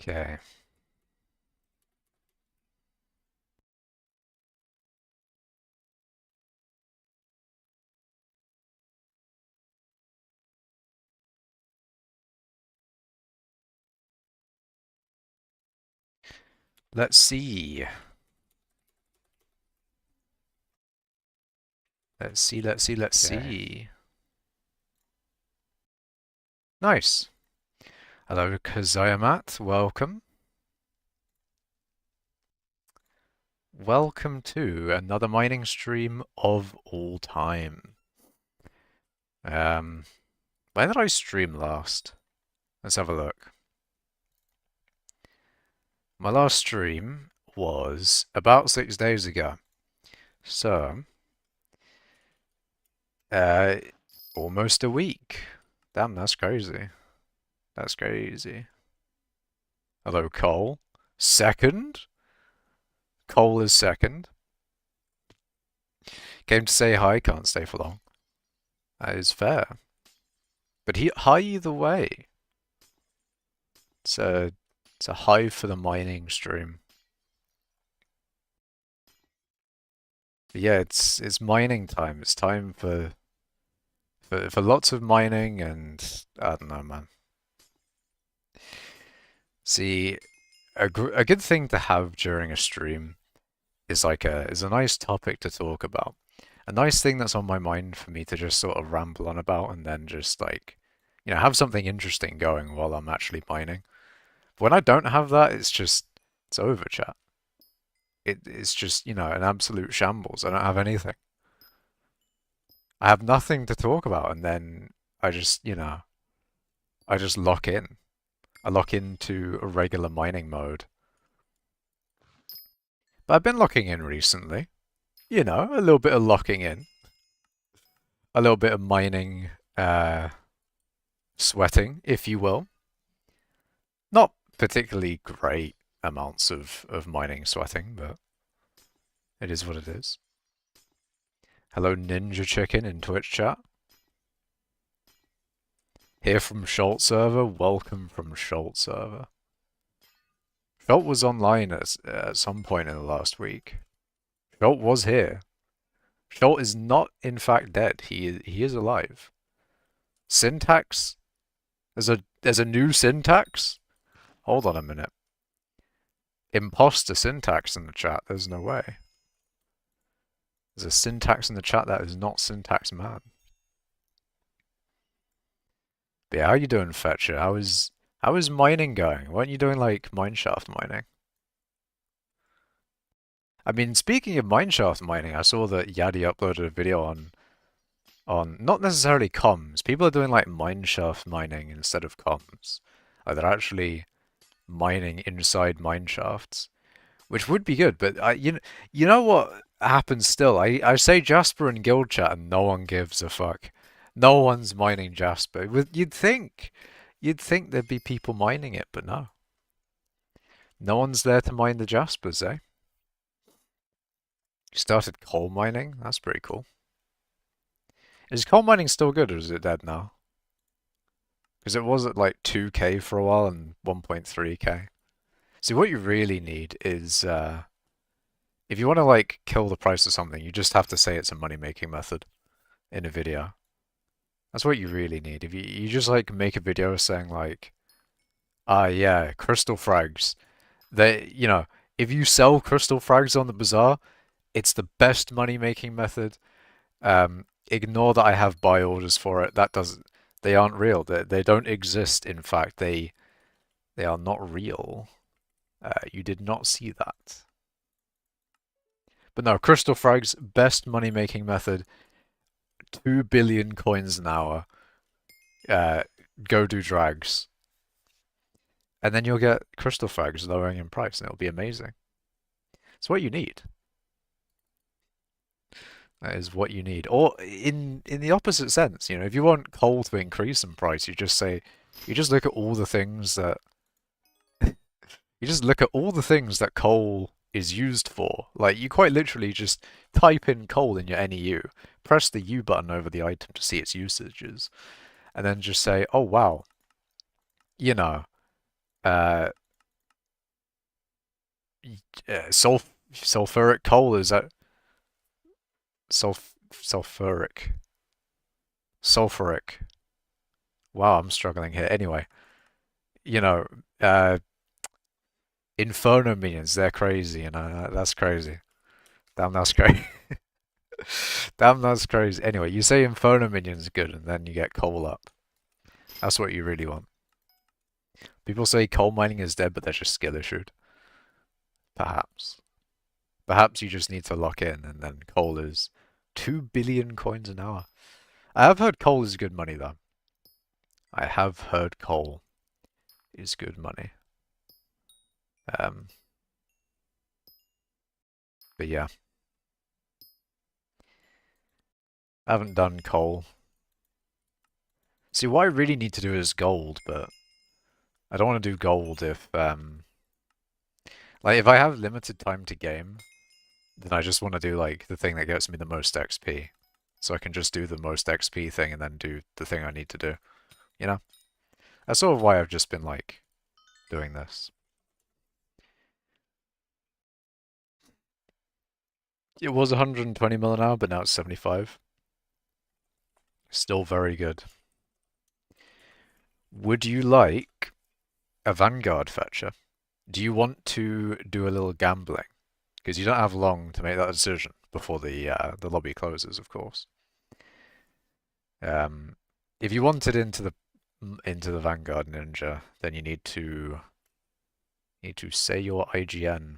Okay. Let's see. Let's see, let's see, let's Okay. see. Nice. Hello, Kazayamat. Welcome. Welcome to another mining stream of all time. Um, when did I stream last? Let's have a look. My last stream was about 6 days ago. So, uh, almost a week. Damn, that's crazy. That's crazy. Hello, Cole. Second? Cole is second. Came to say hi, can't stay for long. That is fair. But hi either way. It's a it's a hi for the mining stream. But yeah, it's mining time. It's time for lots of mining and I don't know, man. See, a good thing to have during a stream is is a nice topic to talk about. A nice thing that's on my mind for me to just sort of ramble on about and then just like, have something interesting going while I'm actually mining. But when I don't have that, it's over, chat. It's just, an absolute shambles. I don't have anything. I have nothing to talk about, and then I just, I just lock in. I lock into a regular mining mode. But I've been locking in recently. A little bit of locking in. A little bit of mining, sweating, if you will. Not particularly great amounts of mining sweating, but it is what it is. Hello, Ninja Chicken in Twitch chat. Here from Schultz server. Welcome from Schultz server. Schultz was online at some point in the last week. Schultz was here. Schultz is not in fact dead. He is alive. Syntax? There's a new syntax? Hold on a minute. Imposter syntax in the chat. There's no way. There's a syntax in the chat that is not syntax man. But yeah, how you doing, Fetcher? How is mining going? Weren't you doing like mineshaft mining? I mean, speaking of mineshaft mining, I saw that Yadi uploaded a video on not necessarily comms. People are doing like mineshaft mining instead of comms. Like they're actually mining inside mineshafts, which would be good. But you know what happens still? I say Jasper in guild chat and no one gives a fuck. No one's mining Jasper. You'd think there'd be people mining it, but no. No one's there to mine the Jaspers, eh? You started coal mining? That's pretty cool. Is coal mining still good or is it dead now? Because it was at like 2k for a while and 1.3k. See, what you really need is, if you want to like kill the price of something, you just have to say it's a money-making method in a video. That's what you really need. If you just like make a video saying like, yeah, crystal frags. If you sell crystal frags on the bazaar, it's the best money-making method. Ignore that I have buy orders for it. They aren't real. They don't exist. In fact, they are not real. You did not see that. But no, crystal frags, best money-making method. 2 billion coins an hour. Go do drags. And then you'll get crystal frags lowering in price, and it'll be amazing. It's what you need. That is what you need. Or in the opposite sense, if you want coal to increase in price, you just look at all the things that coal is used for. Like you quite literally just type in coal in your NEU, press the U button over the item to see its usages, and then just say, oh wow, you know, uh, Sulfuric coal, is that sulfuric? Sulfuric. Wow, I'm struggling here. Anyway, you know, uh, Inferno minions, they're crazy, that's crazy. Damn, that's crazy. Damn, that's crazy. Anyway, you say Inferno minions good, and then you get coal up. That's what you really want. People say coal mining is dead, but they're just skill issued. Perhaps. Perhaps you just need to lock in, and then coal is 2 billion coins an hour. I have heard coal is good money, though. I have heard coal is good money. Um, but yeah, I haven't done coal. See, what I really need to do is gold, but I don't want to do gold like if I have limited time to game, then I just want to do like the thing that gets me the most XP. So I can just do the most XP thing and then do the thing I need to do. You know? That's sort of why I've just been like doing this. It was 120 mil an hour, but now it's 75. Still very good. Would you like a Vanguard fetcher? Do you want to do a little gambling? Because you don't have long to make that decision before the lobby closes, of course. If you wanted into the Vanguard Ninja, then you need to say your IGN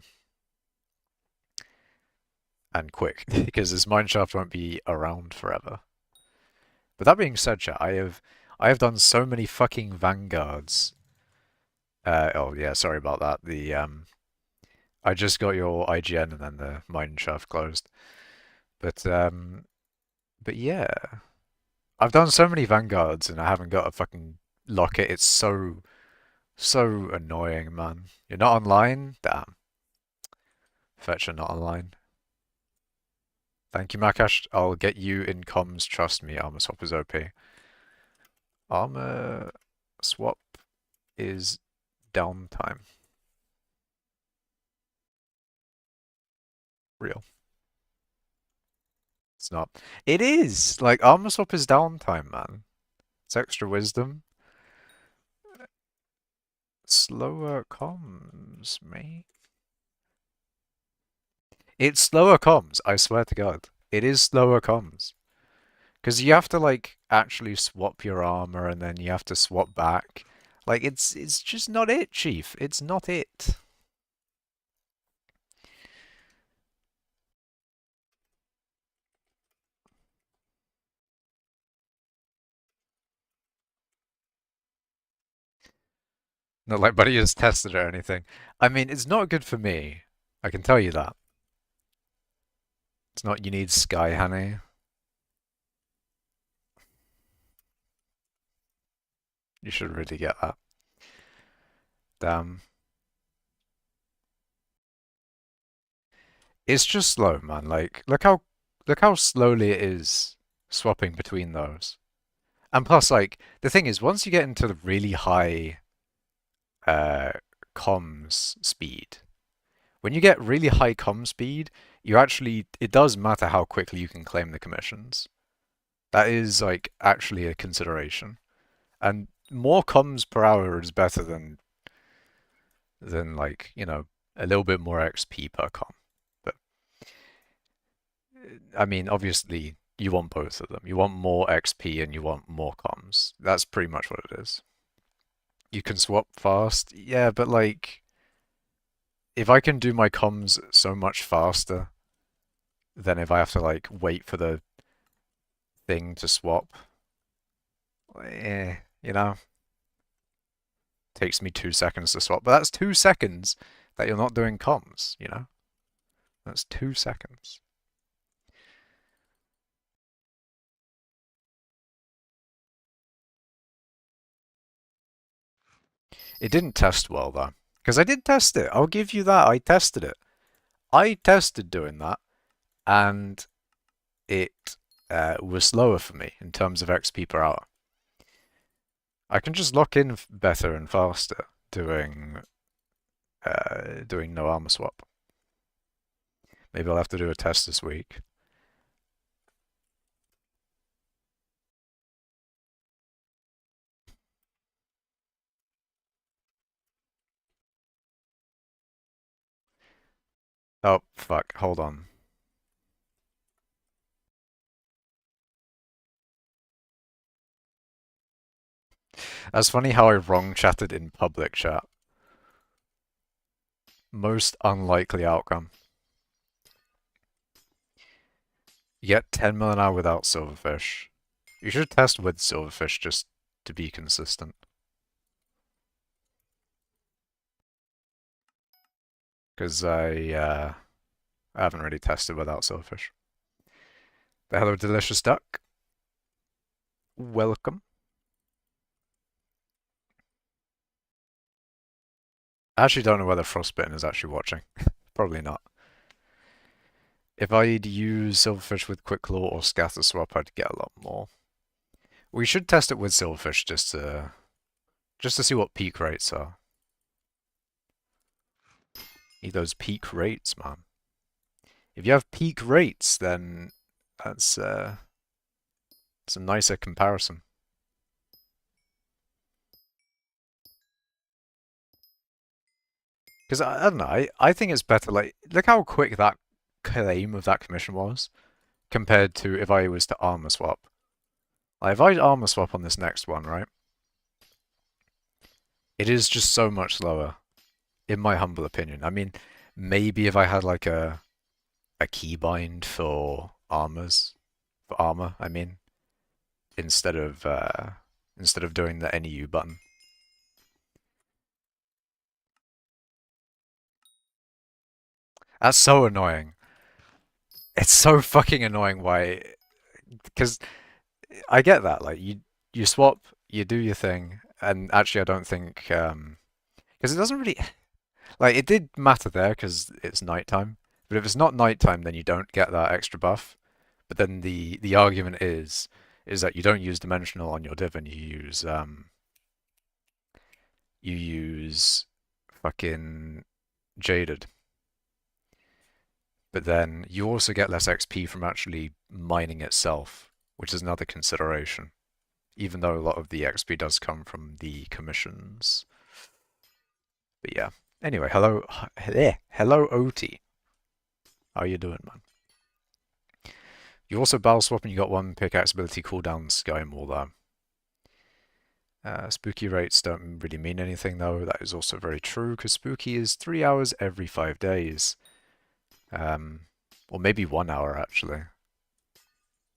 and quick, because this mineshaft won't be around forever. But that being said, chat, I have done so many fucking Vanguards. Oh yeah, sorry about that. I just got your IGN and then the mineshaft closed. But yeah, I've done so many Vanguards and I haven't got a fucking locket. It's so annoying, man. You're not online? Damn. Fetcher not online. Thank you, Macash. I'll get you in comms. Trust me, Armor Swap is OP. Armor Swap is downtime. Real. It's not. It is! Like, Armor Swap is downtime, man. It's extra wisdom. Slower comms, mate. It's slower comms, I swear to God. It is slower comms. Because you have to, like, actually swap your armor and then you have to swap back. Like, it's just not it, Chief. It's not it. Not like Buddy has tested it or anything. I mean, it's not good for me. I can tell you that. It's not, you need Sky Honey. You should really get that. Damn. It's just slow, man. Like, look how slowly it is swapping between those. And plus, like, the thing is, once you get into the really high uh comms speed, when you get really high comm speed, you actually, it does matter how quickly you can claim the commissions. That is, like, actually a consideration. And more comms per hour is better than like, a little bit more XP per comm. But I mean, obviously, you want both of them. You want more XP and you want more comms. That's pretty much what it is. You can swap fast, yeah, but like, if I can do my comms so much faster than if I have to like wait for the thing to swap, eh, takes me 2 seconds to swap. But that's 2 seconds that you're not doing comms, That's 2 seconds. It didn't test well though. Because I did test it. I'll give you that. I tested it. I tested doing that, and it was slower for me in terms of XP per hour. I can just lock in better and faster doing doing no armor swap. Maybe I'll have to do a test this week. Oh, fuck. Hold on. That's funny how I wrong chatted in public chat. Most unlikely outcome. You get 10 mil an hour without silverfish. You should test with silverfish just to be consistent. Because I haven't really tested without silverfish. The hello delicious duck. Welcome. I actually don't know whether Frostbitten is actually watching. Probably not. If I'd use silverfish with quick claw or scatter swap, I'd get a lot more. We should test it with silverfish just to see what peak rates are. Need those peak rates, man. If you have peak rates, then that's it's a nicer comparison. Because I don't know, I think it's better. Like, look how quick that claim of that commission was compared to if I was to armor swap. Like, if I armor swap on this next one, right? It is just so much slower, in my humble opinion. I mean, maybe if I had like a keybind for armor, I mean, instead of doing the NEU button. That's so annoying. It's so fucking annoying why, because I get that, like you swap, you do your thing, and actually I don't think because it doesn't really like it did matter there because it's nighttime, but if it's not nighttime, then you don't get that extra buff. But then the argument is that you don't use dimensional on your div and you use fucking jaded. But then you also get less XP from actually mining itself, which is another consideration. Even though a lot of the XP does come from the commissions. But yeah. Anyway, hello OT. How you doing, man? You also barrel swap and you got one pickaxe ability cooldown Sky Maul there. Spooky rates don't really mean anything though. That is also very true because spooky is 3 hours every 5 days. Or maybe 1 hour actually.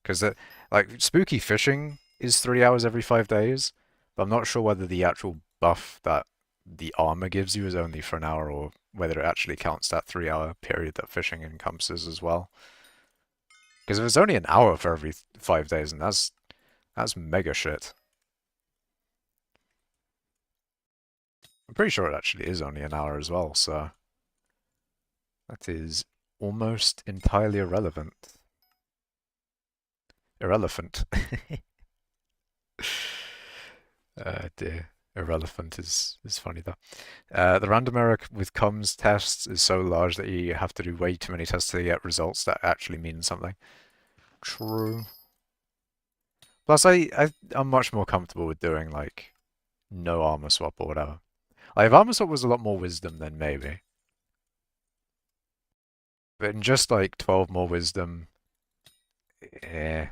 Because like spooky fishing is 3 hours every 5 days, but I'm not sure whether the actual buff that the armor gives you is only for an hour or whether it actually counts that 3 hour period that fishing encompasses as well. Because if it's only an hour for every 5 days, and that's mega shit. I'm pretty sure it actually is only an hour as well, so that is almost entirely irrelevant. Irrelevant. Dear. Irrelevant is funny though. The random error with comms tests is so large that you have to do way too many tests to get results that actually mean something. True. Plus, I'm much more comfortable with doing like no armor swap or whatever. Like if armor swap was a lot more wisdom, then maybe. But in just like 12 more wisdom, eh,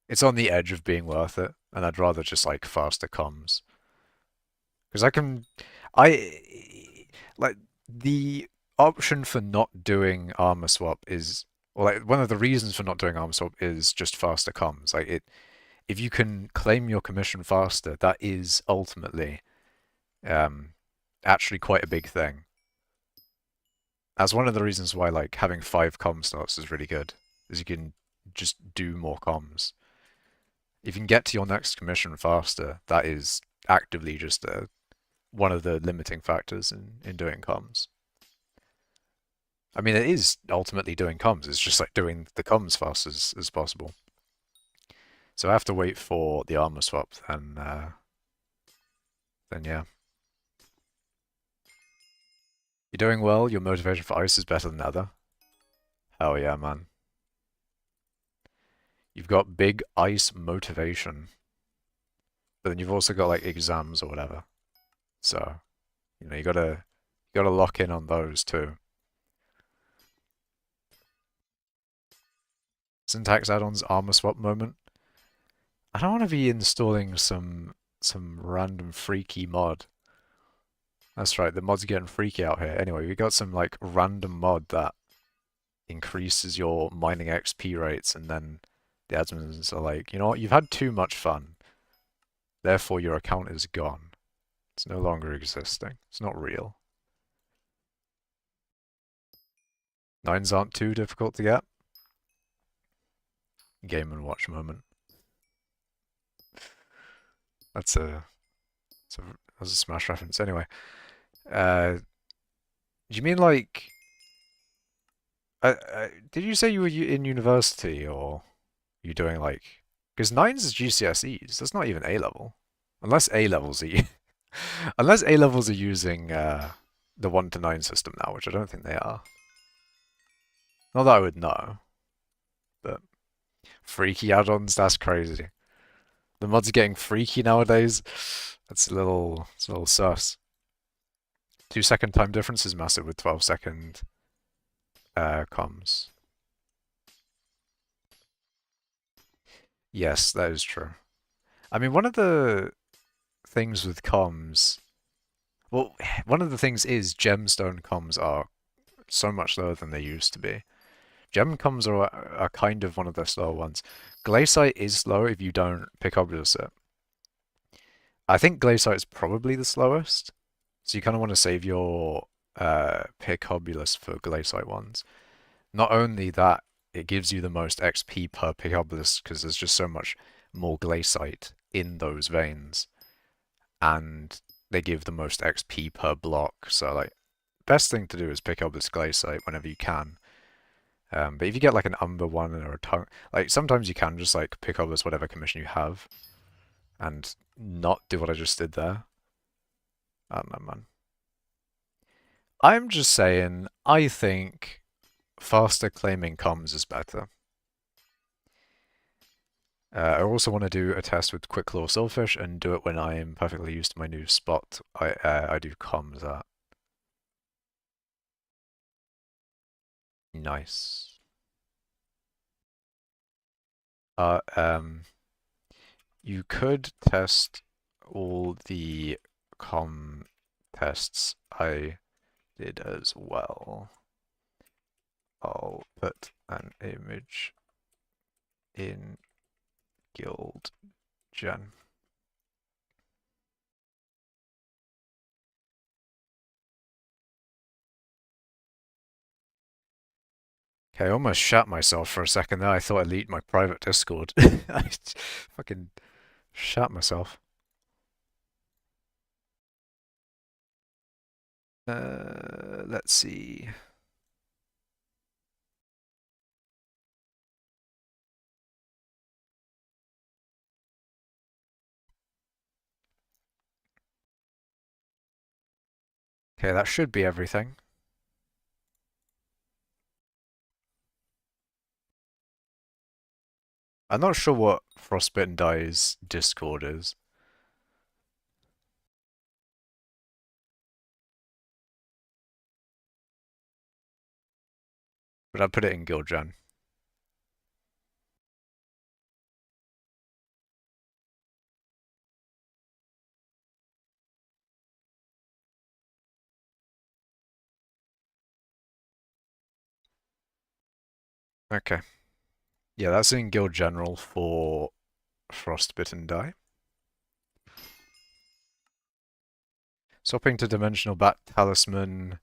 it's on the edge of being worth it, and I'd rather just like faster comms. Because like the option for not doing armor swap is, or like one of the reasons for not doing armor swap is just faster comms. Like if you can claim your commission faster, that is ultimately actually quite a big thing. That's one of the reasons why like having 5 comm slots is really good, is you can just do more comms. If you can get to your next commission faster, that is actively just one of the limiting factors in doing comms. I mean, it is ultimately doing comms. It's just like doing the comms fast as possible. So I have to wait for the armor swap, then yeah. You're doing well. Your motivation for ice is better than nether. Hell yeah, man. You've got big ice motivation. But then you've also got like exams or whatever. So, you gotta lock in on those too. Syntax add-ons armor swap moment. I don't want to be installing some random freaky mod. That's right, the mod's getting freaky out here. Anyway, we got some like random mod that increases your mining XP rates, and then the admins are like, you know what, you've had too much fun. Therefore your account is gone. It's no longer existing. It's not real. Nines aren't too difficult to get. Game and watch moment. That's a that's a Smash reference. Anyway, do you mean like? Did you say you were in university or you doing like? Because nines is GCSEs. That's not even A level, unless A levels are unless A levels are using the 1 to 9 system now, which I don't think they are. Not that I would know, but freaky add-ons. That's crazy. The mods are getting freaky nowadays. It's a little sus. 2-second time difference is massive with 12-second comms. Yes, that is true. I mean, one of the things with comms, well, one of the things is gemstone comms are so much slower than they used to be. Gem comms are kind of one of the slower ones. Glaciite is slow if you don't pick up with it. I think Glaciite is probably the slowest, so you kind of want to save your Picobulus for Glaciite ones. Not only that, it gives you the most XP per Picobulus because there's just so much more Glaciite in those veins, and they give the most XP per block. So like, best thing to do is pick up this Glaciite whenever you can. But if you get like an Umber one or a tongue, like sometimes you can just like pick up this whatever commission you have, and not do what I just did there. I don't know, man. I'm just saying, I think faster claiming comms is better. I also want to do a test with Quick Claw Silverfish and do it when I am perfectly used to my new spot I do comms at. Nice. Uh, um, you could test all the com tests I did as well. I'll put an image in Guild Gen. Okay, I almost shat myself for a second there. I thought I leaked my private Discord. I fucking shat myself. Let's see. Okay, that should be everything. I'm not sure what Frostbitten Die's Discord is, but I put it in Guild Gen. Okay. Yeah, that's in Guild General for Frostbitten Die. Swapping to Dimensional Bat Talisman.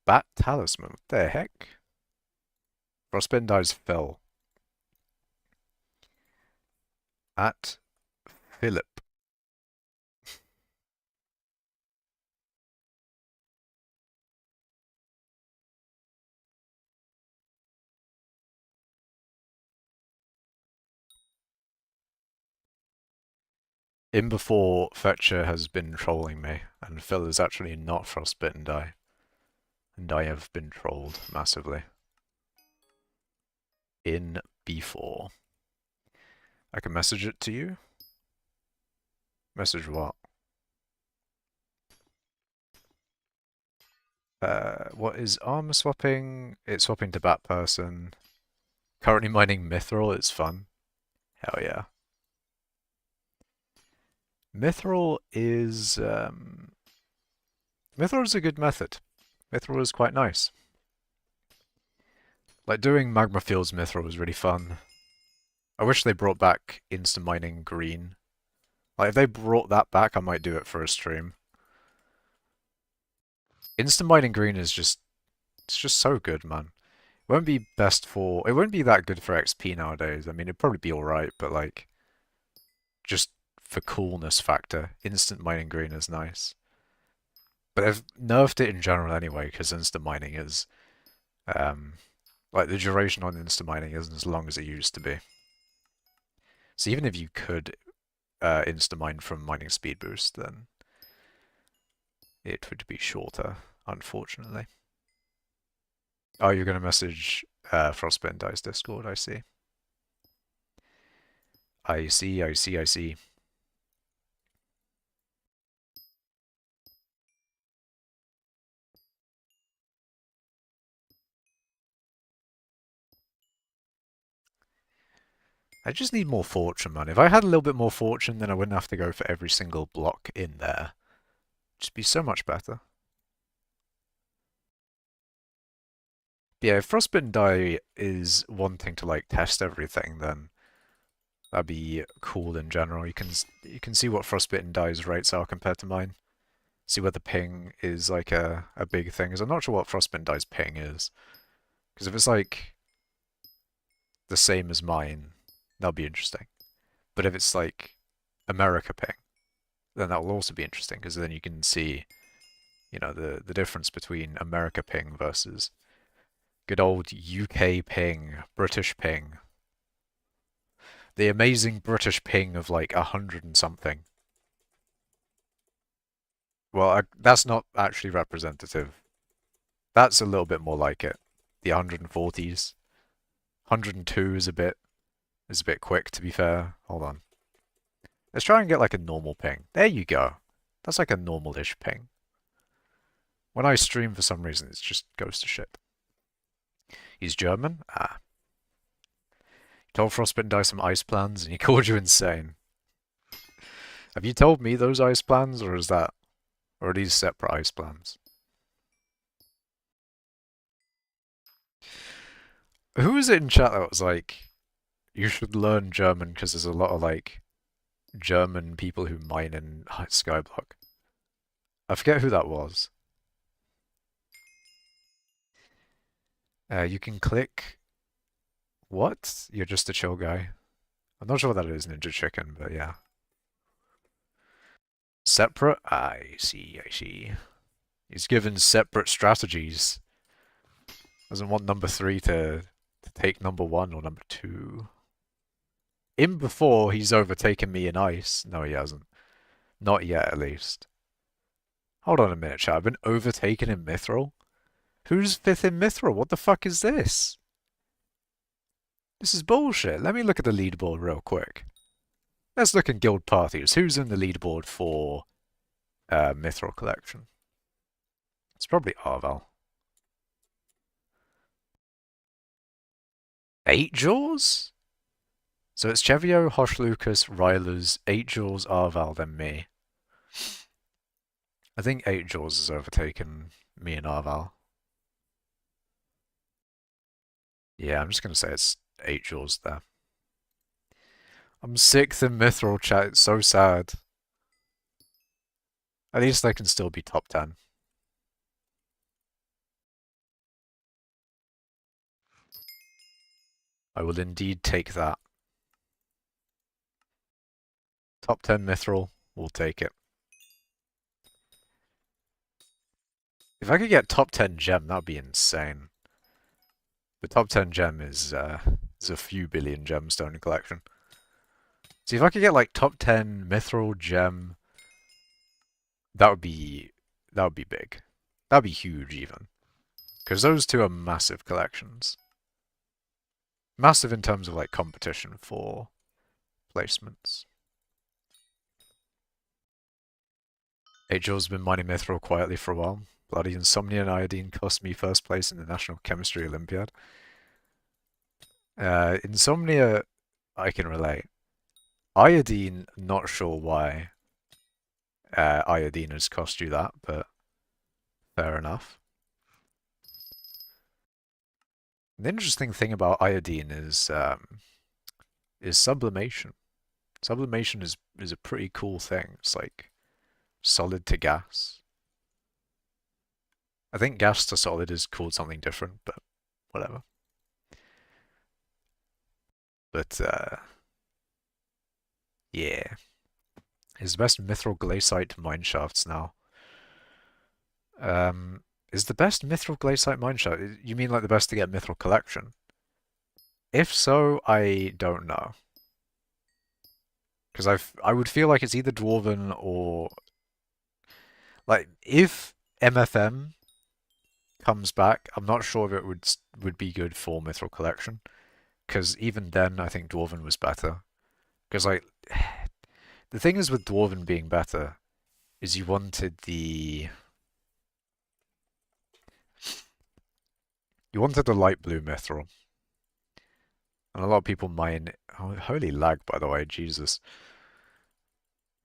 Bat Talisman? What the heck? Frostbitten Die's fell. At Philip. In before, Fetcher has been trolling me, and Phil is actually not Frostbitten Die. And I have been trolled massively. In before. I can message it to you? Message what? What is armor swapping? It's swapping to Bat Person. Currently mining Mithril, it's fun. Hell yeah. Mithril is Mithril is a good method. Mithril is quite nice. Like doing Magma Fields Mithril was really fun. I wish they brought back instant mining green. Like if they brought that back, I might do it for a stream. Instant mining green is just it's just so good, man. It won't be that good for XP nowadays. I mean, it'd probably be alright, but like just for coolness factor, instant mining green is nice. But they've nerfed it in general anyway, because instant mining is like the duration on instant mining isn't as long as it used to be. So even if you could instant mine from mining speed boost, then it would be shorter, unfortunately. Oh, you're gonna message Frostbitten Die's Discord, I see. I see, I see, I see. I just need more fortune, man. If I had a little bit more fortune, then I wouldn't have to go for every single block in there. It'd just be so much better. But yeah, if Frostbitten Die is wanting to like test everything, then that'd be cool in general. You can see what Frostbitten Die's rates are compared to mine. See whether ping is like a big thing. Because I'm not sure what Frostbitten Die's ping is. Because if it's like the same as mine, that'll be interesting. But if it's like America ping, then that will also be interesting because then you can see, you know, the difference between America ping versus good old UK ping, British ping. The amazing British ping of like 100 and something. Well, that's not actually representative. That's a little bit more like it. The 140s. 102 is a bit quick, to be fair. Hold on. Let's try and get like a normal ping. There you go. That's like a normal-ish ping. When I stream, for some reason, it just goes to shit. He's German? Ah. You told Frostbitten Die some ice plans, and he called you insane. Have you told me those ice plans, or are these separate ice plans? Who was it in chat that was like, you should learn German because there's a lot of like German people who mine in skyblock? I forget who that was. You can click. What? You're just a chill guy. I'm not sure what that is, Ninja Chicken, but yeah. Separate? I see, I see. He's given separate strategies. Doesn't want number 3 to take number 1 or number 2. In before, he's overtaken me in ice. No, he hasn't. Not yet, at least. Hold on a minute, chat. I've been overtaken in Mithril? Who's 5th in Mithril? What the fuck is this? This is bullshit. Let me look at the leaderboard real quick. Let's look in guild parties. Who's in the leaderboard for Mithril collection? It's probably Arval. 8 Jaws? So it's Chevio, Hosh Lucas, Rylers, 8 Jaws, Arval, then me. I think 8 Jaws has overtaken me and Arval. Yeah, I'm just going to say it's 8 Jaws there. I'm 6th in Mithril, chat. It's so sad. At least I can still be top 10. I will indeed take that. Top 10 Mithril, we'll take it. If I could get top 10 gem, that would be insane. The top 10 gem is a few billion gemstone collection. See, if I could get like top 10 mithril gem, that would be big. That would be huge even. Because those two are massive collections. Massive in terms of like competition for placements. HL's been mining mithril quietly for a while. Bloody insomnia and iodine cost me first place in the National Chemistry Olympiad. Insomnia, I can relate. Iodine, not sure why iodine has cost you that, but fair enough. The interesting thing about iodine is sublimation. Sublimation is a pretty cool thing. It's like solid to gas. I think gas to solid is called something different, but whatever. But yeah. Is the best mithril glaciite mineshafts now. Is the best mithril glaciite mineshaft? You mean like the best to get mithril collection? If so, I don't know. Because I would feel like it's either dwarven or like if MFM comes back, I'm not sure if it would be good for mithril collection. Because even then, I think dwarven was better. Because like the thing is with dwarven being better is you wanted the light blue mithril. And a lot of people mine... Oh, holy lag, by the way, Jesus.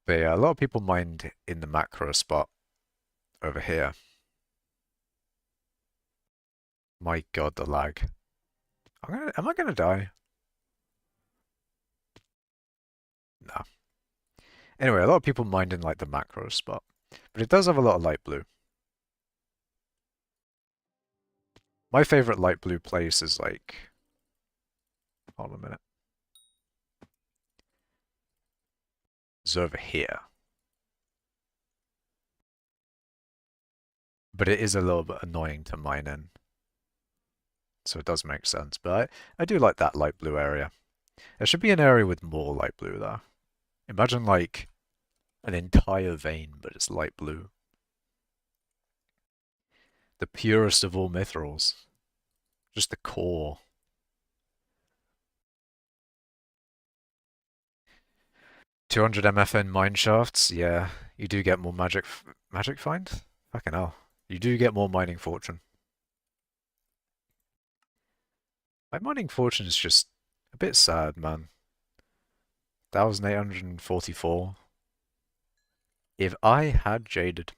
But yeah, a lot of people mined in the macro spot over here. My god, the lag. Am I gonna die? No. Anyway, a lot of people mined in like the macro spot. But it does have a lot of light blue. My favorite light blue place is like... Hold on a minute. It's over here. But it is a little bit annoying to mine in. So it does make sense. But I do like that light blue area. There should be an area with more light blue though. Imagine like an entire vein, but it's light blue. The purest of all mithrils. Just the core. 200 MFN mine shafts, yeah. You do get more magic find? Fucking hell. You do get more mining fortune. My mining fortune is just a bit sad, man. 1,844. If I had jaded.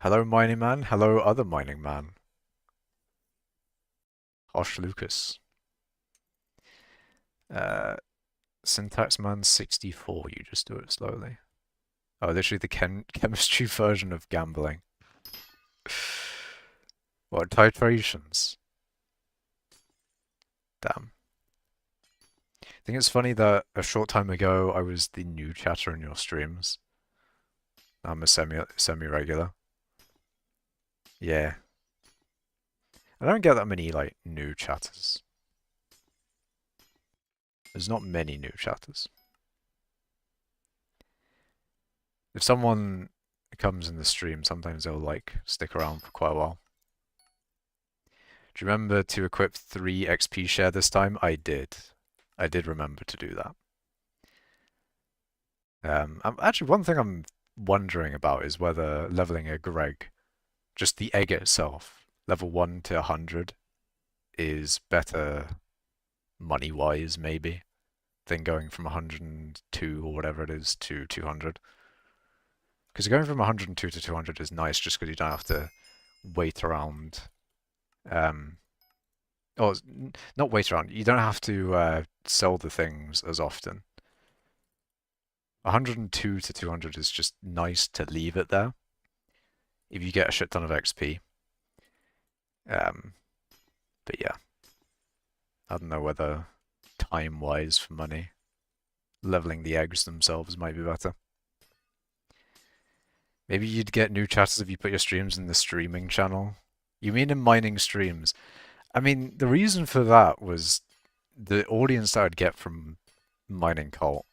Hello, mining man. Hello, other mining man. Hosh Lucas. Syntax man 64. You just do it slowly. Oh, literally the chemistry version of gambling. What, titrations? Damn. I think it's funny that a short time ago I was the new chatter in your streams. I'm a semi-regular. Yeah. I don't get that many, like, new chatters. There's not many new chatters. If someone comes in the stream, sometimes they'll, like, stick around for quite a while. Do you remember to equip 3 XP share this time? I did. I did remember to do that. Actually, one thing I'm wondering about is whether leveling a Greg, just the egg itself, level 1 to 100, is better money-wise, maybe, than going from 102 or whatever it is to 200. Because going from 102 to 200 is nice just because you don't have to wait around. Or, not wait around, you don't have to sell the things as often. 102 to 200 is just nice to leave it there if you get a shit ton of XP. But yeah, I don't know whether time-wise for money, leveling the eggs themselves might be better. Maybe you'd get new chatters if you put your streams in the streaming channel. You mean in mining streams? I mean, the reason for that was the audience that I'd get from mining cult.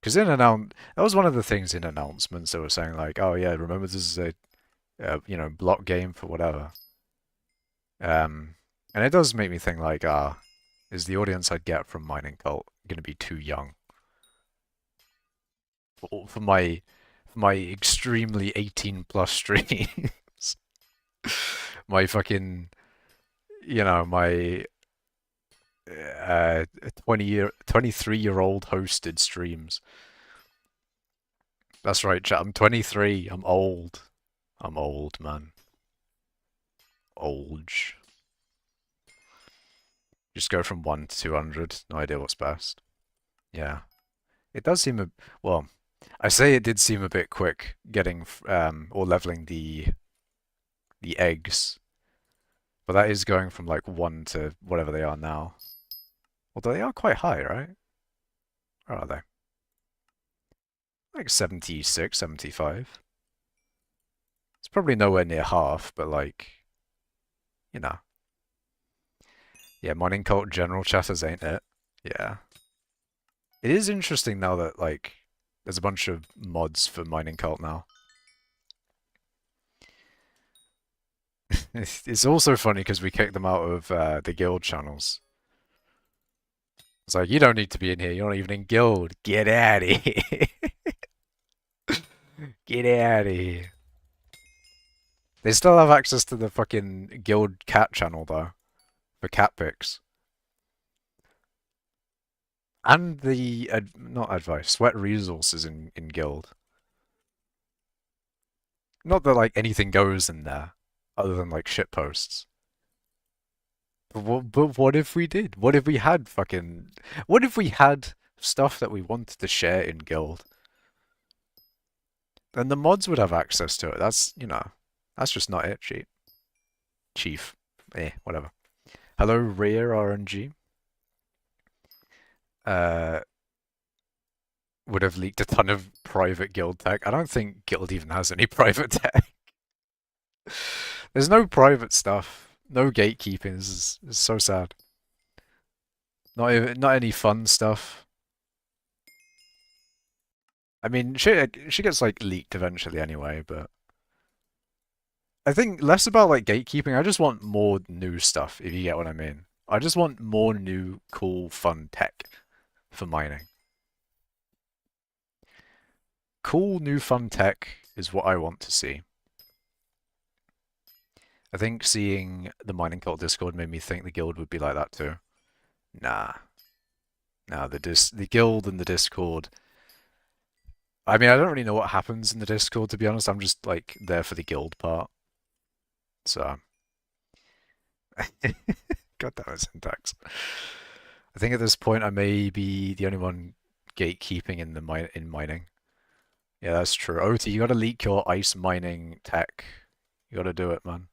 Because that was one of the things in announcements they were saying like, oh yeah, remember this is a block game for whatever. Um, and it does make me think like, is the audience I'd get from mining cult going to be too young for my extremely 18 plus streams? My fucking, my 23-year-old hosted streams. That's right, chat. I'm 23. I'm old. I'm old, man. Old. Just go from 1 to 200. No idea what's best. Yeah. It does seem well, I say it did seem a bit quick getting or leveling the eggs. But that is going from like 1 to whatever they are now. Although they are quite high, right? Or are they? Like 76, 75. It's probably nowhere near half, but like, you know. Yeah, mining cult general chatters ain't it? Yeah. It is interesting now that like there's a bunch of mods for mining cult now. It's also funny because we kicked them out of the guild channels. It's like, you don't need to be in here. You're not even in guild. Get out of here. Get out of here. They still have access to the fucking guild cat channel though, for cat pics. And the, not advice, sweat resources in guild. Not that like anything goes in there, other than like shit posts. But what if we did? What if we had what if we had stuff that we wanted to share in guild? Then the mods would have access to it. That's just not it, Chief. Whatever. Hello, Rare RNG. Uh, would have leaked a ton of private guild tech. I don't think guild even has any private tech. There's no private stuff. No gatekeeping. This is so sad. Not any fun stuff. I mean, she gets like leaked eventually anyway, but I think less about like gatekeeping. I just want more new stuff, if you get what I mean. I just want more new, cool, fun tech for mining. Cool, new, fun tech is what I want to see. I think seeing the mining cult Discord made me think the guild would be like that too. Nah. Nah, the guild and the Discord. I mean, I don't really know what happens in the Discord, to be honest. I'm just like there for the guild part. So God, that was syntax. I think at this point I may be the only one gatekeeping in mining. Yeah, that's true. OT, you gotta leak your ice mining tech. You gotta do it, man.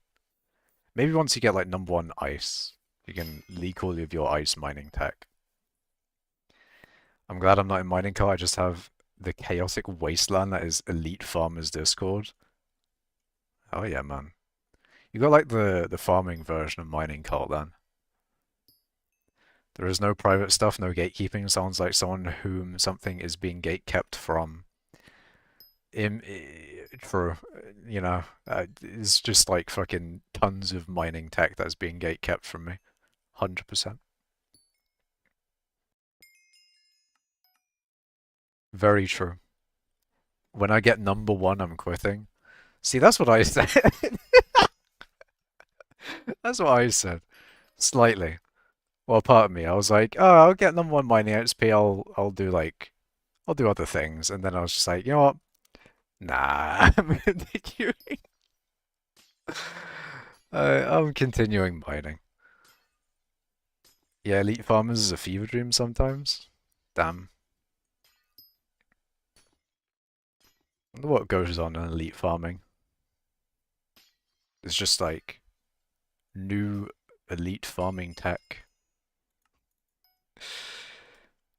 Maybe once you get like #1 ice, you can leak all of your ice mining tech. I'm glad I'm not in mining cult. I just have the chaotic wasteland that is Elite Farmers Discord. Oh yeah, man. You got like the farming version of mining cult then. There is no private stuff, no gatekeeping. Sounds like someone whom something is being gatekept from. For it's just like fucking tons of mining tech that's being gatekept from me. 100%. Very true. When I get #1, I'm quitting. See, that's what I said. That's what I said. Slightly. Well, part of me, I was like, oh, I'll get #1 mining XP. I'll do other things, and then I was just like, you know what? Nah, I'm continuing. I'm continuing mining. Yeah, Elite Farmers is a fever dream sometimes. Damn. I wonder what goes on in Elite Farming. It's just like new Elite Farming tech.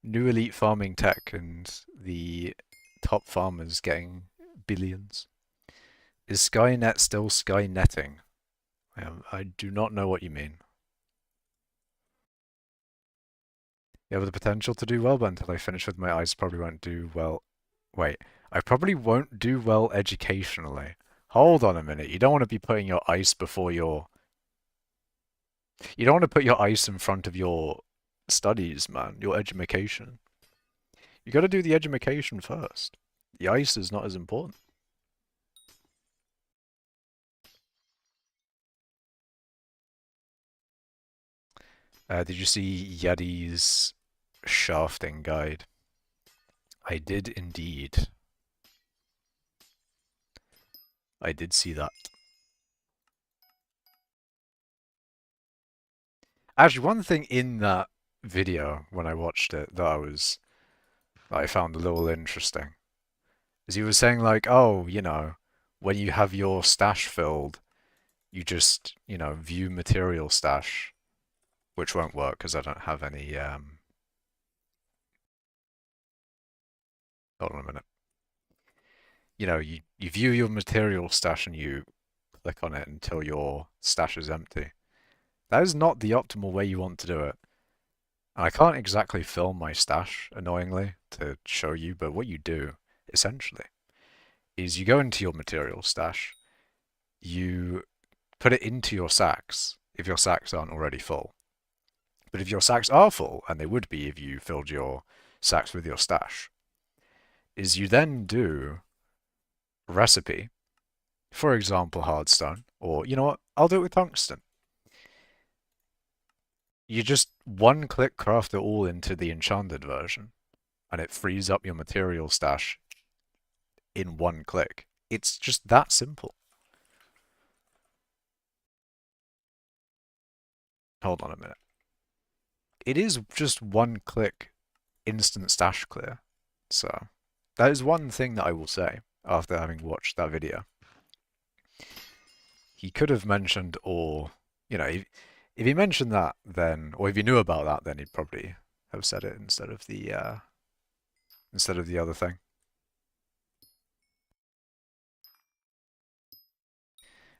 New Elite Farming tech and the top farmers getting billions. Is Skynet still Skynetting? I do not know what you mean. You have the potential to do well, but until I finish with my ice, probably won't do well. Wait, I probably won't do well educationally. Hold on a minute. You don't want to be putting your ice before your... You don't want to put your ice in front of your studies, man. Your education. You got to do the education first. The ice is not as important. Did you see Yeti's shafting guide? I did indeed. I did see that. Actually, one thing in that video when I watched it that I found a little interesting is he was saying like, oh, when you have your stash filled, you just, view material stash, which won't work because I don't have any. Hold on a minute. You view your material stash and you click on it until your stash is empty. That is not the optimal way you want to do it. And I can't exactly film my stash, annoyingly, to show you, but what you do, essentially, is you go into your material stash, you put it into your sacks, if your sacks aren't already full. But if your sacks are full, and they would be if you filled your sacks with your stash, is you then do recipe, for example, hardstone, or you know what, I'll do it with tungsten. You just one-click craft it all into the enchanted version, and it frees up your material stash in one click. It's just that simple. Hold on a minute. It is just one click instant stash clear. So that is one thing that I will say after having watched that video. He could have mentioned, or, if he mentioned that, then, or if he knew about that, then he'd probably have said it instead of the other thing.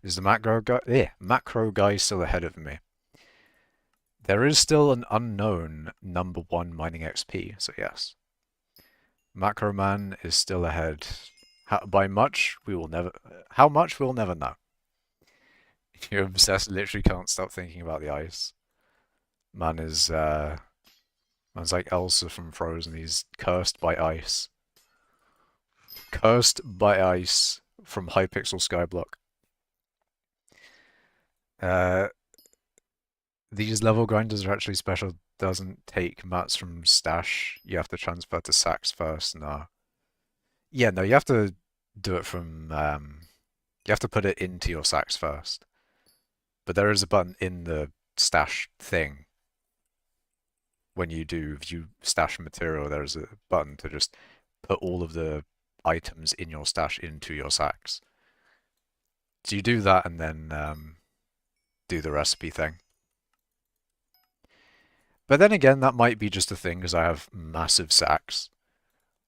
Is the macro guy still ahead of me? There is still an unknown number 1 mining XP, so yes. Macro Man is still ahead. By much, we will never... How much, we'll never know. You're obsessed, literally can't stop thinking about the ice. Man is, man's like Elsa from Frozen, he's cursed by ice. Cursed by ice from hypixel skyblock. These level grinders are actually special. Doesn't take mats from stash. You have to transfer to sacks first. No. Yeah, no, you have to do it from. You have to put it into your sacks first. But there is a button in the stash thing. When you do view stash material, there is a button to just put all of the items in your stash into your sacks. So you do that and then do the recipe thing. But then again, that might be just a thing because I have massive sacks.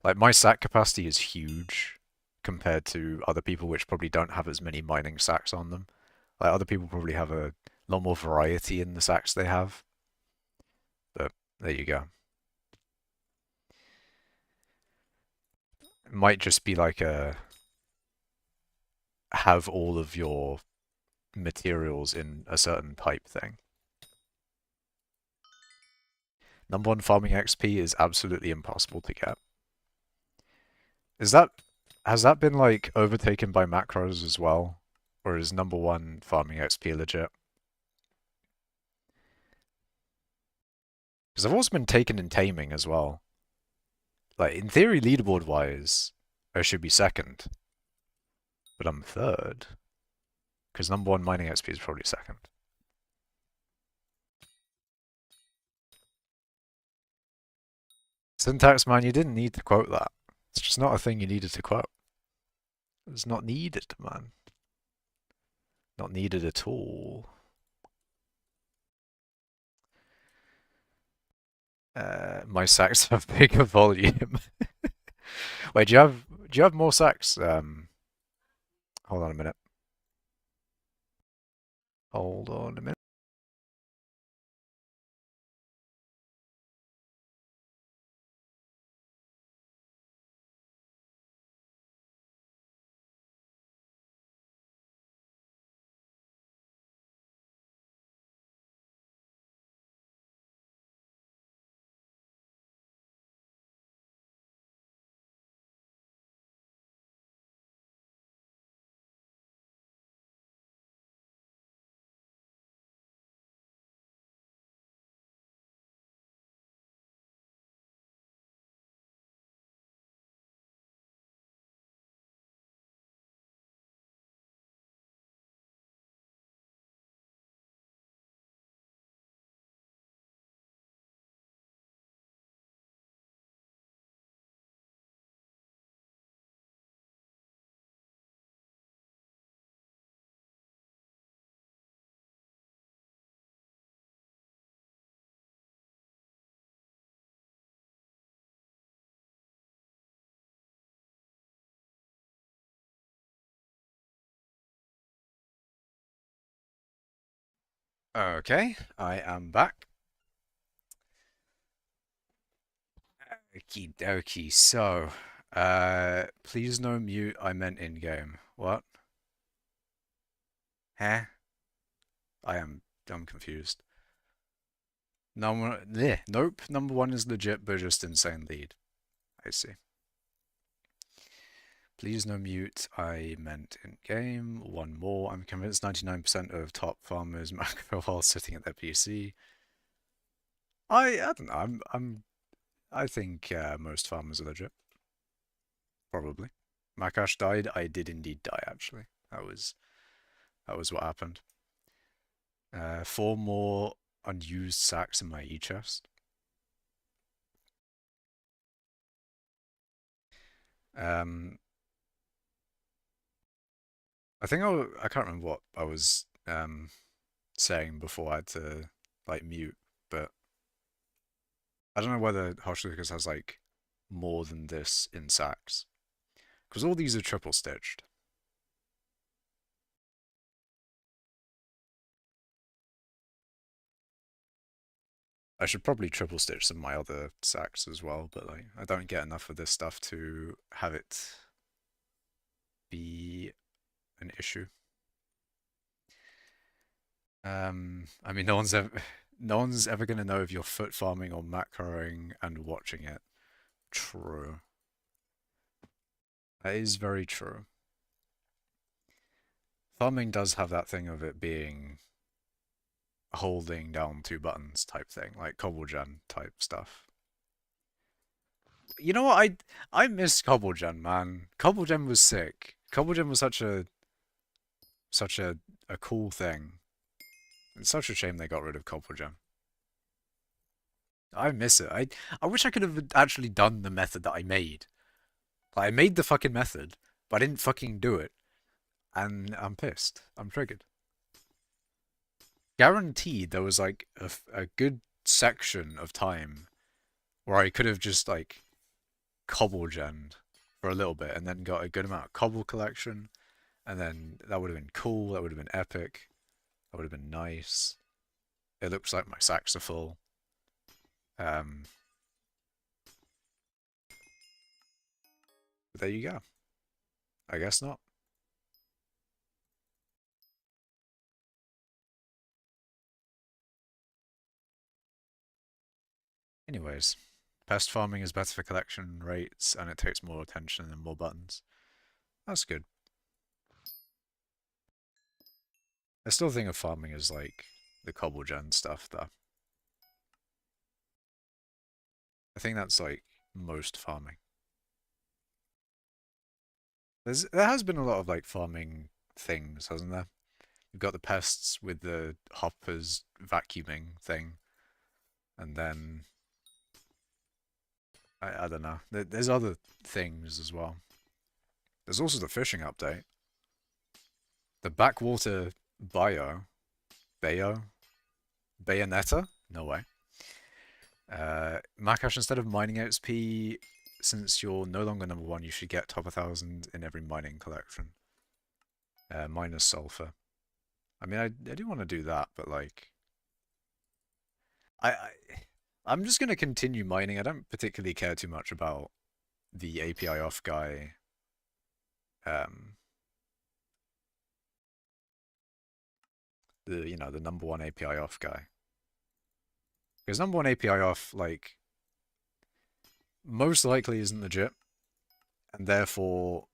Like, my sack capacity is huge compared to other people which probably don't have as many mining sacks on them. Like, other people probably have a lot more variety in the sacks they have. But there you go. It might just be like have all of your materials in a certain type thing. Number 1 farming XP is absolutely impossible to get. Has that been like overtaken by macros as well? Or is number 1 farming XP legit? Because I've also been taken in taming as well. Like, in theory, leaderboard wise, I should be second. But I'm third. Because number 1 mining XP is probably second. Syntax, man, you didn't need to quote that. It's just not a thing you needed to quote. It's not needed, man. Not needed at all. My sacks have bigger volume. Wait, do you have more sacks? Hold on a minute. Hold on a minute. Okay, I am back. Okie dokie. So, please no mute. I meant in game. What? Huh? I'm confused. Nope. Number one is legit, but just insane lead. I see. Please no mute. I meant in game. One more. I'm convinced 99% of top farmers macro while sitting at their PC. I don't know. I think most farmers are legit. Probably. Macash died. I did indeed die, actually. That was what happened. Four more unused sacks in my e-chest. Um, I can't remember what I was saying before I had to like mute, but I don't know whether Hush Lucas has like more than this in sacks because all these are triple stitched. I should probably triple stitch some of my other sacks as well, but like I don't get enough of this stuff to have it be an issue. I mean, no one's ever gonna know if you're foot farming or macroing and watching it. True. That is very true. Farming does have that thing of it being holding down two buttons type thing, like Cobblegen type stuff. You know what? I miss Cobblegen, man. Cobblegen was sick. Cobblegen was such a cool thing. It's such a shame they got rid of Cobblegen. I miss it. I wish I could have actually done the method that I made. Like, I made the fucking method, but I didn't fucking do it. And I'm pissed. I'm triggered. Guaranteed there was like a good section of time where I could have just like cobble-genned for a little bit and then got a good amount of cobble collection. And then that would have been cool. That would have been epic. That would have been nice. It looks like my sacks are full. Um, but there you go. I guess not. Anyways, pest farming is better for collection rates and it takes more attention and more buttons. That's good. I still think of farming as like the cobble gen stuff though. I think that's like most farming. There has been a lot of like farming things, hasn't there? You've got the pests with the hoppers vacuuming thing, and then I don't know. There's other things as well. There's also the fishing update. The backwater Bayo, Bayonetta? No way. Macash, instead of mining XP, since you're no longer number one, you should get top 1,000 in every mining collection. Minus sulfur. I mean, I do want to do that, but like, I, I I'm just gonna continue mining. I don't particularly care too much about the API off guy. Um, the number one API off guy. Because number one API off, like, most likely isn't legit, and therefore,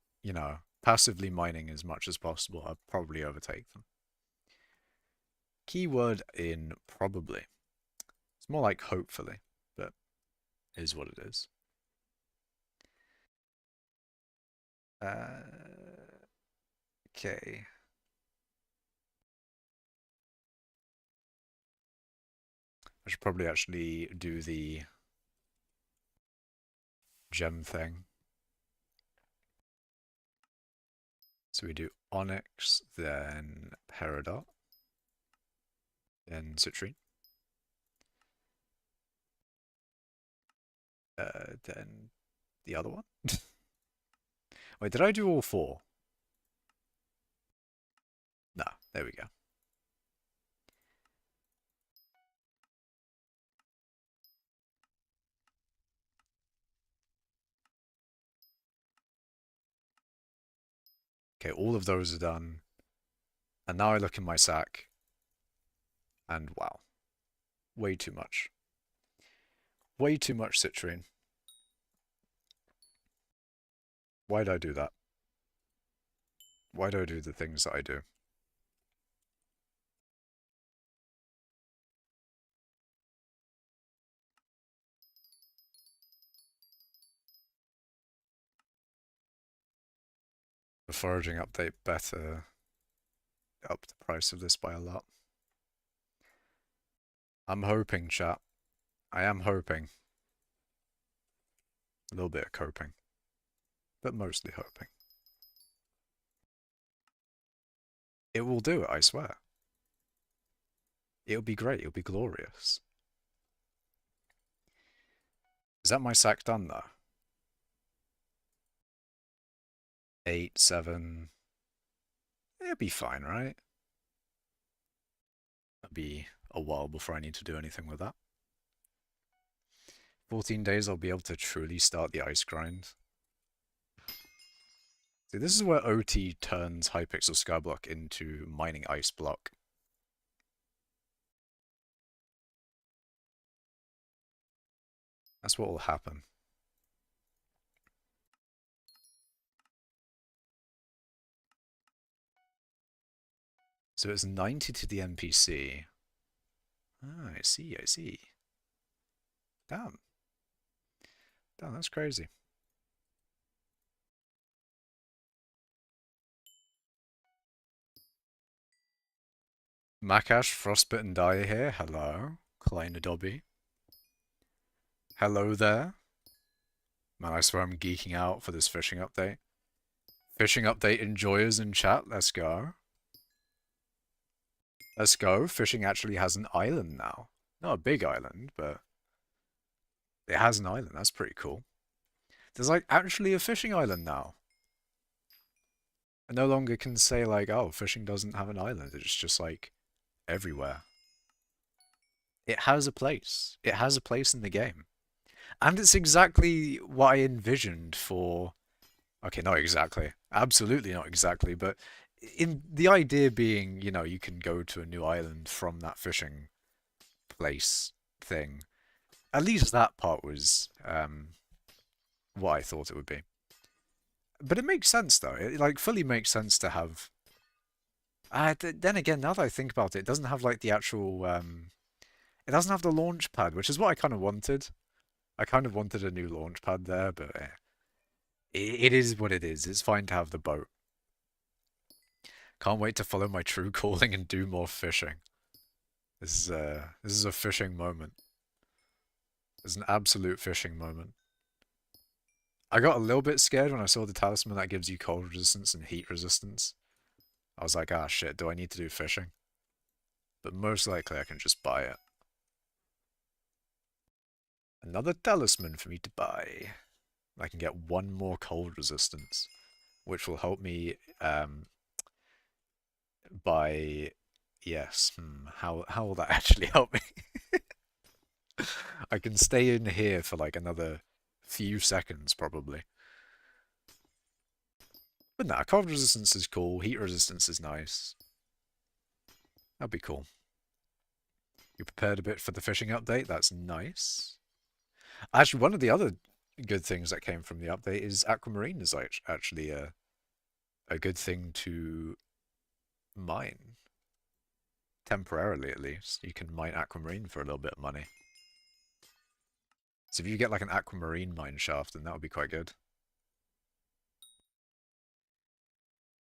passively mining as much as possible, I'll probably overtake them. Keyword in probably. It's more like hopefully, but it is what it is. Okay. I should probably actually do the gem thing. So we do onyx, then peridot, then citrine. Then the other one. Wait, did I do all four? No, there we go. Okay, all of those are done. And now I look in my sack, and wow, way too much. Way too much citrine. Why do I do that? Why do I do the things that I do? The foraging update better up the price of this by a lot. I'm hoping, chat. I am hoping. A little bit of coping. But mostly hoping. It will do it, I swear. It'll be great, it'll be glorious. Is that my sack done, though? 8, 7... It'll be fine, right? It'll be a while before I need to do anything with that. 14 days I'll be able to truly start the ice grind. See, this is where OT turns hypixel skyblock into mining ice block. That's what will happen. So it's 90 to the NPC. Ah, I see, I see. Damn. Damn, that's crazy. Macash, Frostbitten Die here. Hello. Kleine Dobby. Hello there. Man, I swear I'm geeking out for this fishing update. Fishing update enjoyers in chat, let's go. Let's go. Fishing actually has an island now. Not a big island, but it has an island. That's pretty cool. There's like actually a fishing island now. I no longer can say like, oh, fishing doesn't have an island. It's just like everywhere. It has a place. It has a place in the game. And it's exactly what I envisioned for... Okay, not exactly. Absolutely not exactly, but in the idea being, you know, you can go to a new island from that fishing place thing. At least that part was what I thought it would be. But it makes sense, though. It, like, fully makes sense to have... then again, now that I think about it, it doesn't have, like, the actual... It doesn't have the launch pad, which is what I kind of wanted. I kind of wanted a new launch pad there, but it is what it is. It's fine to have the boat. Can't wait to follow my true calling and do more fishing. This is a fishing moment. It's an absolute fishing moment. I got a little bit scared when I saw the talisman that gives you cold resistance and heat resistance. I was like, ah shit, do I need to do fishing? But most likely I can just buy it. Another talisman for me to buy. I can get one more cold resistance, which will help me buy... Yes, how will that actually help me? I can stay in here for like another few seconds, probably. But nah, cold resistance is cool, heat resistance is nice. That'd be cool. You prepared a bit for the fishing update, that's nice. Actually, one of the other good things that came from the update is aquamarine is actually a good thing to mine. Temporarily, at least. You can mine aquamarine for a little bit of money. So if you get like an aquamarine mine shaft, then that would be quite good.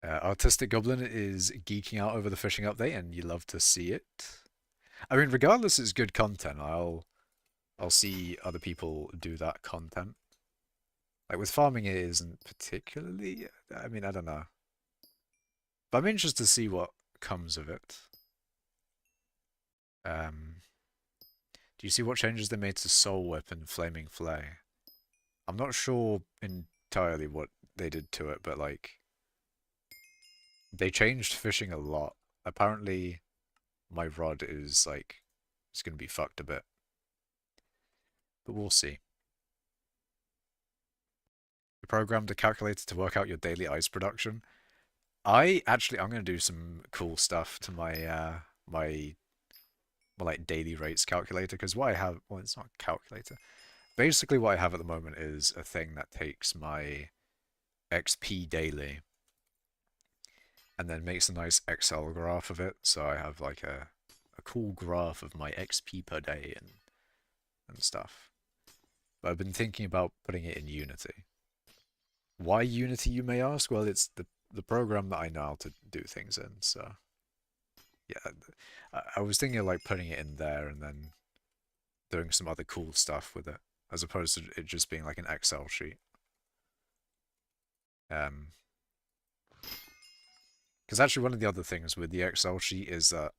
Artistic Goblin is geeking out over the fishing update, and you love to see it. I mean, regardless, it's good content. I'll see other people do that content. Like with farming, it isn't particularly. I mean, I don't know, but I'm interested to see what comes of it. Do you see what changes they made to Soul Whip and Flaming Flay? I'm not sure entirely what they did to it, but like, they changed fishing a lot. Apparently, my rod is like, it's gonna be fucked a bit. But we'll see. You programmed a calculator to work out your daily ice production. I'm gonna do some cool stuff to my my like daily rates calculator because what I have, well, it's not a calculator. Basically, what I have at the moment is a thing that takes my XP daily and then makes a nice Excel graph of it. So I have like a cool graph of my XP per day and stuff. But I've been thinking about putting it in Unity. Why Unity, you may ask? Well, it's the program that I know how to do things in. So yeah, I was thinking of like putting it in there and then doing some other cool stuff with it, as opposed to it just being like an Excel sheet. Um, because actually one of the other things with the Excel sheet is that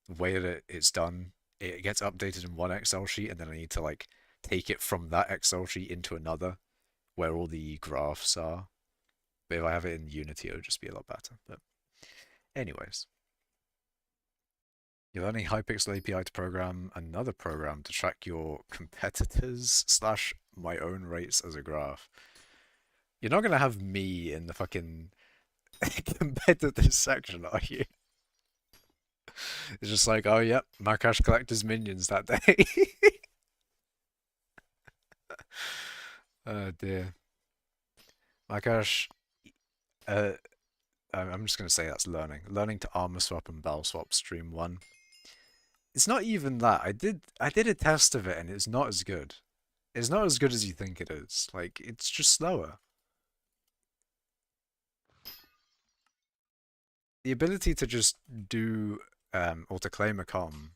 the way that it's done, it gets updated in one Excel sheet, and then I need to like take it from that Excel sheet into another where all the graphs are. But if I have it in Unity, it'll just be a lot better. But anyways, you're learning hypixel API to program another program to track your competitors slash my own rates as a graph. You're not gonna have me in the fucking competitors section, are you? It's just like, oh yep, Macash collectors minions that day. Oh dear. Macash, uh, I'm just gonna say that's learning. Learning to armor swap and bell swap stream 1. It's not even that. I did a test of it and it's not as good. It's not as good as you think it is. Like, it's just slower. The ability to just do, or to claim a com,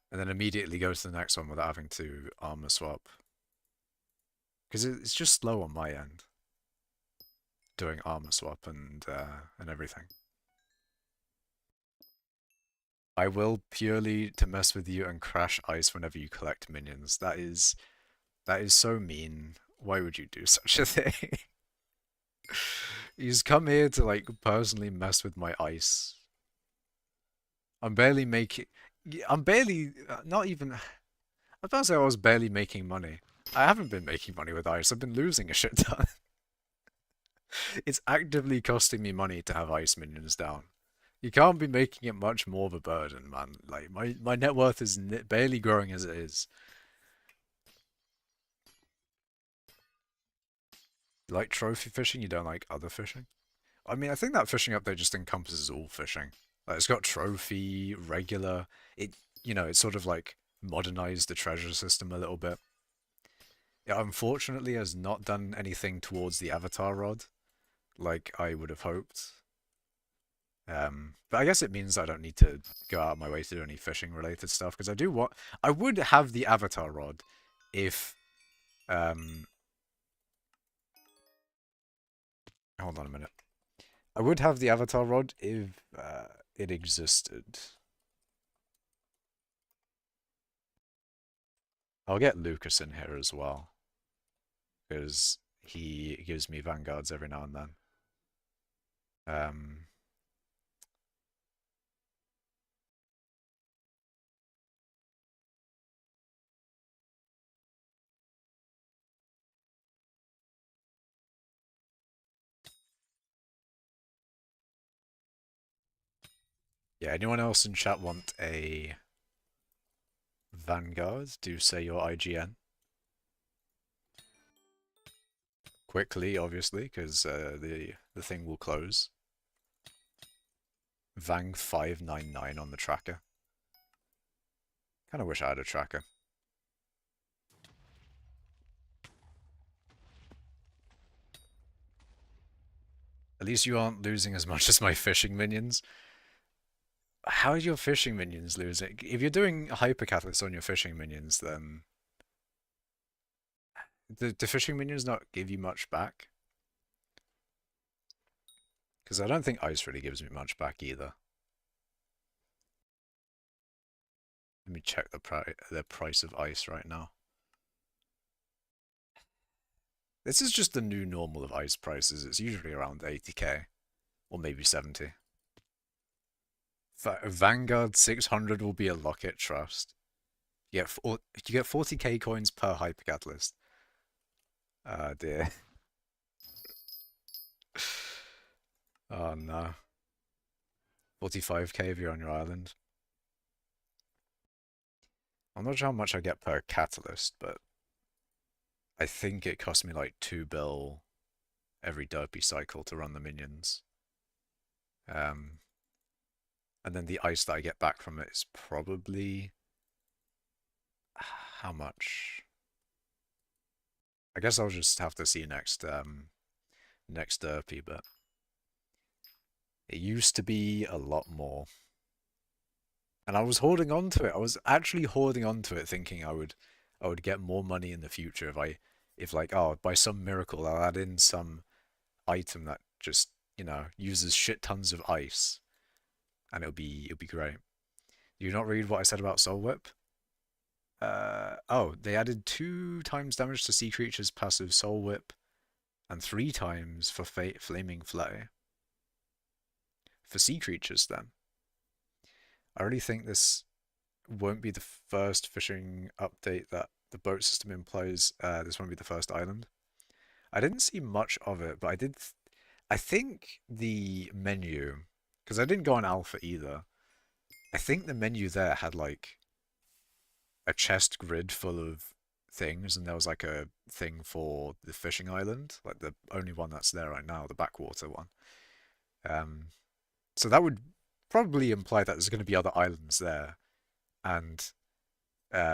and then immediately go to the next one without having to armor swap. Because it's just slow on my end, doing armor swap and everything. I will purely to mess with you and crash ice whenever you collect minions. That is so mean. Why would you do such a thing? He's come here to like personally mess with my ice. I'm barely making. I'm barely not even. I was about to say I was barely making money. I haven't been making money with ice. I've been losing a shit ton. It's actively costing me money to have ice minions down. You can't be making it much more of a burden, man. Like my net worth is barely growing as it is. You like trophy fishing? You don't like other fishing? I mean, I think that fishing update just encompasses all fishing. Like, it's got trophy, regular. It's sort of like modernized the treasure system a little bit. It unfortunately has not done anything towards the avatar rod, like I would have hoped. But I guess it means I don't need to go out of my way to do any fishing related stuff because I would have the avatar rod if hold on a minute. I would have the avatar rod if it existed. I'll get Lucas in here as well because he gives me vanguards every now and then. Um, yeah, anyone else in chat want a vanguard? Do say your IGN. Quickly, obviously, because the thing will close. Vang599 on the tracker. Kind of wish I had a tracker. At least you aren't losing as much as my fishing minions. How are your fishing minions losing? If you're doing hypercatalysts on your fishing minions, then the fishing minions not give you much back? Because I don't think ice really gives me much back either. Let me check the price of ice right now. This is just the new normal of ice prices. It's usually around 80k, or maybe 70. Vanguard 600 will be a locket trust. You get 40k coins per hypercatalyst. Ah dear. Oh no. 45k if you're on your island. I'm not sure how much I get per catalyst, but I think it cost me like 2 bill every derpy cycle to run the minions. Um, and then the ice that I get back from it is probably how much? I guess I'll just have to see next derpy, but it used to be a lot more. And I was holding on to it. I was actually holding on to it thinking I would get more money in the future if like, oh, by some miracle I'll add in some item that just, uses shit tons of ice and it'll be great. Do you not read what I said about Soul Whip? Oh, they added 2 times damage to sea creatures passive Soul Whip and 3 times for Flaming Flay. For sea creatures, then. I really think this won't be the first fishing update that the boat system implies. This won't be the first island. I didn't see much of it, but I think the menu, because I didn't go on alpha either. I think the menu there had like a chest grid full of things, and there was like a thing for the fishing island, like the only one that's there right now, the backwater one. Um, so that would probably imply that there's going to be other islands there. And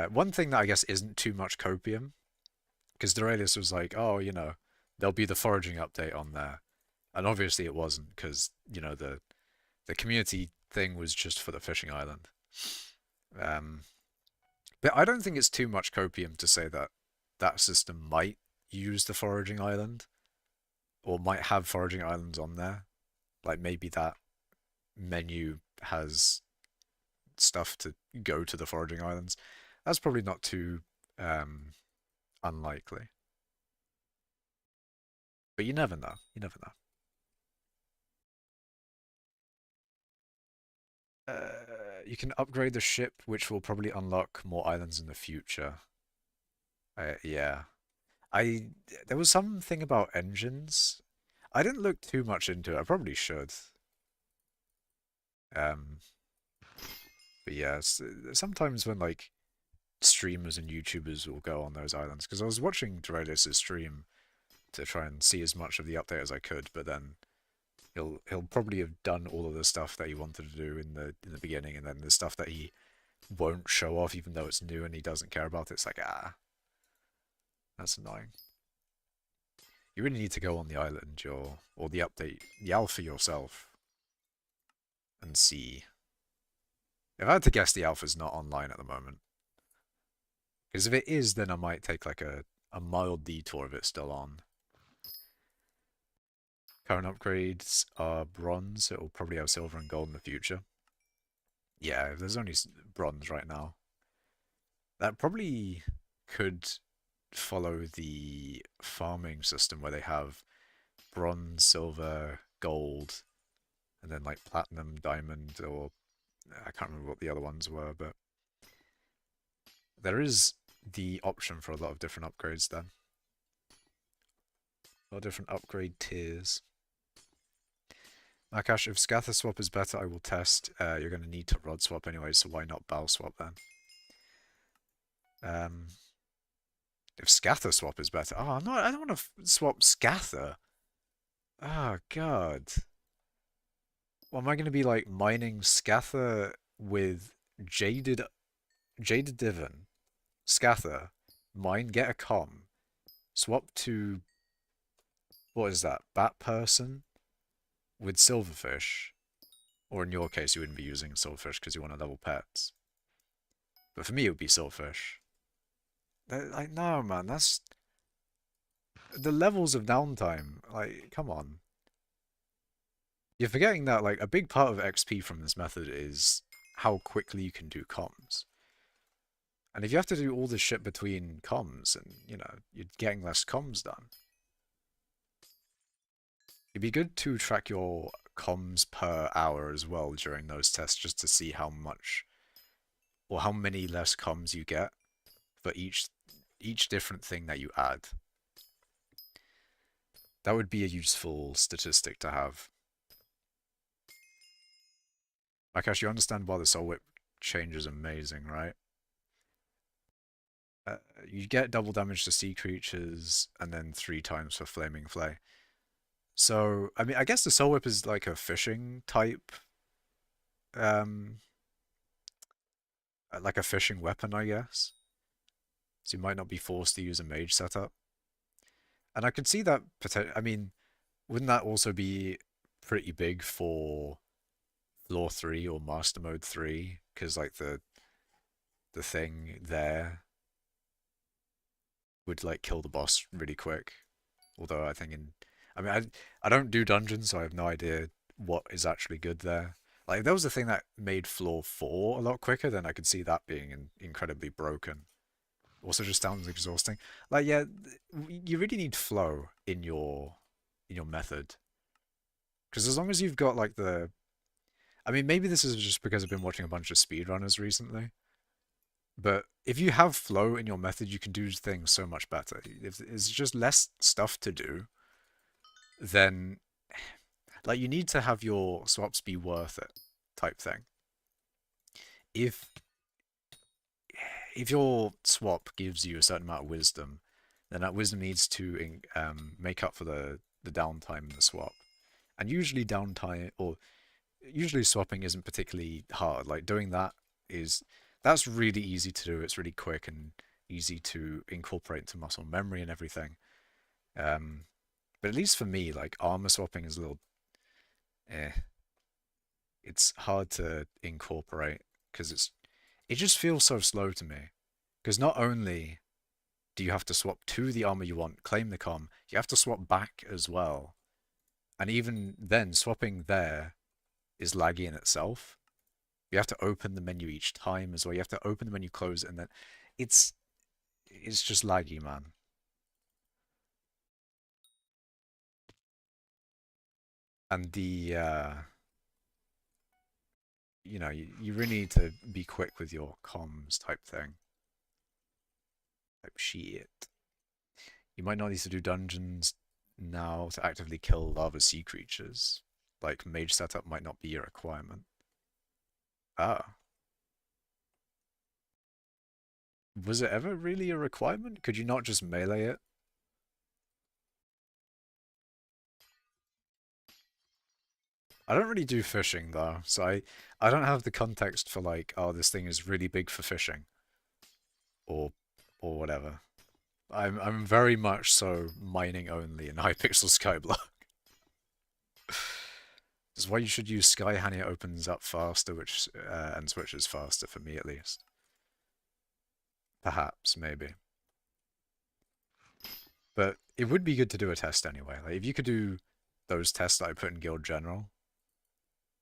one thing that I guess isn't too much copium, because Dorelius was like, oh, there'll be the foraging update on there. And obviously it wasn't, because, the community thing was just for the fishing island. Um, but I don't think it's too much copium to say that that system might use the foraging island, or might have foraging islands on there. Like maybe that menu has stuff to go to the foraging islands. That's probably not too um, unlikely. But you never know. You never know. You can upgrade the ship, which will probably unlock more islands in the future. Yeah. I There was something about engines. I didn't look too much into it. I probably should. Um, but yeah, sometimes when like streamers and YouTubers will go on those islands, because I was watching Dorelius' stream to try and see as much of the update as I could, but then he'll probably have done all of the stuff that he wanted to do in the beginning, and then the stuff that he won't show off even though it's new and he doesn't care about it. It's like, that's annoying. You really need to go on the island or the update, the alpha yourself, and see. If I had to guess, the alpha's not online at the moment. Because if it is, then I might take like a mild detour if it's still on. Current upgrades are bronze. It will probably have silver and gold in the future. Yeah, there's only bronze right now. That probably could follow the farming system where they have bronze, silver, gold, and then like platinum, diamond, or I can't remember what the other ones were, but there is the option for a lot of different upgrades then. A lot of different upgrade tiers. Macash, if scatter swap is better, I will test. You're going to need to rod swap anyway, so why not bow swap then? If scatter swap is better, oh, I don't want to swap scatter. Oh god, well, am I going to be like mining scatter with jaded divan, scatter, mine, get a com, swap to what is that, bat person with silverfish, or in your case you wouldn't be using silverfish because you want to level pets, but for me it would be silverfish. Like, no, man, that's the levels of downtime. Like, come on. You're forgetting that, like, a big part of XP from this method is how quickly you can do comms. And if you have to do all this shit between comms, and, you're getting less comms done. It'd be good to track your comms per hour as well during those tests, just to see how much, or how many less comms you get for each different thing that you add. That would be a useful statistic to have. Macash, you understand why the Soul Whip change is amazing, right? Uh, you get double damage to sea creatures and then 3 times for Flaming Flay. So, I mean, I guess the Soul Whip is like a fishing type, um, like a fishing weapon, I guess. So you might not be forced to use a mage setup. And I could see that I mean, wouldn't that also be pretty big for Floor 3 or Master Mode 3? Because like the thing there would like kill the boss really quick. Although I think I mean, I don't do dungeons, so I have no idea what is actually good there. Like, if there was a thing that made Floor 4 a lot quicker, then I could see that being incredibly broken. Also, just sounds exhausting. Like, yeah, you really need flow in your method, because as long as you've got like I mean, maybe this is just because I've been watching a bunch of speedrunners recently, but if you have flow in your method, you can do things so much better. If it's just less stuff to do, then like you need to have your swaps be worth it, type thing. If if your swap gives you a certain amount of wisdom, then that wisdom needs to make up for the downtime in the swap. And usually downtime, or usually swapping isn't particularly hard. Like doing that's really easy to do. It's really quick and easy to incorporate into muscle memory and everything. Um, but at least for me, like armor swapping is a little, eh. It's hard to incorporate because it just feels so slow to me. Because not only do you have to swap to the armor you want, claim the com, you have to swap back as well. And even then, swapping there is laggy in itself. You have to open the menu each time as well. You have to open the menu, close it, and then it's it's just laggy, man. And you know, you really need to be quick with your comms type thing. Type shit. You might not need to do dungeons now to actively kill lava sea creatures. Like mage setup might not be a requirement. Ah. Was it ever really a requirement? Could you not just melee it? I don't really do fishing though, so I don't have the context for like, oh, this thing is really big for fishing or or whatever. I'm very much so mining only in hypixel skyblock. This is why you should use Skyhand. It opens up faster, which and switches faster for me at least. Perhaps, maybe. But it would be good to do a test anyway. Like if you could do those tests that I put in Guild General,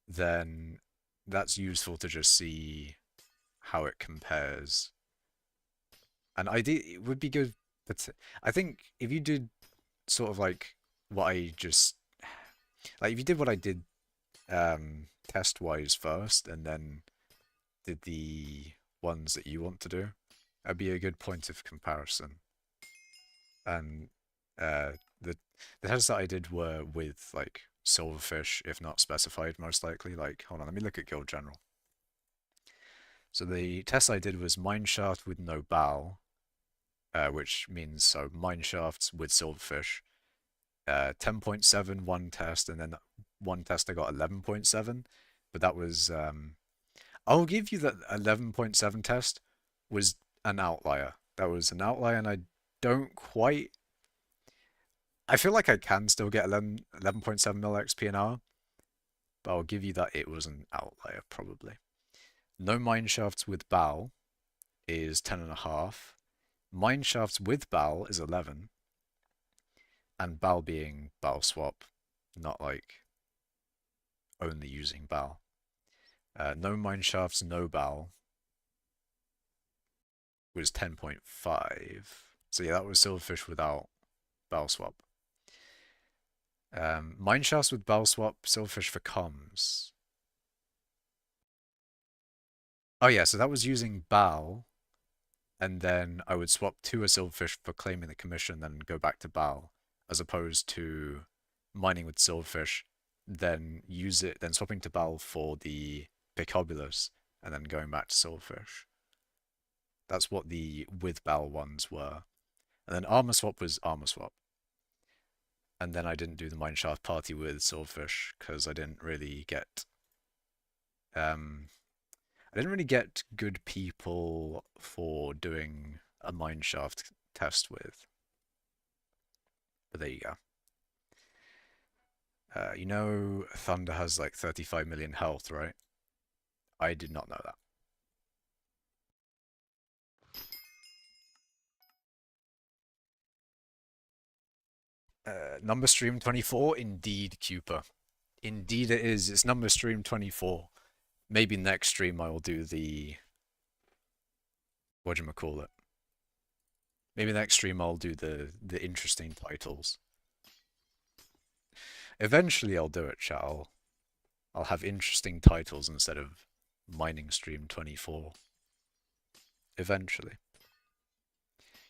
then that's useful to just see how it compares. And it would be good, but I think if you did sort of like what I just like if you did what I did test wise first and then did the ones that you want to do, that'd be a good point of comparison. And uh the tests that I did were with like silverfish, if not specified, most likely. Like, hold on, let me look at Guild General. So the test I did was mineshaft with no bow, which means so mineshafts with silverfish. 10.7 one test, and then one test I got 11.7, but that was I'll give you that 11.7 test was an outlier. That was an outlier, and I don't quite. I feel like I can still get 11.7 mil XP an hour, but I'll give you that it was an outlier probably. No mineshafts with bow is 10.5. Mineshafts with bow is 11, and bow being bow swap, not like only using bow. No mineshafts, no bow was 10.5. So yeah, that was silverfish without bow swap. Mineshafts with bow swap, silverfish for comms. Oh yeah, so that was using bow, and then I would swap to a silverfish for claiming the commission, then go back to bow, as opposed to mining with silverfish, then use it, then swapping to bow for the Picobulus, and then going back to Swordfish. That's what the with Bell ones were. And then Armor Swap was Armor Swap. And then I didn't do the Mineshaft party with Swordfish because I didn't really get good people for doing a Mineshaft test with. But there you go. You know Thunder has like 35 million health, right? I did not know that. Number stream 24, indeed, Cooper. Indeed it is. It's number stream 24. Maybe next stream I will do the... whatchamacallit. Maybe next stream I'll do the interesting titles. Eventually I'll do it, chat. I'll have interesting titles instead of mining stream 24. Eventually.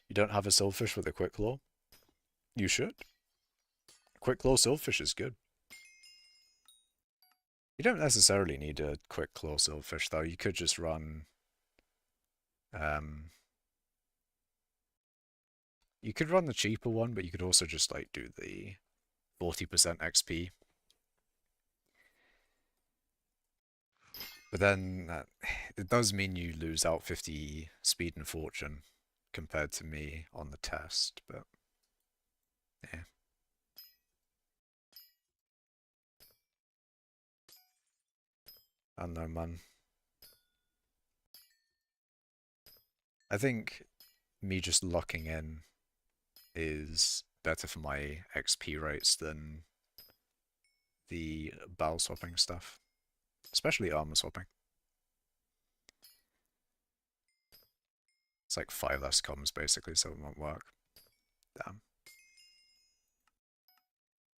You don't have a Silverfish with a Quick Claw? You should. Quick Claw Silverfish is good. You don't necessarily need a Quick Claw Silverfish though. You could just run... you could run the cheaper one, but you could also just like do the 40% XP. But then it does mean you lose out 50 speed and fortune compared to me on the test, but yeah. I don't know, man. I think me just locking in is better for my XP rates than the barrel swapping stuff. Especially armor swapping. It's like 5 less comms basically, so it won't work. Damn.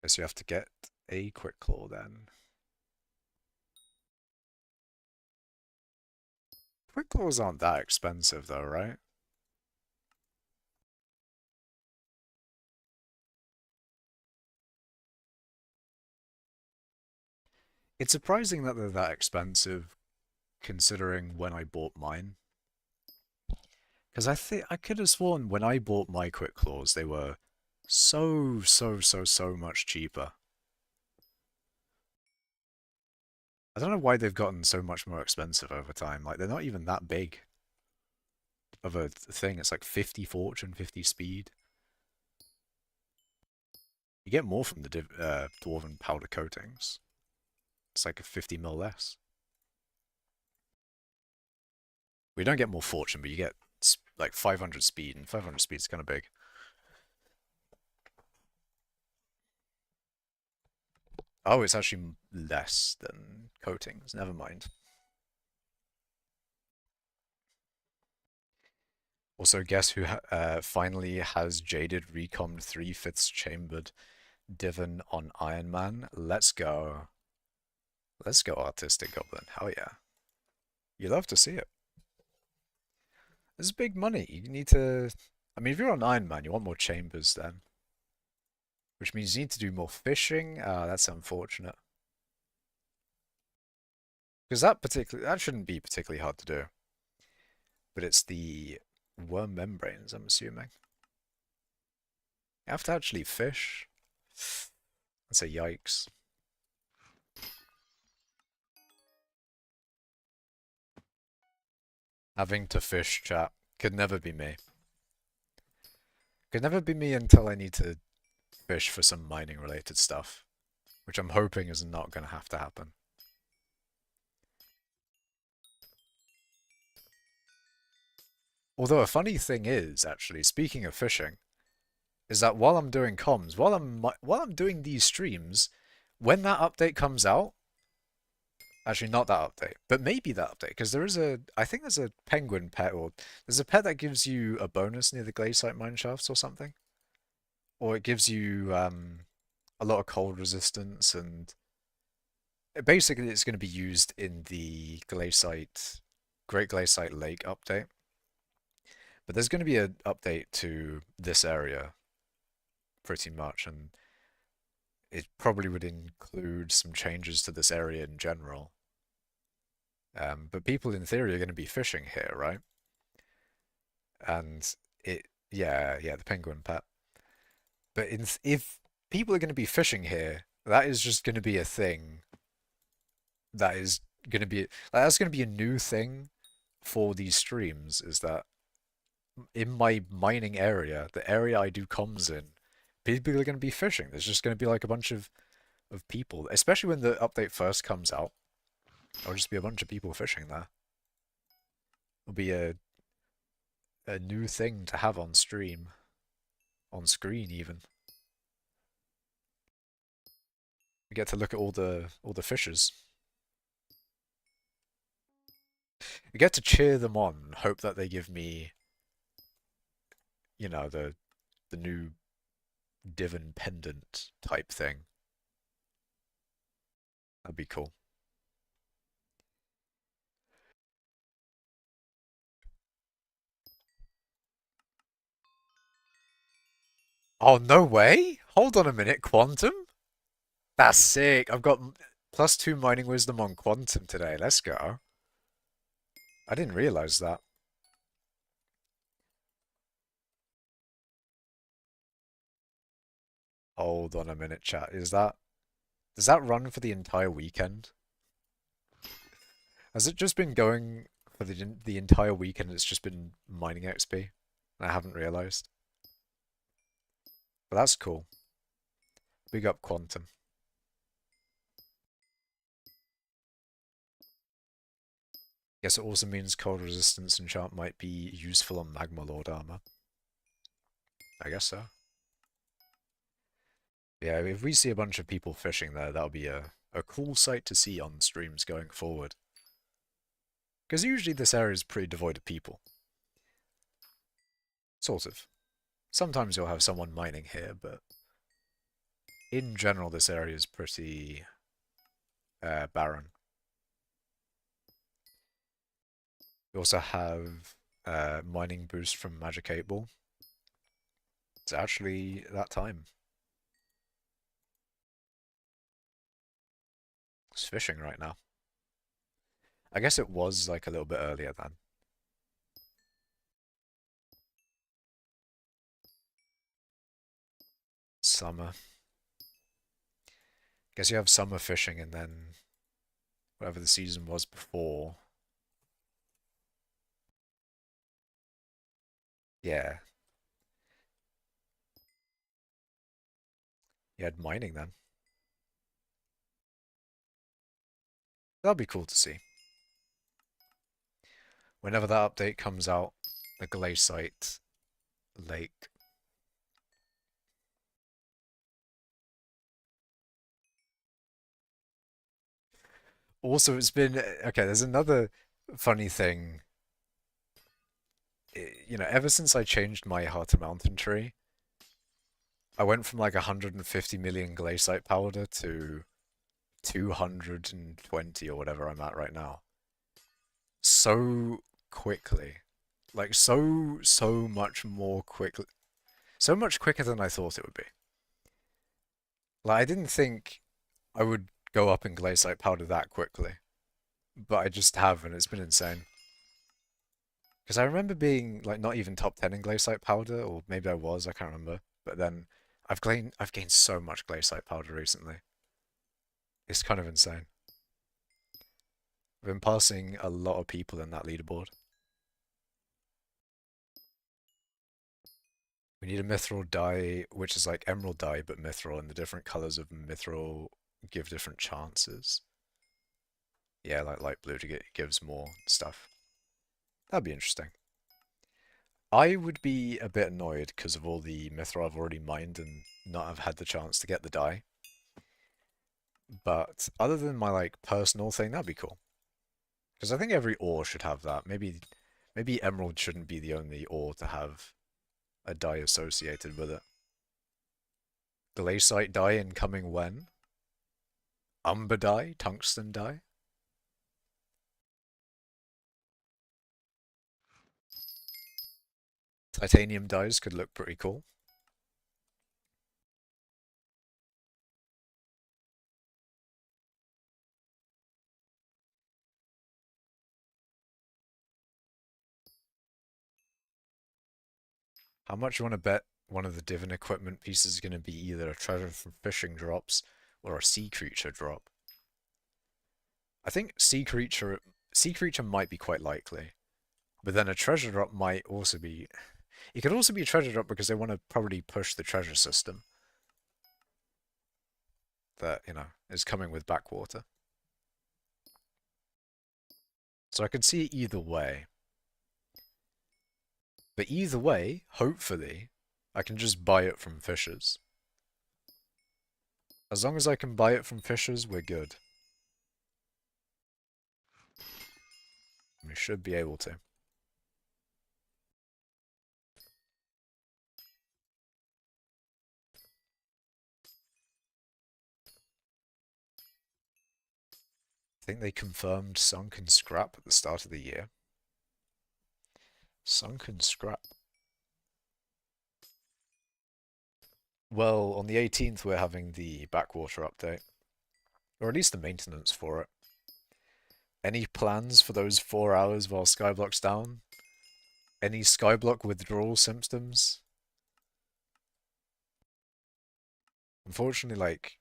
Guess you have to get a Quick Claw then. Quick Claws aren't that expensive though, right? It's surprising that they're that expensive considering when I bought mine. Because I think I could have sworn when I bought my Quick Claws they were so much cheaper. I don't know why they've gotten so much more expensive over time. Like, they're not even that big of a thing. It's like 50 fortune, 50 speed. You get more from the dwarven powder coatings. It's like a 50 mil less. We don't get more fortune, but you get like 500 speed, and 500 speed is kind of big. Oh, it's actually less than coatings. Never mind. Also, guess who finally has Jaded Recommed 3/5 chambered divan on Iron Man? Let's go. Let's go, Artistic Goblin. Hell yeah. You love to see it. This is big money. You need to... I mean, if you're on Iron Man, you want more chambers then. Which means you need to do more fishing. Ah, that's unfortunate. Because that shouldn't be particularly hard to do. But it's the worm membranes, I'm assuming. You have to actually fish. That's a yikes. Having to fish, chat. Could never be me. Could never be me until I need to fish for some mining related stuff. Which I'm hoping is not going to have to happen. Although a funny thing is, actually, speaking of fishing, is that while I'm doing comms, while I'm doing these streams, when that update comes out, actually not that update, but maybe that update, because I think there's a penguin pet, or there's a pet that gives you a bonus near the glaciate mine shafts or something, or it gives you a lot of cold resistance, and basically it's going to be used in the Great Glaciate Lake update. But there's going to be an update to this area, pretty much, and it probably would include some changes to this area in general. But people in theory are going to be fishing here, right? And yeah, the penguin pet. But if people are going to be fishing here, that is just going to be a thing. That is going to be that's going to be a new thing for these streams. Is that in my mining area, the area I do comms in, people are going to be fishing. There's just going to be like a bunch of people, especially when the update first comes out. There'll just be a bunch of people fishing there. It'll be a new thing to have on stream, on screen even. You get to look at all the fishes. You get to cheer them on, hope that they give me, the new divan pendant type thing. That'd be cool. Oh, no way! Hold on a minute, Quantum? That's sick. I've got +2 mining wisdom on Quantum today. Let's go. I didn't realize that. Hold on a minute, chat. Does that run for the entire weekend? Has it just been going for the entire weekend? It's just been mining XP? I haven't realized. But that's cool. Big up Quantum. Guess it also means cold resistance enchant might be useful on Magma Lord armor. I guess so. Yeah, if we see a bunch of people fishing there, that'll be a cool sight to see on streams going forward. Because usually this area is pretty devoid of people. Sort of. Sometimes you'll have someone mining here, but in general this area is pretty barren. We also have mining boost from Magic 8 Ball. It's actually that time. It's fishing right now. I guess it was like a little bit earlier then. Summer. Guess you have summer fishing and then whatever the season was before. Yeah. You had mining then. That'll be cool to see. Whenever that update comes out, the Glaciate Lake. Also, it's been okay. There's another funny thing. Ever since I changed my Heart of Mountain tree, I went from like 150 million Glaciate powder to 220 or whatever I'm at right now. So quickly. Like so much more quickly. So much quicker than I thought it would be. Like I didn't think I would go up in Glaciate powder that quickly. But I just have and it's been insane. Because I remember being like not even top 10 in Glaciate powder, or maybe I was, I can't remember. But then I've gained so much Glaciate powder recently. It's kind of insane. I've been passing a lot of people in that leaderboard. We need a mithril dye, which is like emerald dye, but mithril, and the different colors of mithril give different chances. Yeah, like light blue to gives more stuff. That'd be interesting. I would be a bit annoyed because of all the mithril I've already mined and not have had the chance to get the dye. But other than my like personal thing, that'd be cool. Because I think every ore should have that. Maybe emerald shouldn't be the only ore to have a dye associated with it. Glaciate dye incoming when? Umber dye? Tungsten dye? Titanium dyes could look pretty cool. How much you want to bet one of the divan equipment pieces is going to be either a treasure from fishing drops or a sea creature drop? I think sea creature might be quite likely, but then a treasure drop might also be. It could also be a treasure drop because they want to probably push the treasure system that is coming with backwater. So I could see it either way. But either way, hopefully, I can just buy it from fishers. As long as I can buy it from fishers, we're good. We should be able to. I think they confirmed sunken scrap at the start of the year. Sunken scrap. Well, on the 18th we're having the backwater update. Or at least the maintenance for it. Any plans for those 4 hours while skyblock's down? Any skyblock withdrawal symptoms? Unfortunately, like,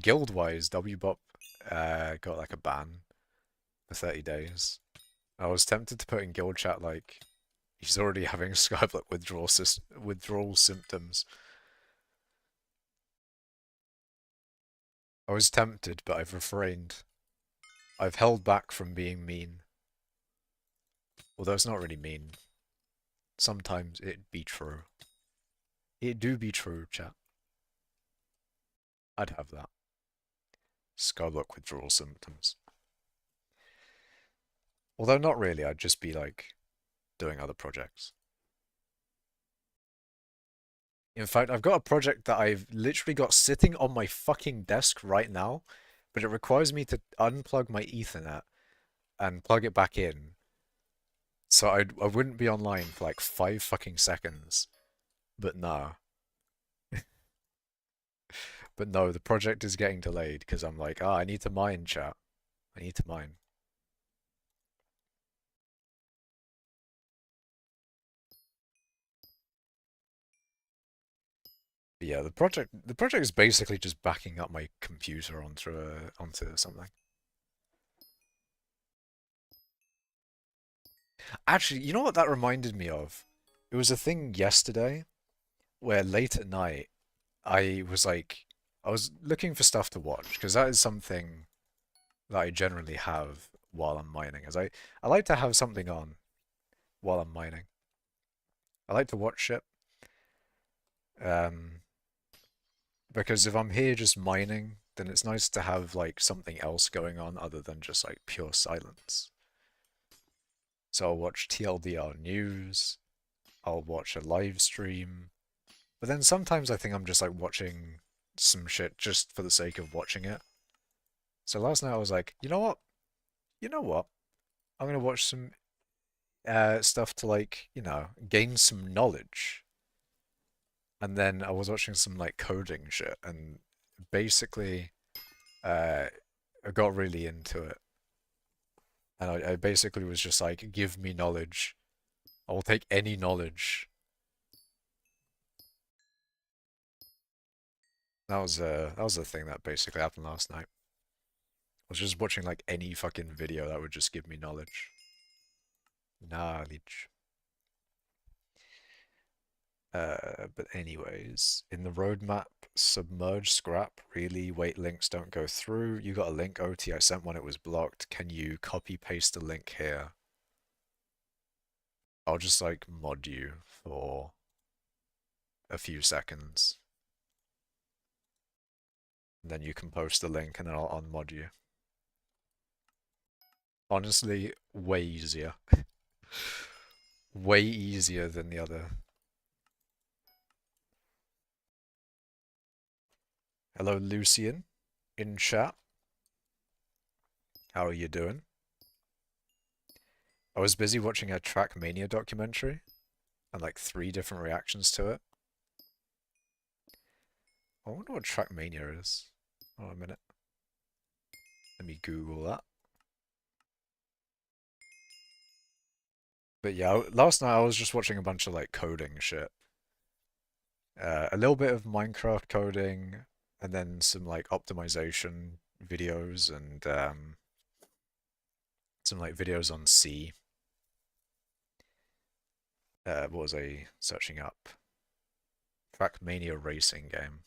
guild-wise, WBOP got like a ban for 30 days. I was tempted to put in guild chat like, he's already having skyblock withdrawal symptoms. I was tempted, but I've refrained. I've held back from being mean. Although it's not really mean. Sometimes it be true. It do be true, chat. I'd have that. Skyblock withdrawal symptoms. Although not really, I'd just be like doing other projects. In fact, I've got a project that I've literally got sitting on my fucking desk right now, but it requires me to unplug my Ethernet and plug it back in. So I wouldn't be online for like 5 fucking seconds. But no. But no, the project is getting delayed because I'm like, I need to mine, chat. I need to mine. But yeah, the project is basically just backing up my computer onto something. Actually, you know what that reminded me of? It was a thing yesterday where late at night I was like, I was looking for stuff to watch because that is something that I generally have while I'm mining. As I like to have something on while I'm mining. I like to watch it. Um, because if I'm here just mining, then it's nice to have like something else going on other than just like pure silence. So I'll watch TLDR news, I'll watch a live stream, but then sometimes I think I'm just like watching some shit just for the sake of watching it. So last night I was like, you know what? You know what? I'm gonna watch some stuff to like, gain some knowledge. And then I was watching some like coding shit and basically uh I got really into it. And I basically was just like, give me knowledge. I will take any knowledge. That was the thing that basically happened last night. I was just watching like any fucking video that would just give me knowledge. Knowledge. But anyways, in the roadmap, submerge scrap. Really? Wait, links don't go through. You got a link, OT. I sent one, it was blocked. Can you copy paste the link here? I'll just like mod you for a few seconds. And then you can post the link and then I'll unmod you. Honestly, way easier. Way easier than the other. Hello, Lucian, in chat. How are you doing? I was busy watching a Trackmania documentary and like 3 different reactions to it. I wonder what Trackmania is. Oh, a minute. Let me Google that. But yeah, last night I was just watching a bunch of like coding shit. A little bit of Minecraft coding, and then some like optimization videos and some like videos on C. What was I searching up? Trackmania racing game.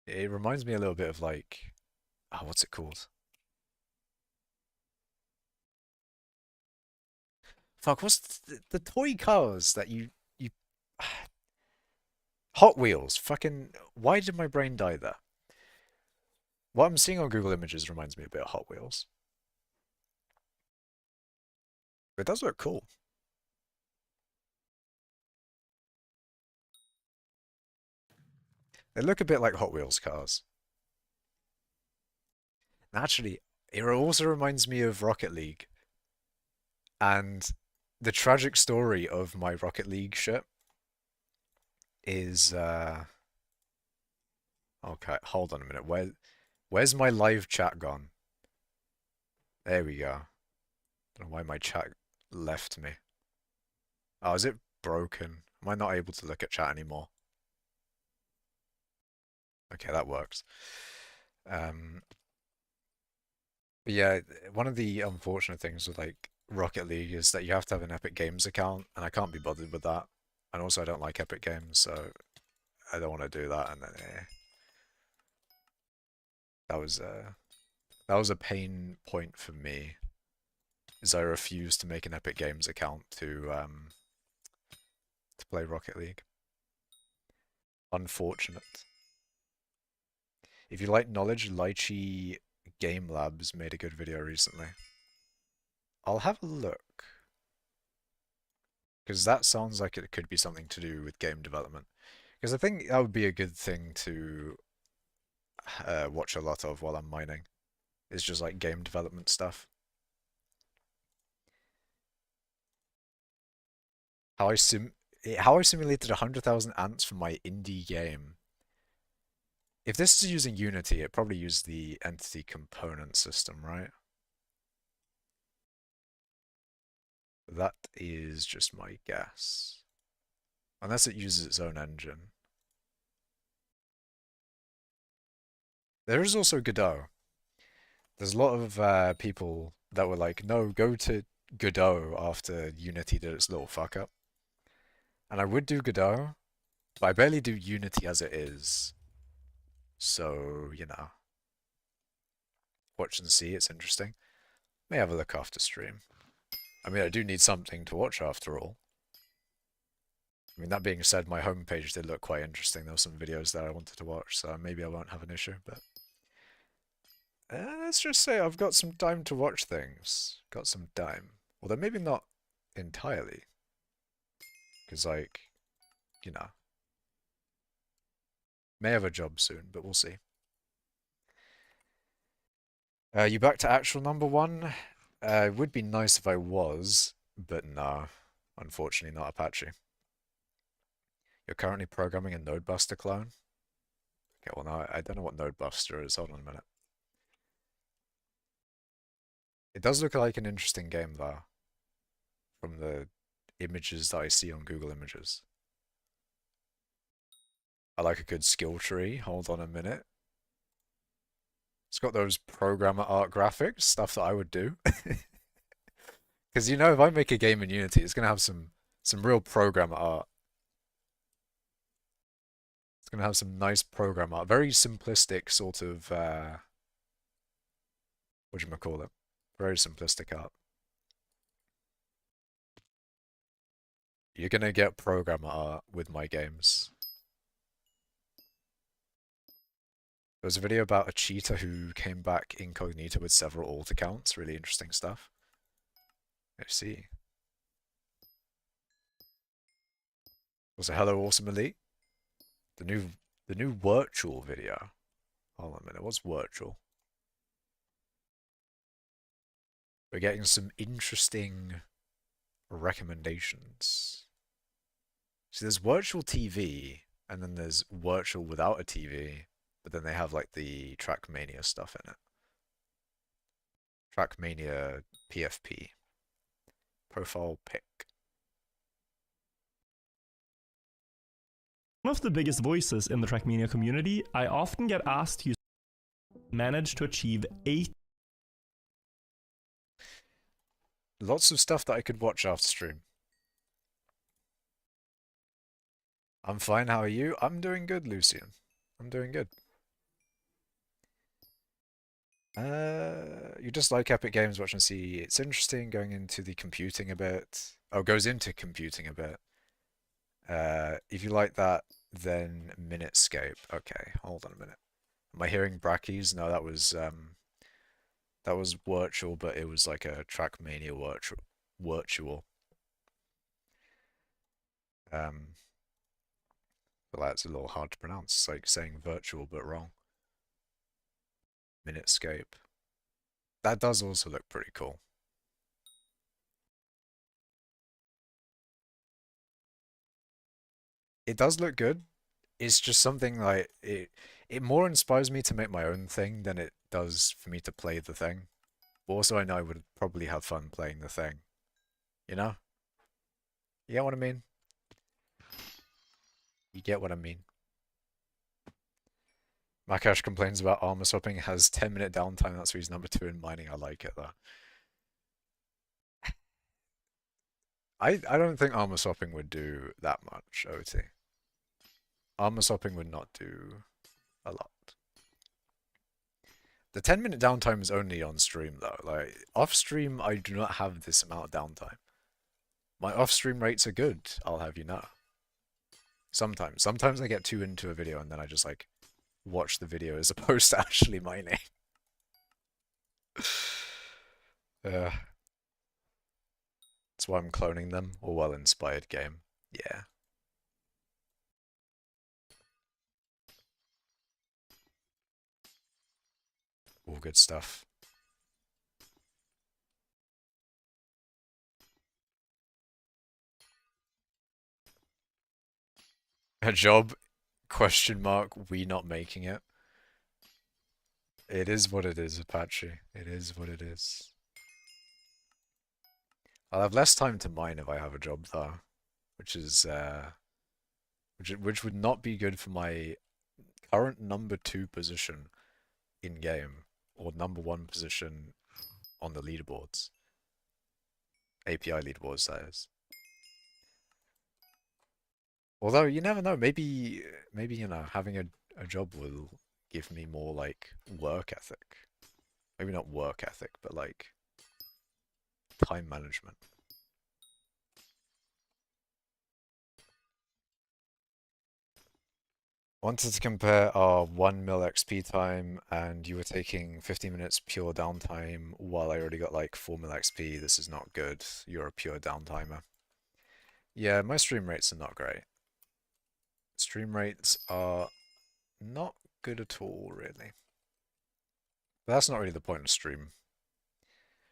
It reminds me a little bit of like, oh, what's it called? Fuck, what's the toy cars that you Hot Wheels. Fucking, why did my brain die there? What I'm seeing on Google Images reminds me a bit of Hot Wheels. It does look cool. They look a bit like Hot Wheels cars. Actually, it also reminds me of Rocket League and the tragic story of my Rocket League ship is okay, hold on a minute. Where's my live chat gone? There we go. Don't know why my chat left me. Oh, is it broken? Am I not able to look at chat anymore? Okay, that works. Um, but yeah, one of the unfortunate things with like Rocket League is that you have to have an Epic Games account, and I can't be bothered with that. And also, I don't like Epic Games, so I don't want to do that. And then that was that was a pain point for me, is I refused to make an Epic Games account to play Rocket League. Unfortunate. If you like knowledge, Lychee Game Labs made a good video recently. I'll have a look, because that sounds like it could be something to do with game development. Because I think that would be a good thing to watch a lot of while I'm mining. It's just like game development stuff. How I sim how I simulated 100,000 ants for my indie game. If this is using Unity, it probably used the entity component system, right? That is just my guess. Unless it uses its own engine. There is also Godot. There's a lot of people that were like, no, go to Godot after Unity did its little fuck up. And I would do Godot, but I barely do Unity as it is. So, you know, watch and see, it's interesting. May have a look after stream. I mean, I do need something to watch after all. I mean, that being said, my homepage did look quite interesting. There were some videos that I wanted to watch, so maybe I won't have an issue, but... let's just say I've got some time to watch things. Got some time. Although maybe not entirely. Because, like, you know, may have a job soon, but we'll see. You back to actual number one? It would be nice if I was, but no. Unfortunately, not Apache. You're currently programming a Nodebuster clone? Okay, well, no, I don't know what Nodebuster is. Hold on a minute. It does look like an interesting game, though, from the images that I see on Google Images. I like a good skill tree. Hold on a minute. It's got those programmer art graphics, stuff that I would do. Because, you know, if I make a game in Unity, it's going to have some real programmer art. It's going to have some nice program art. Very simplistic sort of, whatchamacallit? Very simplistic art. You're going to get programmer art with my games. There was a video about a cheater who came back incognito with several alt accounts. Really interesting stuff. Let's see. Was it Hello Awesome Elite? The new virtual video. Hold on a minute, what's virtual? We're getting some interesting recommendations. So there's virtual TV, and then there's virtual without a TV, then they have like the Trackmania stuff in it. Trackmania PFP. Profile pic. One of the biggest voices in the Trackmania community, I often get asked to manage to achieve 8. Lots of stuff that I could watch after stream. I'm fine, how are you? I'm doing good, Lucian. I'm doing good. You just like Epic Games, watch and see. It's interesting going into the computing a bit. Oh, goes into computing a bit. If you like that, then Minutescape. Okay, hold on a minute. Am I hearing brackies? No, that was virtual, but it was like a Trackmania virtual. But that's a little hard to pronounce. It's like saying virtual but wrong. Minutescape. That does also look pretty cool. It does look good. It's just something like it more inspires me to make my own thing than it does for me to play the thing. But also I know I would probably have fun playing the thing. You know? You get what I mean? You get what I mean. Macash complains about armor swapping, has 10-minute downtime, that's why he's number 2 in mining. I like it though. I don't think armor swapping would do that much, OT. Armor swapping would not do a lot. The 10-minute downtime is only on stream though. Like off stream, I do not have this amount of downtime. My off-stream rates are good, I'll have you know. Sometimes I get too into a video and then I just like watch the video as opposed to actually mining. That's why I'm cloning them. A well-inspired game. Yeah. All good stuff. A job? Question mark. We not making it. It is what it is, Apache. It is what it is. I'll have less time to mine if I have a job though, which is which would not be good for my current number 2 position in game or number 1 position on the leaderboards. API leaderboards, that is. Although you never know, maybe you know, having a job will give me more like work ethic. Maybe not work ethic, but like time management. Wanted to compare our 1 mil XP time and you were taking 50 minutes pure downtime while I already got like 4 mil XP. This is not good. You're a pure downtimer. Yeah, my stream rates are not great. Stream rates are not good at all, really. But that's not really the point of stream.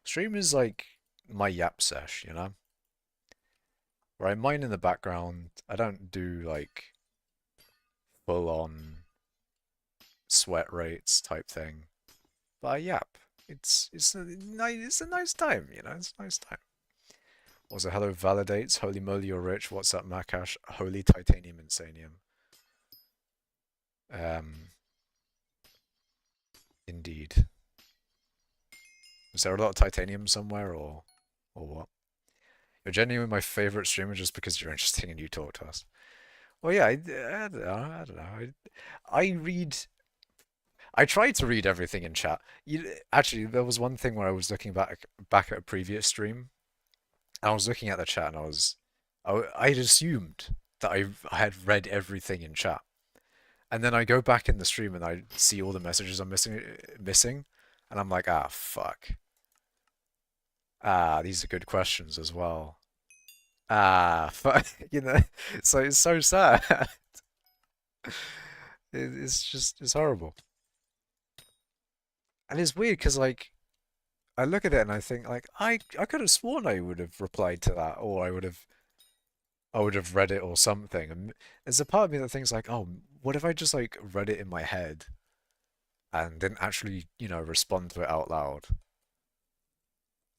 Stream is like my yap sesh, you know? Where I mine in the background, I don't do like full-on sweat rates type thing. But I yap. It's a nice time, you know? It's a nice time. Also, hello validates. Holy moly, you're rich. What's up, Macash? Holy titanium insanium. Indeed. Is there a lot of titanium somewhere, or what? You're genuinely my favorite streamer just because you're interesting and you talk to us. Well, yeah, I don't know. I don't know. I read. I try to read everything in chat. Actually, there was one thing where I was looking back at a previous stream, and I was looking at the chat, and I'd assumed that I had read everything in chat. And then I go back in the stream and I see all the messages I'm missing, and I'm like, ah, fuck. Ah, these are good questions as well. Ah, fuck. You know, so it's so sad. It's horrible. And it's weird because like I look at it and I think like I could have sworn I would have replied to that, or I would have read it or something. And there's a part of me that thinks like, oh, what if I just like read it in my head and didn't actually, respond to it out loud.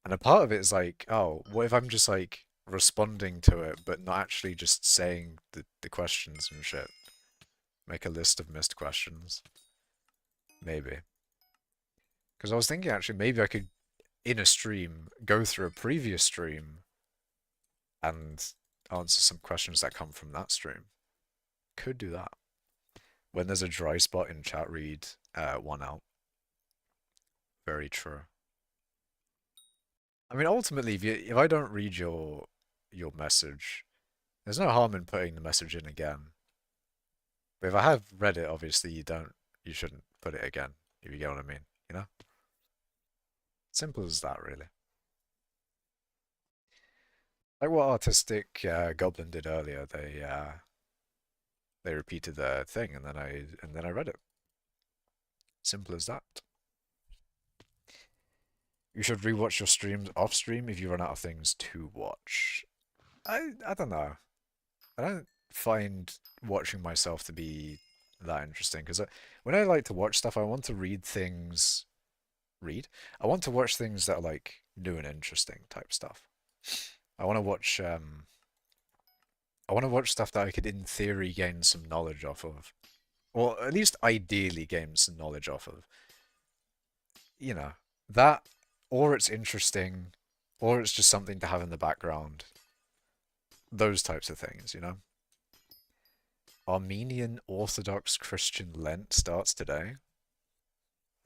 And a part of it is like, oh, what if I'm just like responding to it, but not actually just saying the questions and shit? Make a list of missed questions. Maybe. Because I was thinking actually maybe I could, in a stream, go through a previous stream and answer some questions that come from that stream. Could do that. When there's a dry spot in chat, read one out. Very true. I mean, ultimately, if I don't read your message, there's no harm in putting the message in again. But if I have read it, obviously you shouldn't put it again, if you get what I mean, you know? Simple as that, really. Like what Artistic Goblin did earlier, they repeated their thing and then I read it. Simple as that. You should rewatch your streams off stream if you run out of things to watch. I don't know. I don't find watching myself to be that interesting because when I like to watch stuff, I want to read things. Read. I want to watch things that are like new and interesting type stuff. I want to watch. I want to watch stuff that I could, in theory, gain some knowledge off of, or at least ideally gain some knowledge off of. You know that, or it's interesting, or it's just something to have in the background. Those types of things, you know. Armenian Orthodox Christian Lent starts today.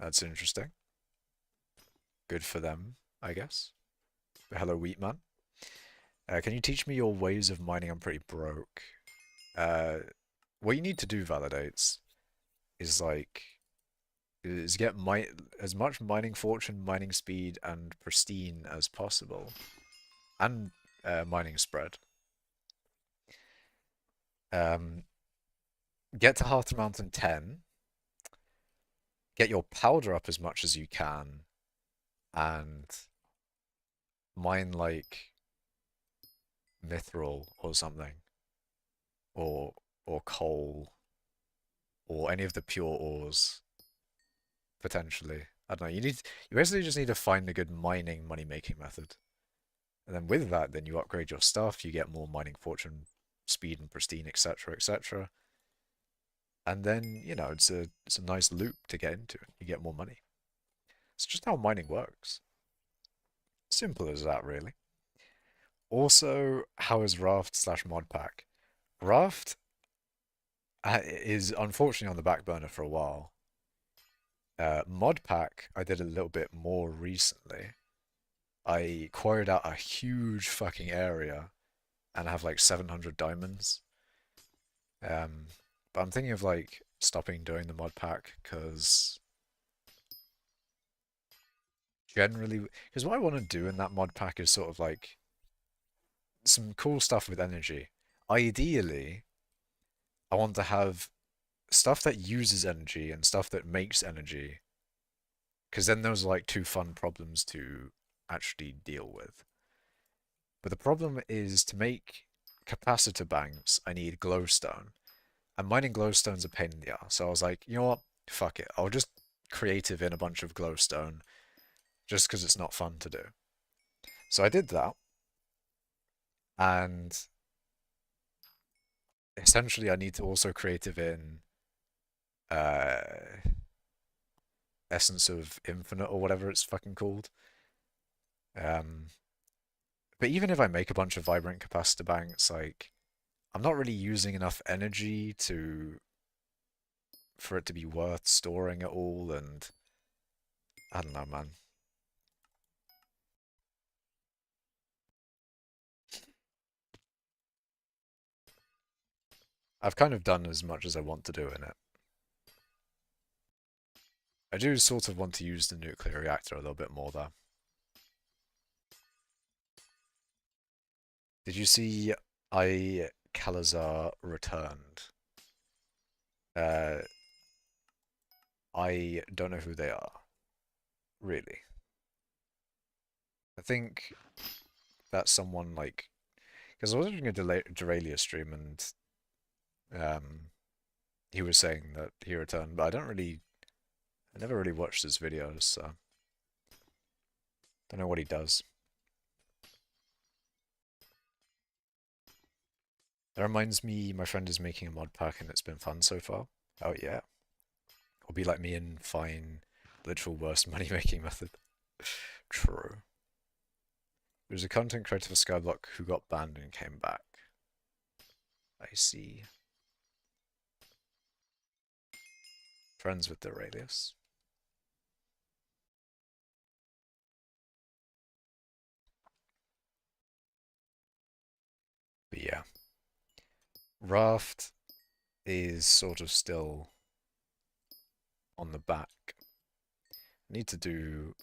That's interesting. Good for them, I guess. Hello, Wheatman. Can you teach me your ways of mining? I'm pretty broke. Uh, what you need to do, Validates, is get as much mining fortune, mining speed, and pristine as possible, and mining spread. Get to Heart Mountain 10. Get your powder up as much as you can, and mine like mithril or something, or coal, or any of the pure ores, potentially. I don't know. You basically just need to find a good mining money making method, and then with that, then you upgrade your stuff. You get more mining fortune, speed, and pristine, etc., etc. And then it's a nice loop to get into. You get more money. It's just how mining works. Simple as that, really. Also, how is Raft slash mod pack? Raft is unfortunately on the back burner for a while. Mod pack, I did a little bit more recently. I quarried out a huge fucking area and have like 700 diamonds. But I'm thinking of like stopping doing the mod pack because what I want to do in that mod pack is sort of like some cool stuff with energy. Ideally, I want to have stuff that uses energy and stuff that makes energy, because then those are like two fun problems to actually deal with. But the problem is to make capacitor banks, I need glowstone. And mining glowstone's a pain in the ass. So I was like, you know what? Fuck it. I'll just creative in a bunch of glowstone just because it's not fun to do. So I did that. And essentially I need to also creative in uh Essence of Infinite or whatever it's fucking called. Um but even if I make a bunch of vibrant capacitor banks, like I'm not really using enough energy for it to be worth storing at all, and I don't know, man. I've kind of done as much as I want to do in it. I do sort of want to use the nuclear reactor a little bit more, though. Did you see I Calazar returned? Uh, I don't know who they are, really. I think that's someone like, because I was watching a Deralia stream and he was saying that he returned, but I don't really I never really watched his videos, so don't know what he does. That reminds me, my friend is making a mod pack and it's been fun so far. Oh yeah. It'll be like me and find literal worst money making method. True. There was a content creator for Skyblock who got banned and came back. I see. Friends with Aurelius. But yeah. Raft is sort of still on the back. Need to do...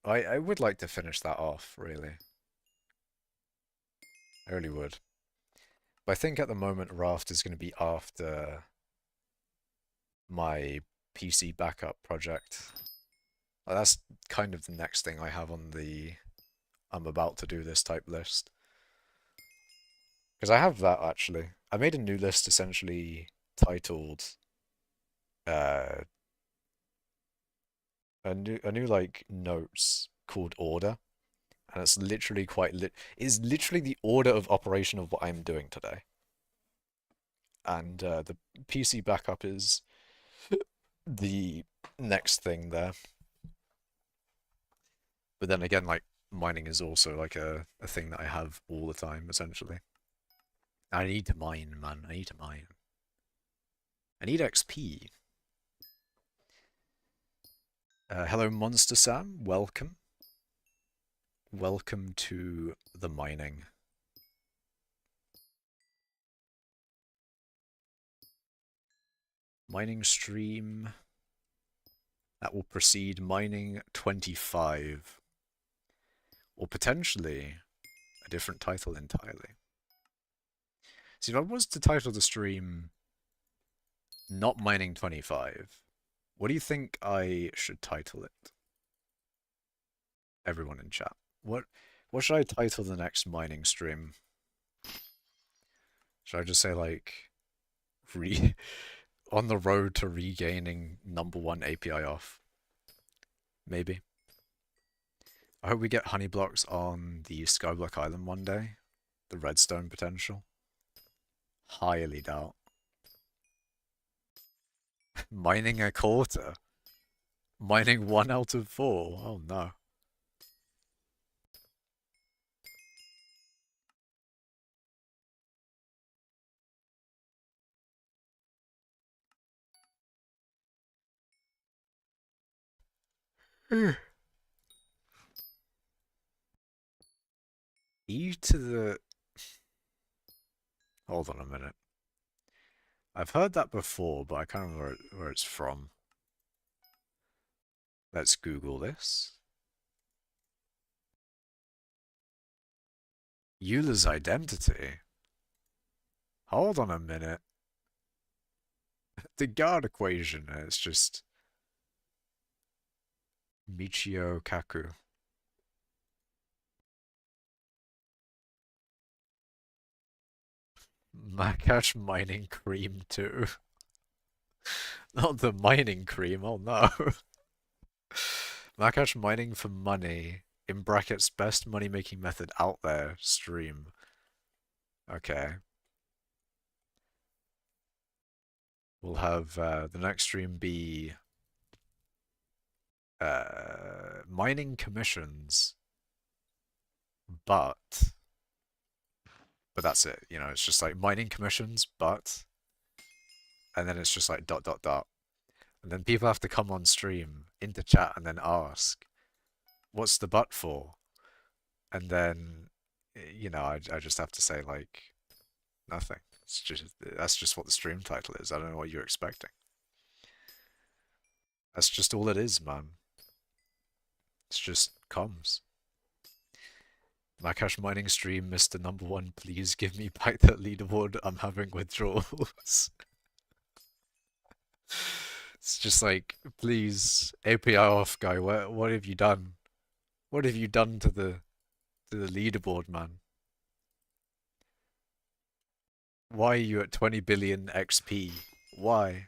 I would like to finish that off, really. I really would. But I think at the moment Raft is going to be after my PC backup project. That's kind of the next thing I have on the I'm about to do this type list. Because I have that actually. I made a new list essentially titled uh a new like notes called order. And it's literally is literally the order of operation of what I'm doing today. And the PC backup is the next thing there. But then again, like mining is also like a thing that I have all the time, essentially. I need to mine, man. I need to mine. I need XP. Hello, Monster Sam. Welcome. Welcome to the mining. Mining stream. That will precede mining 25. Or potentially a different title entirely. See, if I was to title the stream not mining 25, what do you think I should title it? Everyone in chat. What should I title the next mining stream? Should I just say like re on the road to regaining #1 API off? Maybe. I hope we get honey blocks on the Skyblock Island one day. The redstone potential. Highly doubt. Mining a quarter. Mining 1 out of 4. Oh no. E to the... Hold on a minute. I've heard that before, but I can't remember where it's from. Let's Google this. Euler's identity. Hold on a minute. The guard equation, it's just Michio Kaku. Macash mining cream too. Not the mining cream, oh no. Macash mining for money, in brackets, best money making method out there, stream. Okay. We'll have the next stream be mining commissions, but that's it. You know, it's just like mining commissions, but, and then it's just like dot dot dot, and then people have to come on stream into chat and then ask, "What's the but for?" And then, you know, I just have to say like nothing. It's just that's just what the stream title is. I don't know what you're expecting. That's just all it is, man. It's just comms. Macash mining stream, Mr. #1, please give me back that leaderboard. I'm having withdrawals. It's just like, please, API off, guy. What have you done? What have you done to the leaderboard, man? Why are you at 20 billion XP? Why?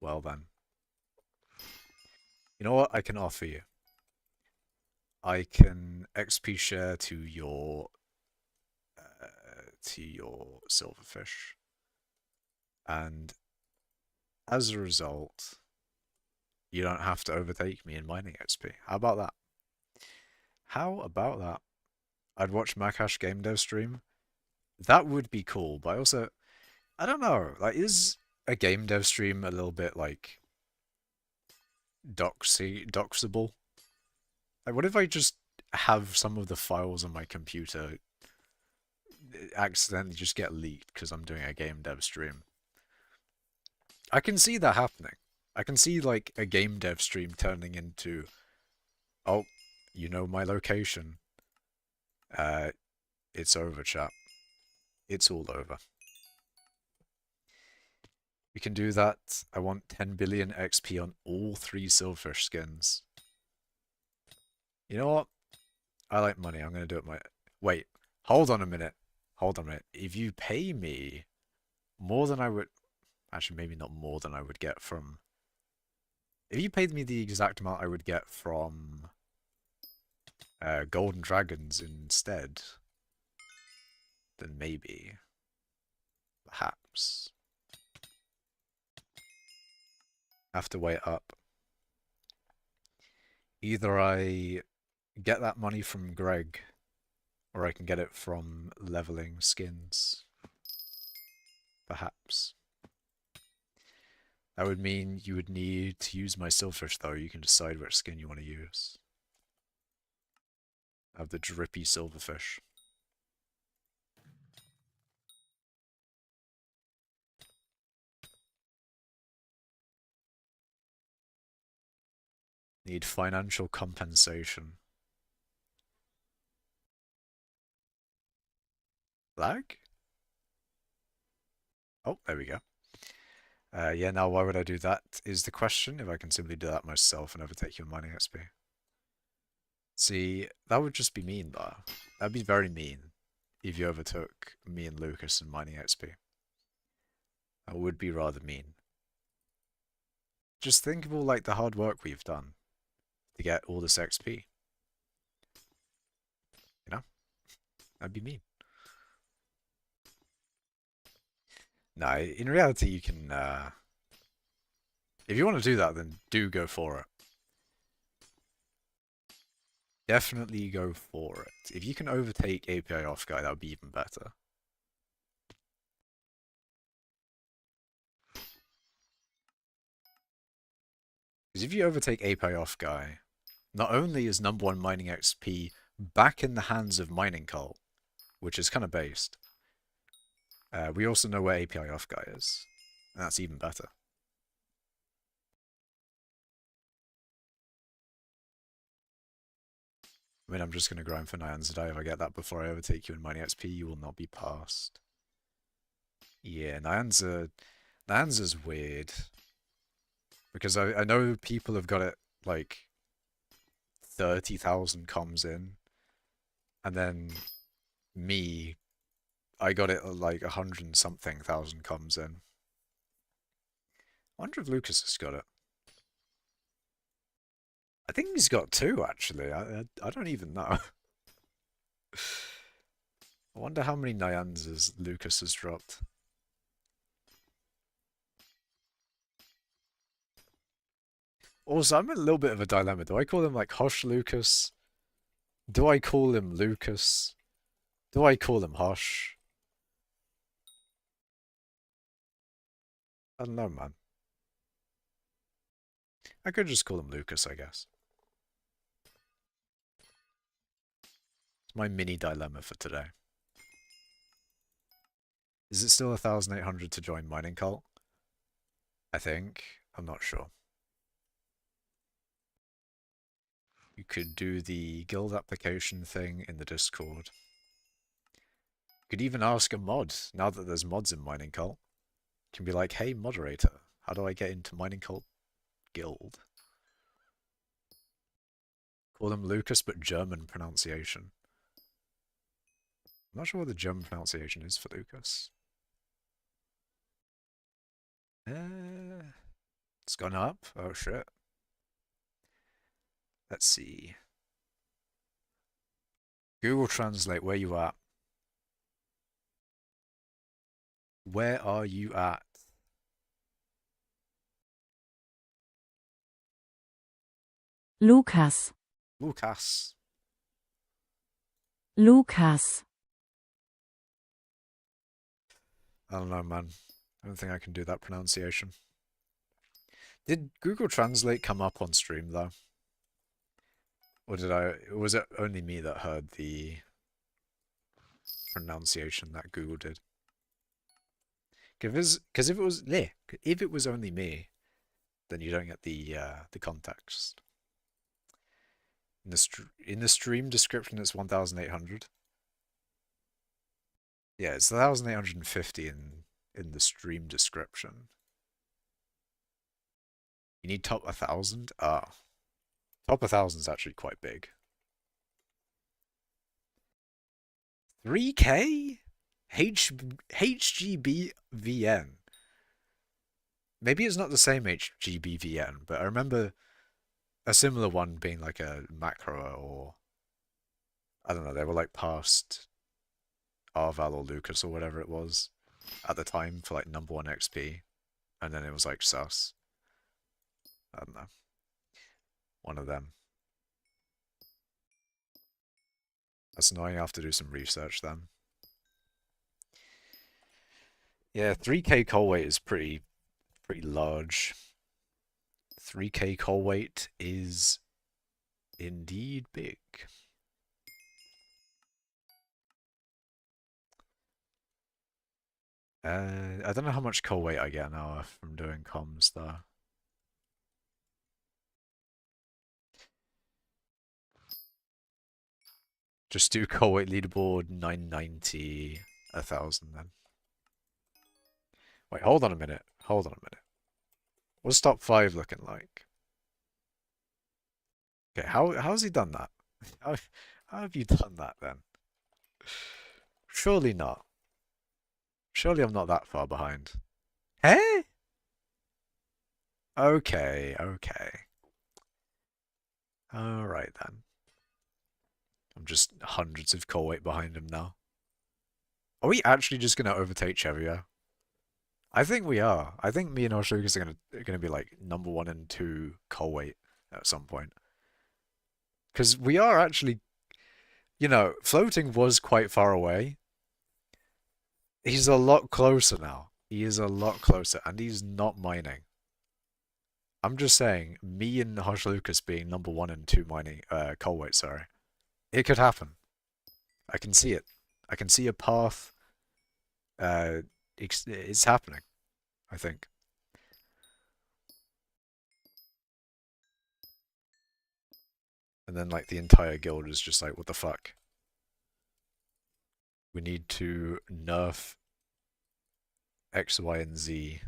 Well then. You know what I can offer you? I can XP share to your silverfish. And as a result, you don't have to overtake me in mining XP. How about that? How about that? I'd watch Macash game dev stream. That would be cool, but I don't know. Like, is a game dev stream a little bit like doxable? Like, what if I just have some of the files on my computer accidentally just get leaked because I'm doing a game dev stream? I can see that happening. I can see like a game dev stream turning into, oh, you know my location. Uh, it's over, chat. It's all over. We can do that. I want 10 billion XP on all 3 silverfish skins. You know what? I like money. I'm going to do it my... Wait. Hold on a minute. Hold on a minute. If you pay me more than I would... Actually, maybe not more than I would get from... If you paid me the exact amount I would get from Golden Dragons instead, then maybe. Perhaps. Have to wait up. Either I get that money from Greg, or I can get it from leveling skins. Perhaps. That would mean you would need to use my silverfish though. You can decide which skin you want to use. I have the drippy silverfish. Need financial compensation. Lag? Oh, there we go. Yeah, now why would I do that is the question, if I can simply do that myself and overtake you in mining XP. See, that would just be mean though. That'd be very mean if you overtook me and Lucas in mining XP. That would be rather mean. Just think of all like the hard work we've done to get all this XP. You know? That'd be mean. No, in reality you can if you want to do that, then do go for it. Definitely go for it. If you can overtake API off guy, that would be even better. Because if you overtake API off guy, not only is #1 mining XP back in the hands of Mining Cult, which is kind of based, we also know where API off guy is, and that's even better. I mean, I'm just going to grind for Nyanza today. If I get that before I overtake you in mining XP, you will not be passed. Yeah, Nyanza's weird. Because I know people have got it, like, 30,000 comms in. And then me, I got it at, like, 100 and something thousand comms in. I wonder if Lucas has got it. I think he's got 2, actually. I don't even know. I wonder how many Nyanzas Lucas has dropped. Also, I'm in a little bit of a dilemma. Do I call him, like, Hosh Lucas? Do I call him Lucas? Do I call him Hosh? I don't know, man. I could just call him Lucas, I guess. It's my mini dilemma for today. Is it still 1,800 to join Mining Cult? I think. I'm not sure. You could do the guild application thing in the Discord. You could even ask a mod, now that there's mods in Mining Cult. You can be like, hey moderator, how do I get into Mining Cult Guild? Call him Lucas, but German pronunciation. I'm not sure what the German pronunciation is for Lucas. It's gone up. Oh shit. Let's see. Google Translate, where you at? Where are you at? Lukas, Lucas. Lukas, I don't know, man. I don't think I can do that pronunciation. Did Google Translate come up on stream though? Or was it only me that heard the pronunciation that Google did? Because if it was only me, then you don't get the context. In the stream description, it's 1,800. Yeah, it's 1,850 in the stream description. You need top 1,000? Ah. Top 1,000 is actually quite big. 3K? HGBVN. Maybe it's not the same HGBVN, but I remember a similar one being like a macro or I don't know, they were like past Arval or Lucas or whatever it was at the time for like number 1 XP, and then it was like sus. I don't know. One of them. That's annoying. I have to do some research then. Yeah, 3K coal weight is pretty large. 3K coal weight is indeed big. I don't know how much coal weight I get now from doing comms though. Just do coal weight leaderboard 990, 1,000 then. Wait, hold on a minute. Hold on a minute. What's top 5 looking like? Okay, how's he done that? How, how have you done that then? Surely not. Surely I'm not that far behind. Hey? Okay, okay. Alright then. I'm just hundreds of coal weight behind him now. Are we actually just gonna overtake Chevio? I think we are. I think me and Oshukas are gonna be like number 1 and 2 coal weight at some point. Because we are actually, floating was quite far away. He's a lot closer now. He is a lot closer, and he's not mining. I'm just saying, me and Hush Lucas being number 1 and 2 mining, coal weight, sorry. It could happen. I can see it. I can see a path. It's happening, I think. And then, like, the entire guild is just like, what the fuck? We need to nerf X, Y, and Z,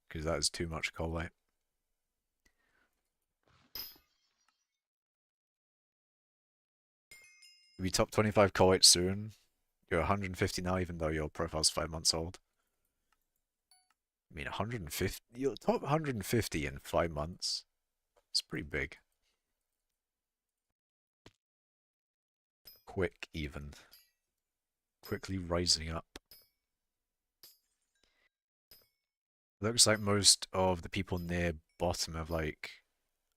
because that is too much coal weight. You'll be top 25 coal weight soon. You're 150 now, even though your profile's 5 months old. I mean, 150. You're top 150 in 5 months. It's pretty big. Quick, even. Quickly rising up. Looks like most of the people near bottom have like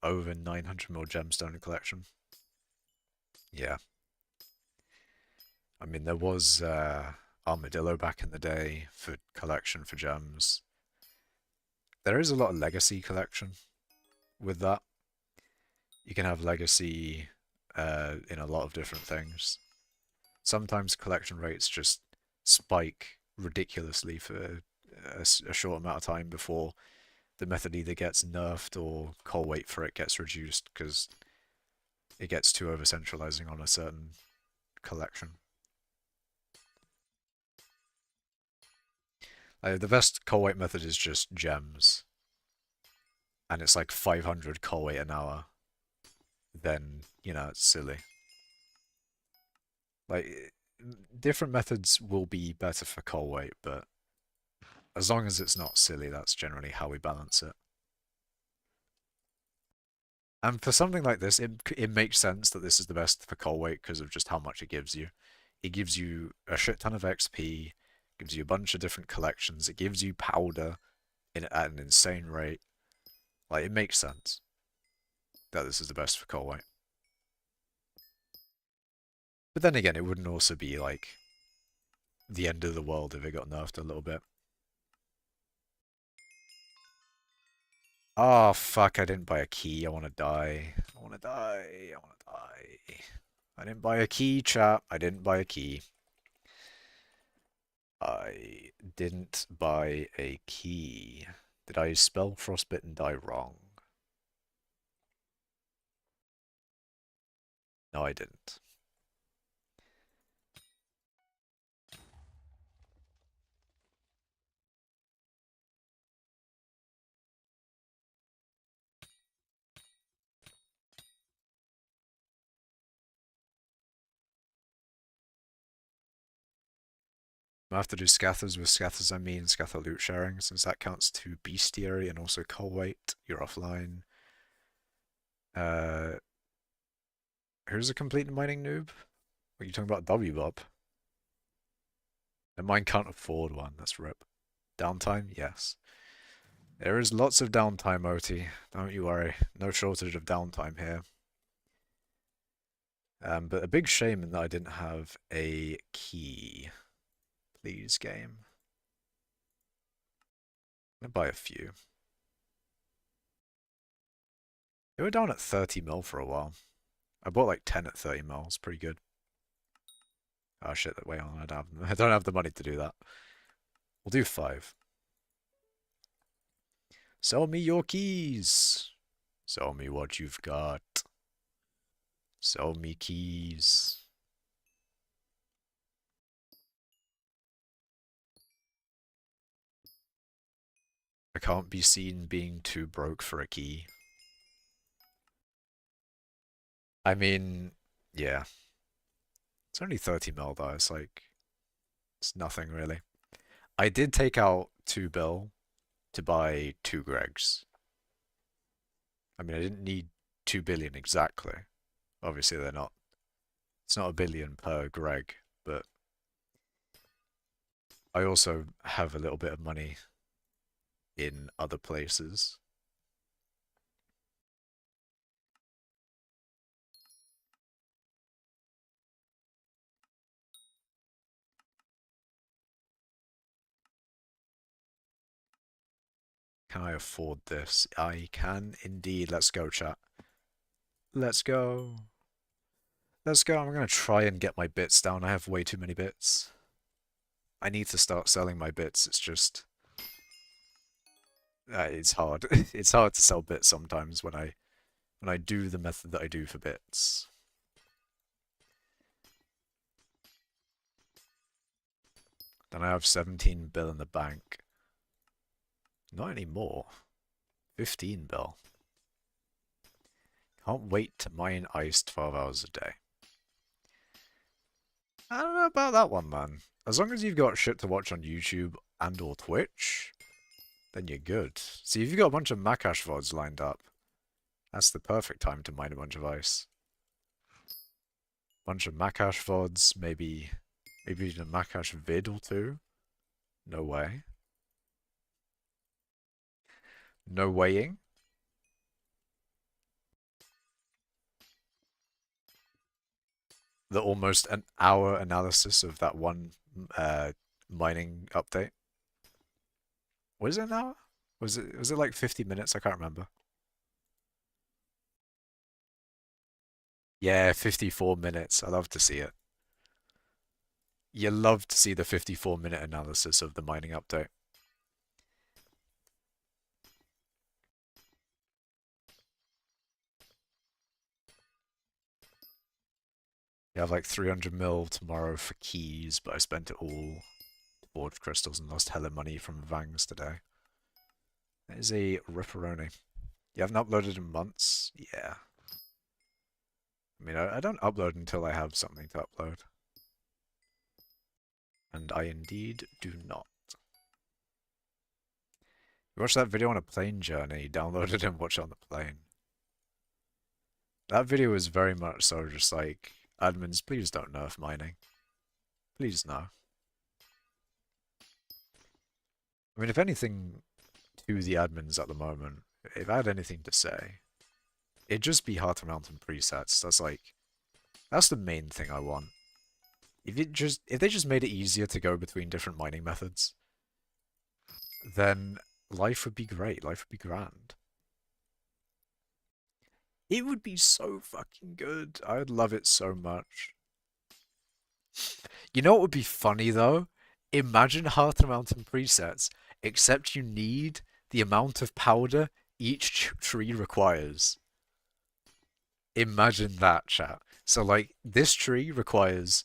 over 900 mil gemstone collection. Yeah. I mean, there was Armadillo back in the day for collection for gems. There is a lot of legacy collection with that. You can have legacy in a lot of different things. Sometimes collection rates just spike ridiculously for a short amount of time before the method either gets nerfed or coal weight for it gets reduced because it gets too over-centralizing on a certain collection. The best coal weight method is just gems. And it's like 500 coal weight an hour. Then, it's silly. Like, different methods will be better for coal weight, but as long as it's not silly, that's generally how we balance it. And for something like this, it makes sense that this is the best for coal weight because of just how much it gives you. It gives you a shit ton of XP, gives you a bunch of different collections, it gives you powder at an insane rate. Like, it makes sense that this is the best for coal weight. But then again, it wouldn't also be like the end of the world if it got nerfed a little bit. Oh, fuck, I didn't buy a key. I want to die. I want to die. I want to die. I didn't buy a key, chat. I didn't buy a key. I didn't buy a key. Did I spell frostbitten die wrong? No, I didn't. I have to do scathers. With scathers, I mean scather loot sharing, since that counts to bestiary and also coal weight. You're offline. Uh, who's a complete mining noob? Are you talking about W-Bob? And mine can't afford one. That's rip. Downtime? Yes. There is lots of downtime, OT. Don't you worry. No shortage of downtime here. But a big shame in that I didn't have a key. Please, game. I'm gonna buy a few. They were down at 30 mil for a while. I bought like 10 at 30 mil. It's pretty good. Oh shit, wait on, I don't have the money to do that. We'll do 5. Sell me your keys. Sell me what you've got. Sell me keys. I can't be seen being too broke for a key. I mean, yeah. It's only 30 mil though, it's like, it's nothing really. I did take out 2 bill to buy 2 Gregs. I mean, I didn't need 2 billion exactly. Obviously they're not, it's not a billion per Greg, but I also have a little bit of money in other places. Can I afford this? I can indeed. Let's go, chat. Let's go. Let's go. I'm going to try and get my bits down. I have way too many bits. I need to start selling my bits. It's just... it's hard. It's hard to sell bits sometimes when I do the method that I do for bits. Then I have 17 bill in the bank. Not anymore. 15 bill. Can't wait to mine ice 12 hours a day. I don't know about that one, man. As long as you've got shit to watch on YouTube and or Twitch, then you're good. See, if you've got a bunch of Macash VODs lined up, that's the perfect time to mine a bunch of ice. Bunch of Macash VODs, maybe even a Macash vid or two. No way. No weighing. The almost an hour analysis of that one mining update. Was it an hour? Was it like 50 minutes? I can't remember. Yeah, 54 minutes. I love to see it. You love to see the 54-minute analysis of the mining update. You have like 300 mil tomorrow for keys, but I spent it all forged crystals and lost hella money from Vangs today. That is a ripperoni. You haven't uploaded in months? Yeah. I mean, I don't upload until I have something to upload. And I indeed do not. You watched that video on a plane journey, download it and watch it on the plane. That video was very much so just like, admins, please don't nerf mining. Please no. I mean, if anything to the admins at the moment, if I had anything to say, it'd just be Heart of Mountain presets. That's the main thing I want. If they just made it easier to go between different mining methods, then life would be great. Life would be grand. It would be so fucking good. I would love it so much. You know what would be funny though? Imagine Heart of Mountain presets, except you need the amount of powder each tree requires. Imagine that, chat. So like this tree requires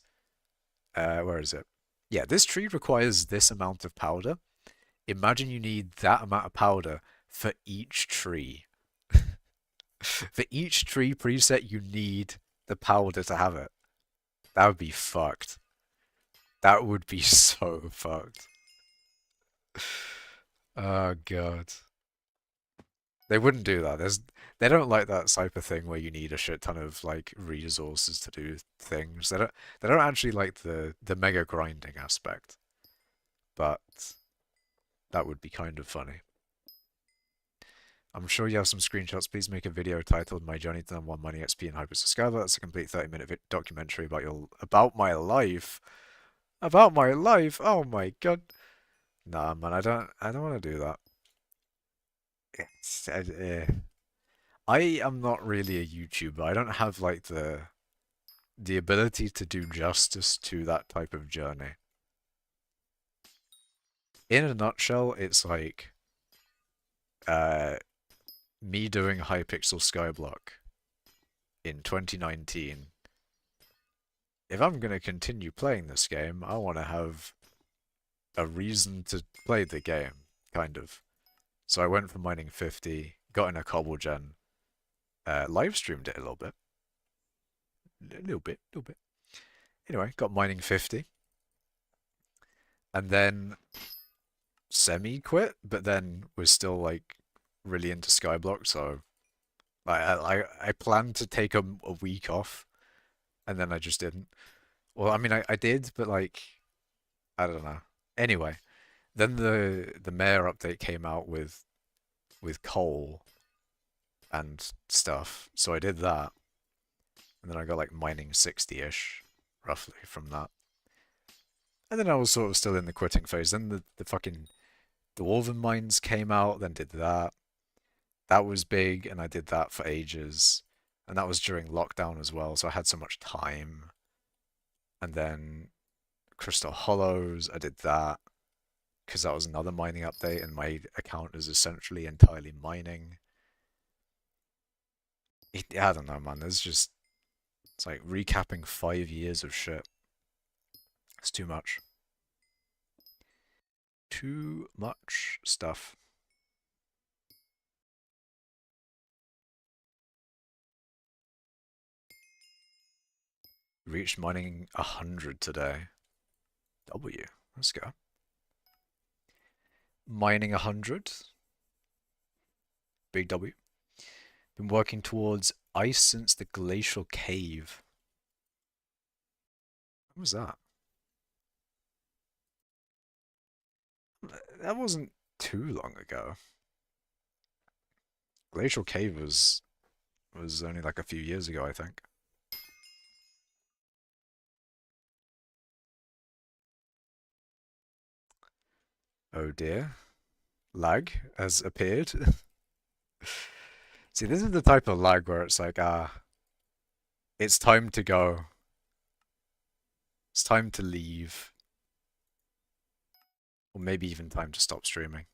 where is it? Yeah, this tree requires this amount of powder. Imagine you need that amount of powder for each tree. For each tree preset, you need the powder to have it. That would be fucked. That would be so fucked. Oh god. They wouldn't do that. They don't like that type of thing where you need a shit ton of like resources to do things. They don't actually like the mega grinding aspect. But that would be kind of funny. I'm sure you have some screenshots. Please make a video titled "My Journey to Number 1 Mining XP in hypixel Skyblock." That's a complete 30-minute documentary about my life. About my life. Oh my god. Nah, man, I don't want to do that. I am not really a YouTuber. I don't have like the ability to do justice to that type of journey. In a nutshell, it's like uh me doing hypixel Skyblock in 2019. If I'm gonna continue playing this game, I want to have a reason to play the game, kind of. So I went from mining 50, got in a cobble gen, live streamed it a little bit. A little bit, little bit. Anyway, got mining 50. And then semi-quit, but then was still like really into Skyblock, so I planned to take a week off, and then I just didn't. Well, I mean, I did, but like, I don't know. Anyway, then the mayor update came out with coal and stuff, so I did that, and then I got like mining 60-ish, roughly, from that. And then I was sort of still in the quitting phase. Then the fucking Dwarven mines came out, then did that. That was big, and I did that for ages. And that was during lockdown as well, so I had so much time. And then Crystal Hollows, I did that because that was another mining update, and my account is essentially entirely mining. I don't know, man. It's like recapping 5 years of shit. It's too much. Too much stuff. Reached mining 100 today. W. Let's go. Mining 100. Big W. Been working towards ice since the glacial cave. What was that? That wasn't too long ago. Glacial cave was only like a few years ago, I think. Oh dear. Lag has appeared. See, this is the type of lag where it's like, it's time to go. It's time to leave. Or maybe even time to stop streaming.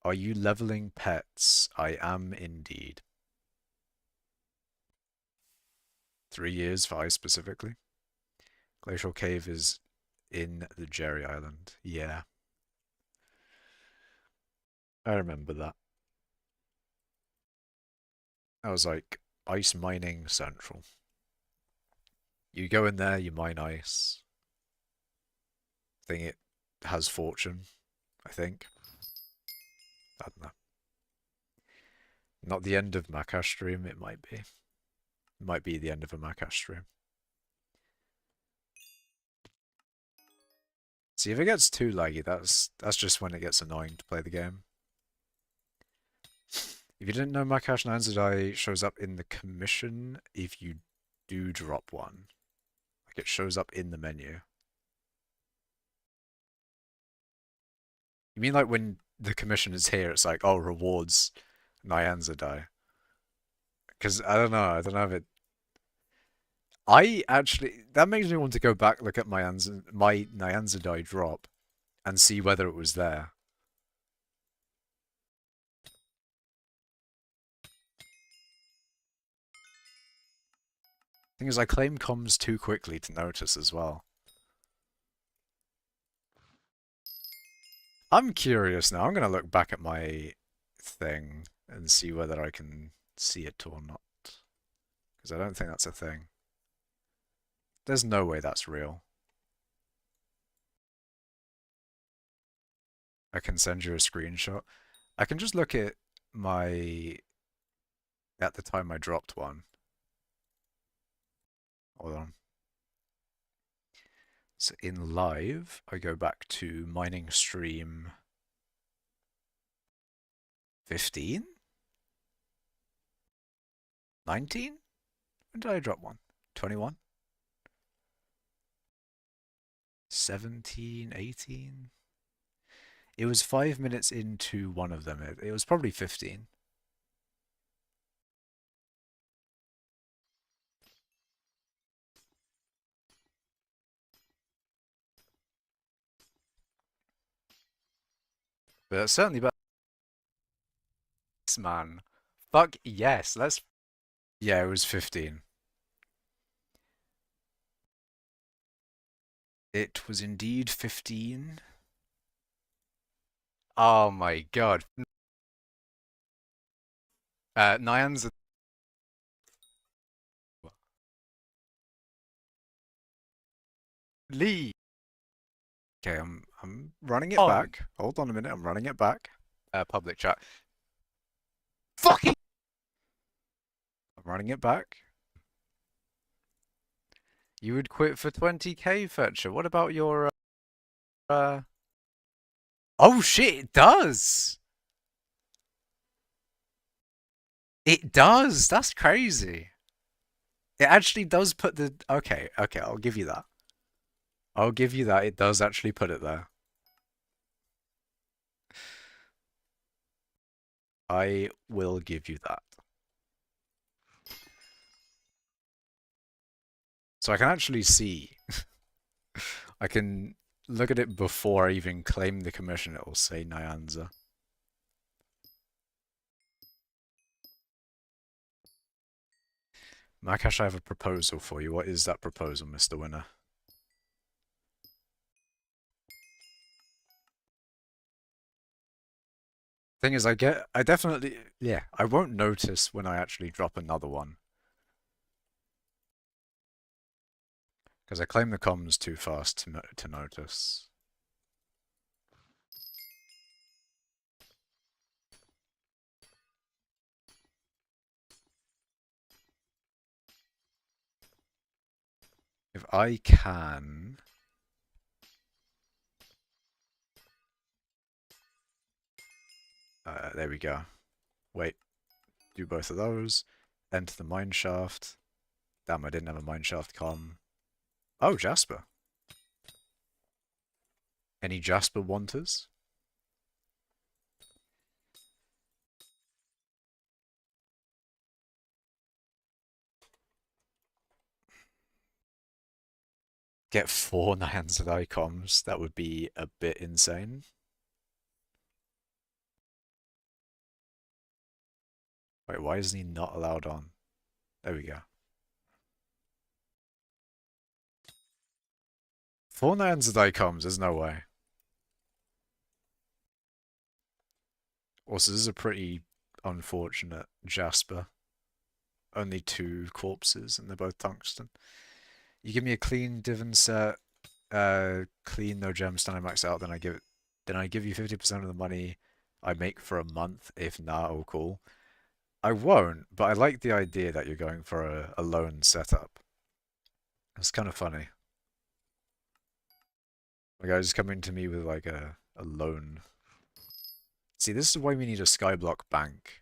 Are you leveling pets? I am indeed. 3 years for ice specifically. Glacial Cave is in the Jerry Island. Yeah. I remember that. That was like ice mining central. You go in there, you mine ice. I think it has fortune, I think. I don't know. Not the end of Macash stream, it might be. It might be the end of a Macash stream. See, if it gets too laggy, that's just when it gets annoying to play the game. If you didn't know, Macash Nanzadai shows up in the commission if you do drop one. Like, it shows up in the menu. You mean like when the commission is here, it's like, oh, rewards Nyanzadai. Because I don't know if it. I actually that makes me want to go back look at my Nyanzadai drop and see whether it was there. Thing is, I claim comms too quickly to notice as well. I'm curious now. I'm gonna look back at my thing and see whether I can see it or not. Because I don't think that's a thing. There's no way that's real. I can send you a screenshot. I can just look at my... at the time I dropped one. Hold on. So in live, I go back to mining stream 15? 19? When did I drop one? 21? 17, 18? It was 5 minutes into one of them. It was probably 15. But that's certainly better. Man. Fuck yes, let's... Yeah, it was 15. It was indeed 15. Oh my god. Nyan's... Lee! Okay, I'm running it back. Hold on a minute, I'm running it back. Public chat. Fucking... I'm running it back. You would quit for 20k, Fetcher. What about your... Oh shit, it does! It does! That's crazy. It actually does put the... Okay, I'll give you that. I'll give you that. It does actually put it there. I will give you that. So I can actually see. I can look at it before I even claim the commission. It will say Nyanza. Macash, I have a proposal for you. What is that proposal, Mr. Winner? Thing is, I definitely, yeah, I won't notice when I actually drop another one. Because I claim the comms too fast to notice. If I can... there we go. Wait. Do both of those. Enter the mine shaft. Damn, I didn't have a mine shaft comm. Oh, Jasper. Any Jasper wanters? Get 4 Nyanzadai comms. That would be a bit insane. Wait, why isn't he not allowed on? There we go. 4 Nyanzadai comms, there's no way. Also, this is a pretty unfortunate Jasper. Only 2 corpses, and they're both tungsten. You give me a clean divan set, clean no gemstone I max out, then I give you 50% of the money I make for a month. If not, oh cool. I won't, but I like the idea that you're going for a loan setup. It's kind of funny. The guy's coming to me with like a loan. See, this is why we need a skyblock bank.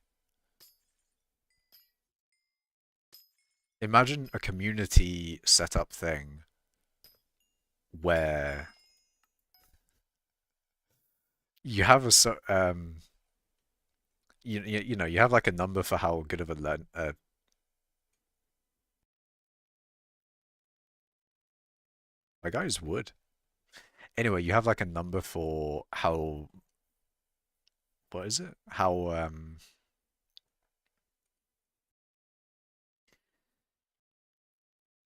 Imagine a community setup thing where you have a you know you have like a number for how good of a lend my guy's wood. Anyway, you have like a number for how what is it? How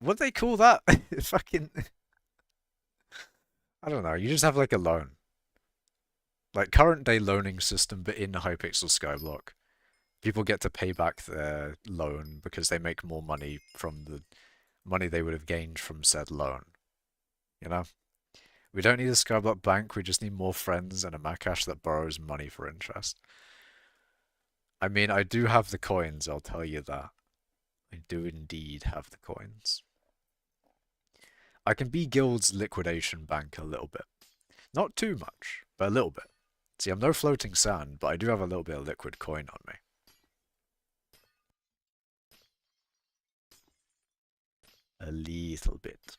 what do they call that? Fucking I don't know. You just have like a loan. Like current day loaning system but in hypixel skyblock. People get to pay back their loan because they make more money from the money they would have gained from said loan. You know? We don't need a skyblock bank, we just need more friends and a Macash that borrows money for interest. I mean, I do have the coins, I'll tell you that. I do indeed have the coins. I can be Guild's liquidation bank a little bit. Not too much, but a little bit. See, I'm no floating sand, but I do have a little bit of liquid coin on me. A little bit.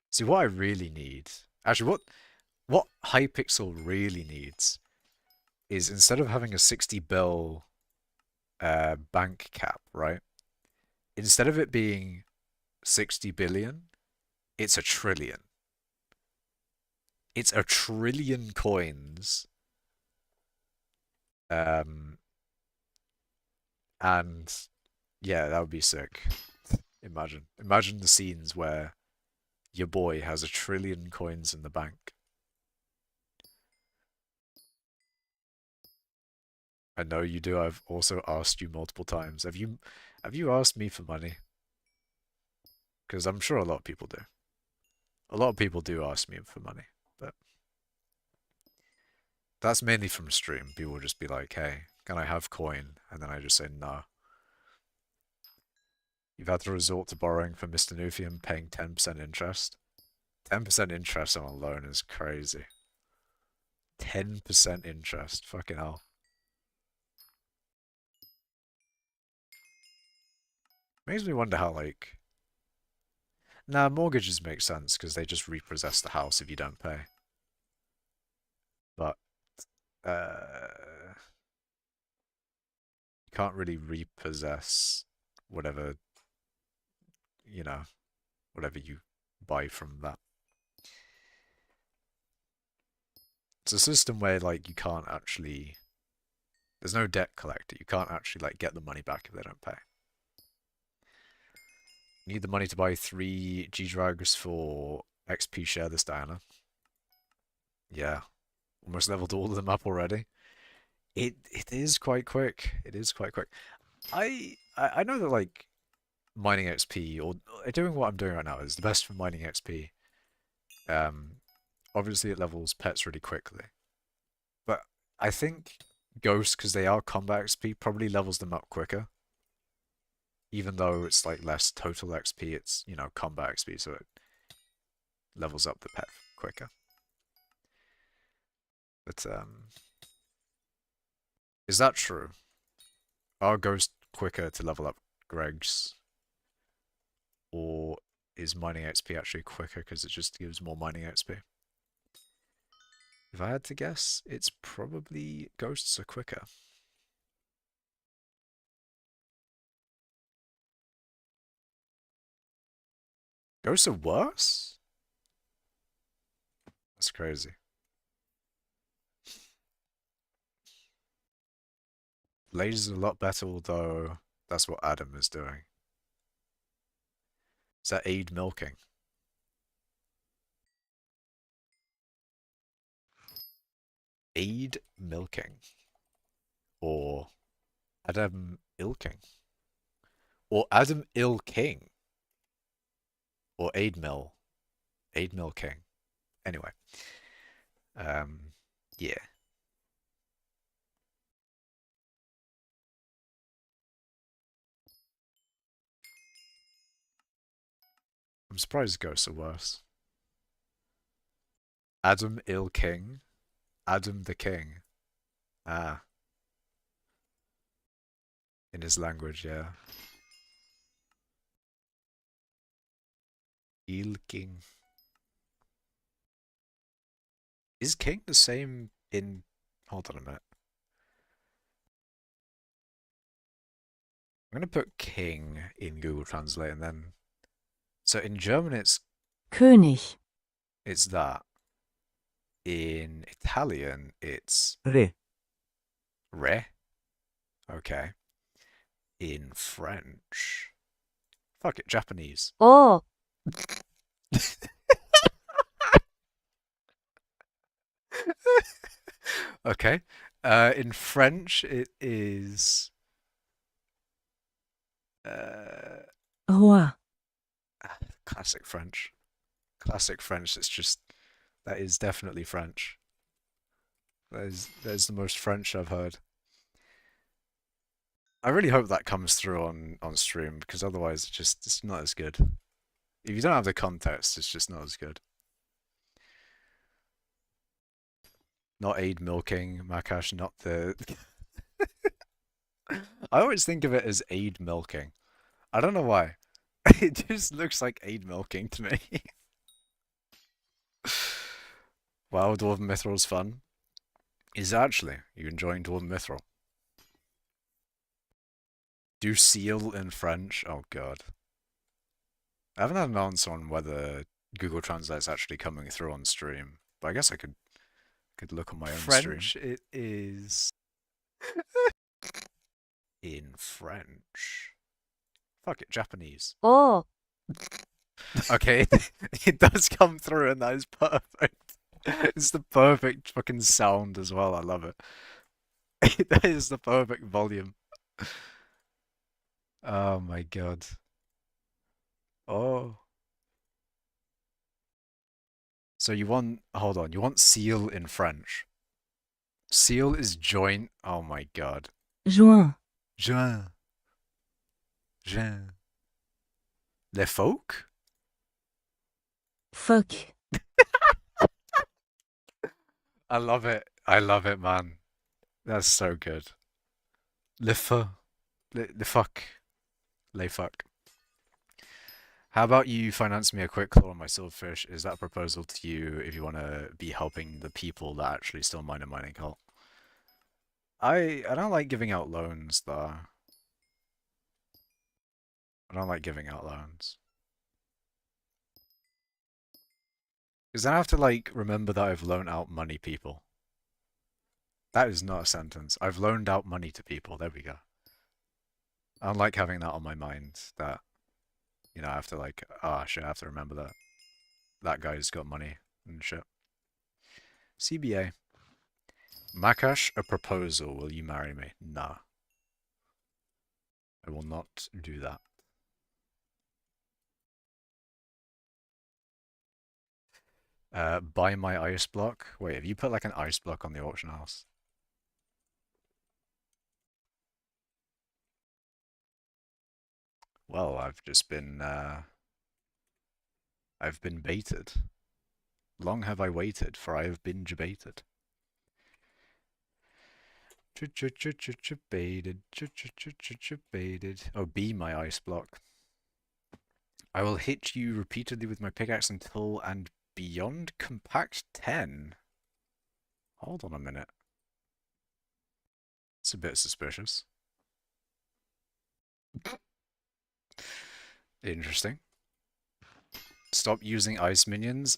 See, what I really need... Actually, what Hypixel really needs is instead of having a 60 bill bank cap, right? Instead of it being 60 billion, it's a trillion. It's a trillion coins. Um, and yeah, that would be sick. Imagine the scenes where your boy has a trillion coins in the bank. I know you do. I've also asked you multiple times. Have you asked me for money? Because I'm sure a lot of people do. A lot of people do ask me for money, but that's mainly from stream. People will just be like, "Hey, can I have coin?" And then I just say no. You've had to resort to borrowing from Mr. Nufi and paying 10% interest. 10% interest on a loan is crazy. 10% interest. Fucking hell. Makes me wonder how, like... Nah, mortgages make sense because they just repossess the house if you don't pay. But, you can't really repossess whatever, you know, whatever you buy from that. It's a system where, like, you can't actually... There's no debt collector. You can't actually, like, get the money back if they don't pay. Need the money to buy 3 G-Drags for XP share this Diana. Yeah. Almost leveled all of them up already. It is quite quick. It is quite quick. I know that like mining XP or doing what I'm doing right now is the best for mining XP. Um, Obviously it levels pets really quickly, but I think Ghosts, because they are combat XP, probably levels them up quicker. Even though it's like less total XP, it's combat XP, so it levels up the pet quicker. But is that true? Are Ghosts quicker to level up Greg's? Or is mining XP actually quicker because it just gives more mining XP? If I had to guess, it's probably Ghosts are quicker. Ghosts are worse? That's crazy. Lasers are a lot better, although that's what Adam is doing. Is that aid milking? Aid milking. Or Adam ilking. Or Adam ill king. Or aid mill. Aid mill king. Anyway. Yeah. surprised ghosts are worse. Adam Il King. Adam the King. Ah, in his language, yeah. Il King. Is King the same in... Hold on a minute. I'm gonna put King in Google Translate and then... So in German König, it's that. In Italian it's Re, re. Okay. In French... Fuck it, Japanese. oh, Okay. In French it is... Roi, Classic French. Classic French. It's just that is definitely French. That is the most French I've heard. I really hope that comes through on stream because otherwise it's not as good. If you don't have the context, it's just not as good. Not aid milking, Macash, not the I always think of it as aid milking. I don't know why. It just looks like aid milking to me. Wow, Dwarven Mithril's fun. Is actually. You enjoying Dwarven Mithril? Do seal in French? Oh god. I haven't had an answer on whether Google Translate's actually coming through on stream, but I guess I could look on my own French, stream. It is in French. Fuck it, Japanese. oh, Okay, it does come through and that is perfect. It's the perfect fucking sound as well, I love it. That is the perfect volume. Oh my god. Oh. So you want, hold on, you want seal in French. Seal is joint. Oh my god. Juin, Juin. Juin. Les folk? Phoque, I love it. I love it, man. That's so good. Le feu. Le fuck. Le fuck. How about you finance me a quick claw on my silverfish? Is that a proposal to you if you want to be helping the people that actually still mine a mining cult? I don't like giving out loans, though. I don't like giving out loans. Because then I have to, like, remember that I've loaned out money, people. That is not a sentence. I've loaned out money to people. There we go. I don't like having that on my mind, that, you know, I have to, like, ah, shit, I have to remember that. That guy's got money and shit. CBA. Macash, a proposal. Will you marry me? Nah. I will not do that. Buy my ice block. Wait, have you put like an ice block on the auction house? Well, I've been baited. Long have I waited, for I have been baited. Baited. Baited. Oh, be my ice block. I will hit you repeatedly with my pickaxe until and beyond compact 10. Hold on a minute. It's a bit suspicious. Interesting. Stop using ice minions.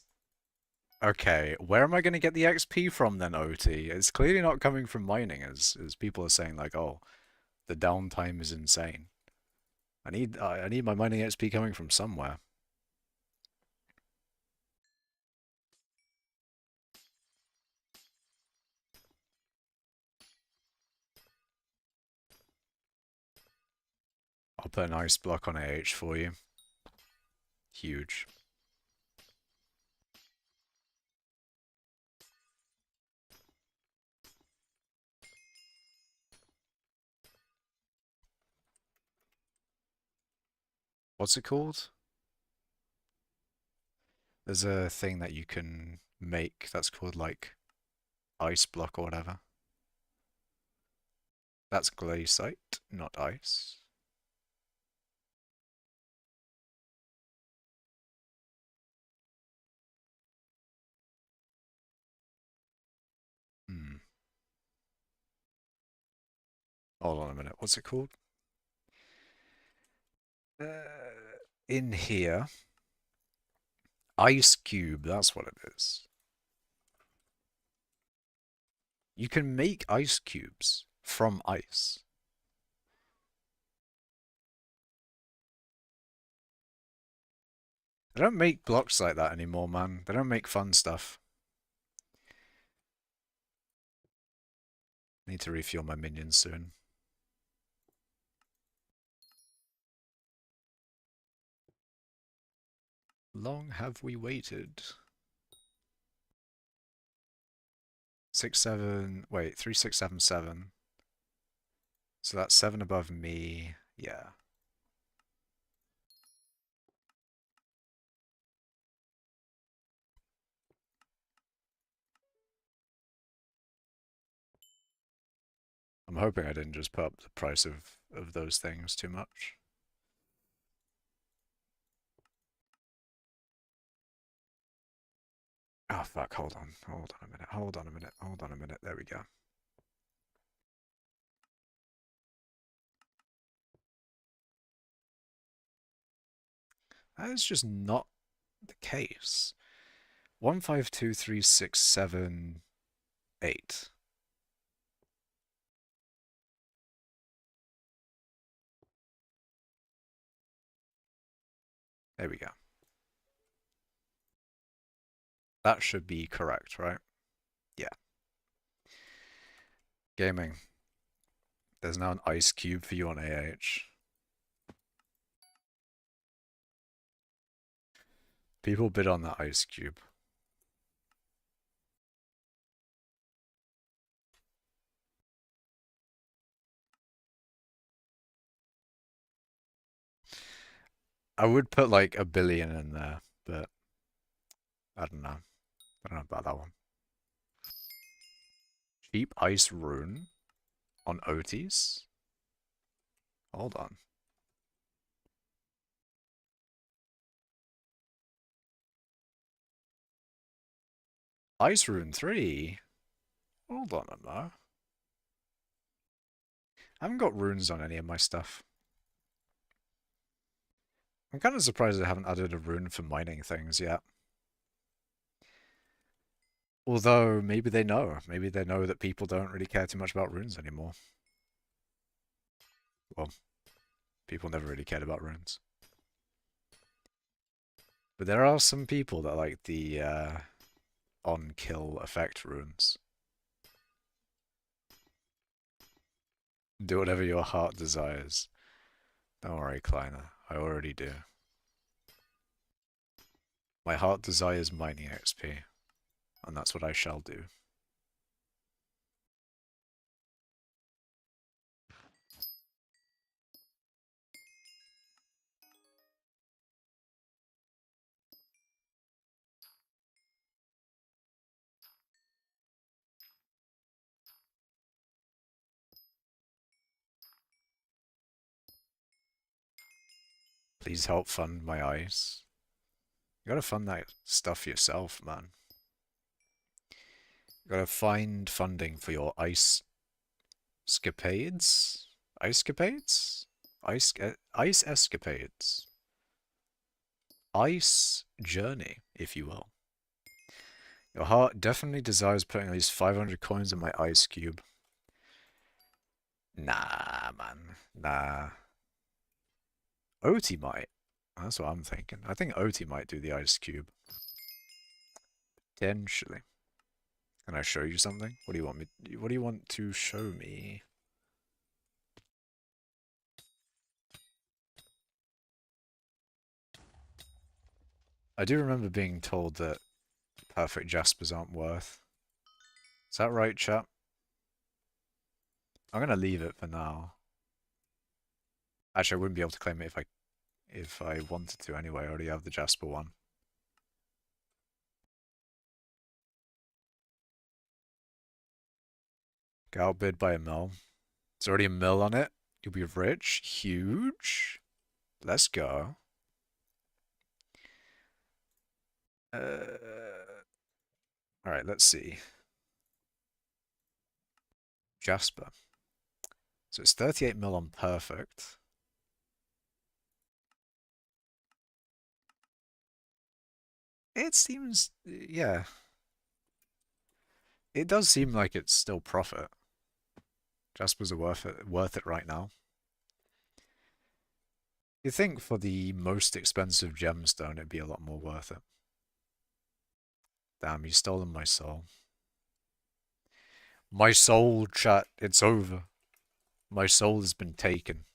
Okay, where am I going to get the XP from then, OT? It's clearly not coming from mining, as people are saying, like, oh, the downtime is insane. I need my mining XP coming from somewhere. I'll put an ice block on AH for you. Huge. What's it called? There's a thing that you can make that's called like ice block or whatever. That's glaciite, not ice. Hmm. Hold on a minute. What's it called? In here. Ice cube, that's what it is. You can make ice cubes from ice. They don't make blocks like that anymore, man. They don't make fun stuff. Need to refuel my minions soon. Long have we waited? 6, 7, wait, 3, 6, 7, 7. So that's 7 above me, yeah. I'm hoping I didn't just put up the price of those things too much. Oh fuck, hold on a minute, hold on a minute, hold on a minute, there we go. That is just not the case. 1, 5, 2, 3, 6, 7, 8. There we go. That should be correct, right? Yeah. Gaming. There's now an ice cube for you on AH. People bid on that ice cube. I would put like 1 billion in there, but I don't know. I don't know about that one. Cheap ice rune on Otis? Hold on. Ice rune 3? Hold on a mo. I haven't got runes on any of my stuff. I'm kind of surprised I haven't added a rune for mining things yet. Although, maybe they know. Maybe they know that people don't really care too much about runes anymore. Well, people never really cared about runes. But there are some people that like the on-kill effect runes. Do whatever your heart desires. Don't worry, Kleiner. I already do. My heart desires mining XP, and that's what I shall do. Please help fund my ice. You gotta fund that stuff yourself, man. You gotta find funding for your ice escapades? Ice escapades? Ice escapades. Ice journey, if you will. Your heart definitely desires putting at least 500 coins in my ice cube. Nah, man. Nah. Oti might. That's what I'm thinking. I think Oti might do the ice cube. Potentially. Can I show you something? What do you want me? What do you want to show me? I do remember being told that perfect Jaspers aren't worth. Is that right, chap? I'm gonna leave it for now. Actually, I wouldn't be able to claim it if I wanted to anyway. I already have the Jasper one. Got outbid by a mil. There's already a mil on it. You'll be rich. Huge. Let's go. Alright, let's see. Jasper. So it's 38 mil on perfect. It seems, yeah. It does seem like it's still profit. Jaspers are worth it right now. You'd think for the most expensive gemstone it'd be a lot more worth it. Damn, you've stolen my soul. My soul, chat, it's over. My soul has been taken.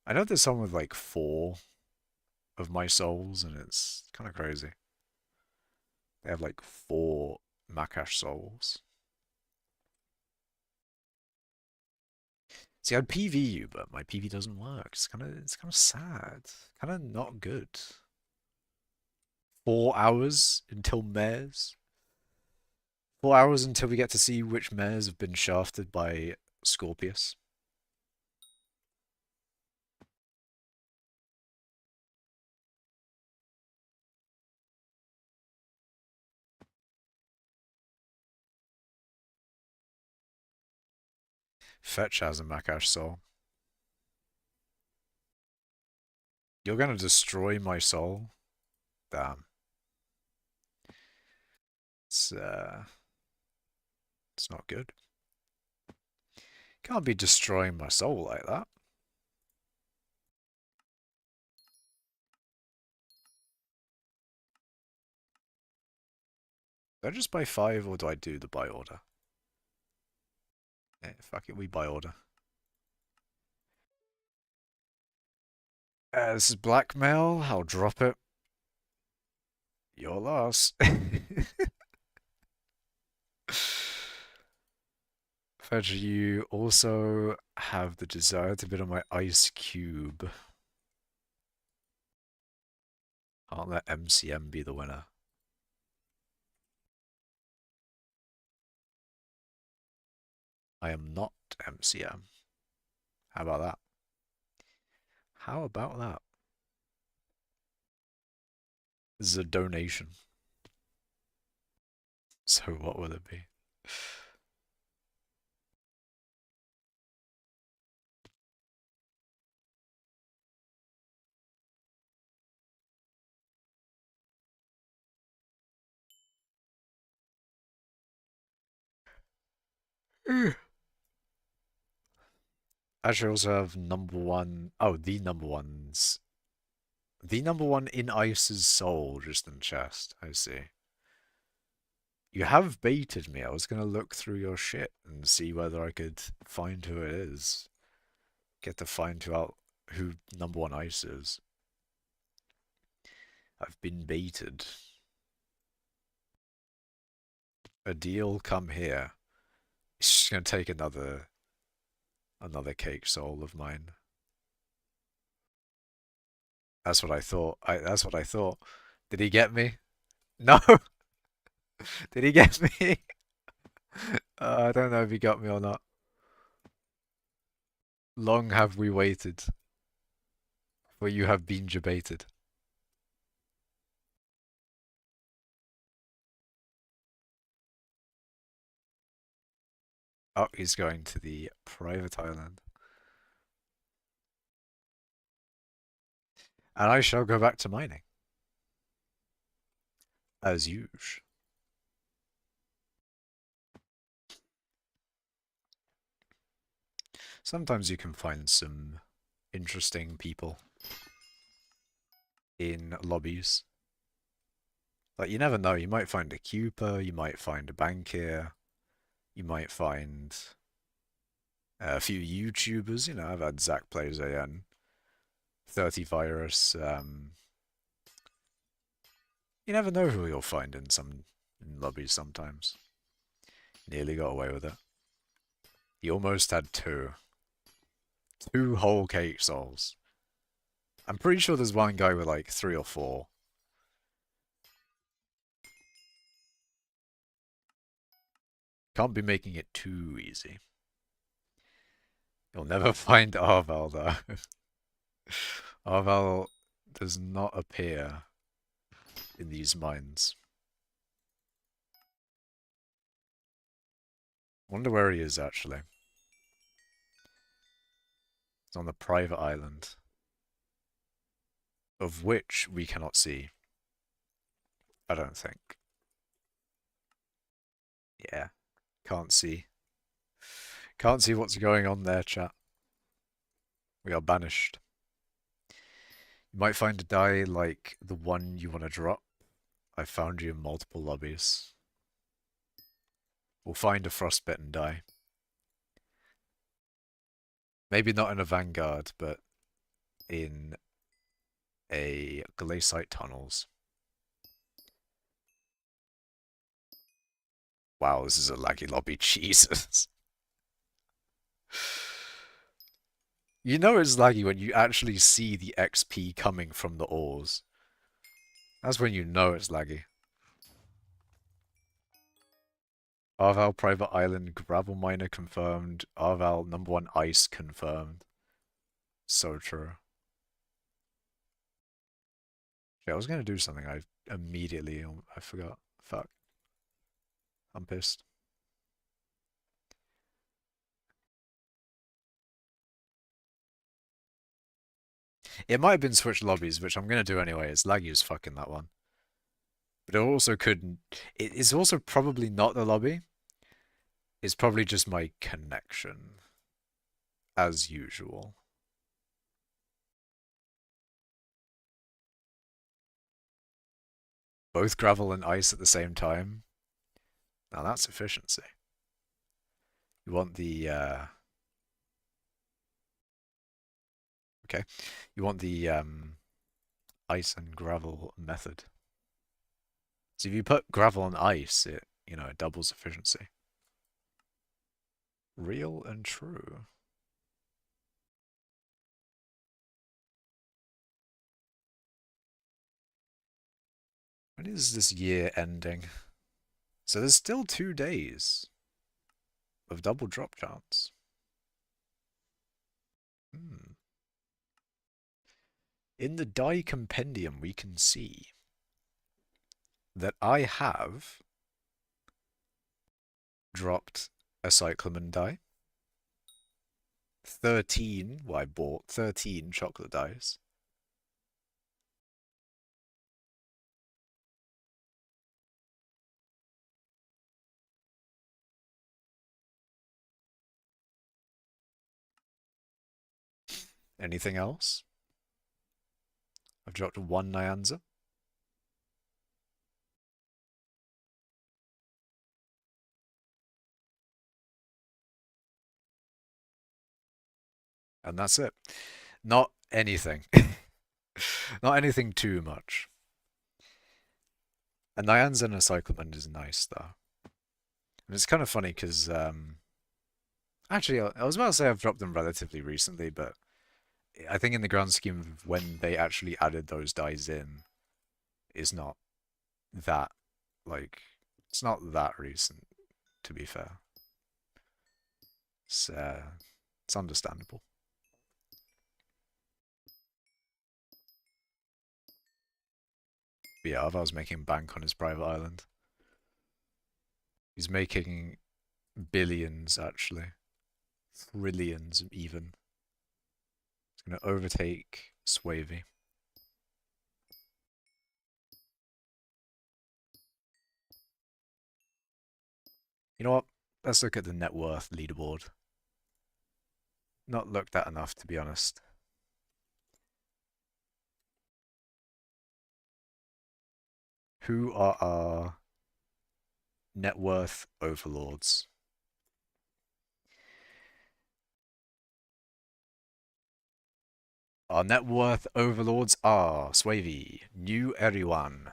I know there's someone with like 4 of my souls, and it's kind of crazy. They have like 4 Macash souls. See, I'd PV you, but my PV doesn't work. It's kind of sad. Kind of not good. 4 hours until mares. 4 hours until we get to see which mares have been shafted by Scorpius. Fetch has a Macash soul. You're gonna destroy my soul? Damn. It's not good. Can't be destroying my soul like that. Do I just buy 5 or do I do the buy order? Fuck it, we buy order. This is blackmail. I'll drop it. Your loss. Fetch, you also have the desire to bid on my ice cube. I'll let MCM be the winner. I am not MCM. How about that? How about that? This is a donation. So what will it be? Actually, I also have number 1. Oh, the number ones. The number 1 in Ice's soul, just in chest. I see. You have baited me. I was gonna look through your shit and see whether I could find who it is. Get to find out who number 1 Ice is. I've been baited. A deal come here. It's just gonna take another cake soul of mine. That's what I thought. That's what I thought. Did he get me? No. Did he get me? I don't know if he got me or not. Long have we waited, for you have been debated. Oh, he's going to the private island. And I shall go back to mining. As usual. Sometimes you can find some interesting people in lobbies. Like, you never know, you might find a Cooper, you might find a bankier, you might find a few YouTubers, you know, I've had Zach Plays AN, 30 Virus, you never know who you'll find in some lobbies sometimes. Nearly got away with it. He almost had 2. 2 whole cake souls. I'm pretty sure there's one guy with like 3 or 4. Can't be making it too easy. You'll never find Arval, though. Arval does not appear in these mines. Wonder where he is, actually. It's on the private island, of which we cannot see. I don't think. Yeah, can't see. Can't see what's going on there, chat. We are banished. You might find a die like the one you want to drop. I found you in multiple lobbies. We'll find a frostbitten die. Maybe not in a Vanguard, but in a Glaciite Tunnels. Wow, this is a laggy lobby. Jesus. You know it's laggy when you actually see the XP coming from the ores. That's when you know it's laggy. Arval private island gravel miner confirmed. Arval #1 ice confirmed. So true. Yeah, I was gonna do something. I forgot. Fuck. I'm pissed. It might have been switch lobbies, which I'm gonna do anyway. It's laggy as fuck in that one. But it also couldn't. It's also probably not the lobby. It's probably just my connection, as usual. Both gravel and ice at the same time. Now that's efficiency. You want the okay. You want the ice and gravel method. So if you put gravel on ice, it it doubles efficiency. Real and true. When is this year ending? So there's still 2 days of double drop chance. In the die compendium, we can see that I have dropped a cyclamen die. 13, well, I bought 13 chocolate dice. Anything else? I've dropped 1 Nyanza. And that's it. Not anything. Not anything too much. A Nyanza and a cyclamen is nice, though. And it's kind of funny because, actually, I was about to say I've dropped them relatively recently, but I think in the grand scheme of when they actually added those dies in, is not that, like, it's not that recent, to be fair. It's understandable. But yeah, Arval's making bank on his private island. He's making billions, actually. Trillions, even. He's going to overtake Swavey. You know what? Let's look at the net worth leaderboard. Not looked at enough, to be honest. Who are our net worth overlords? Our net worth overlords are Swavey, New Eriwan,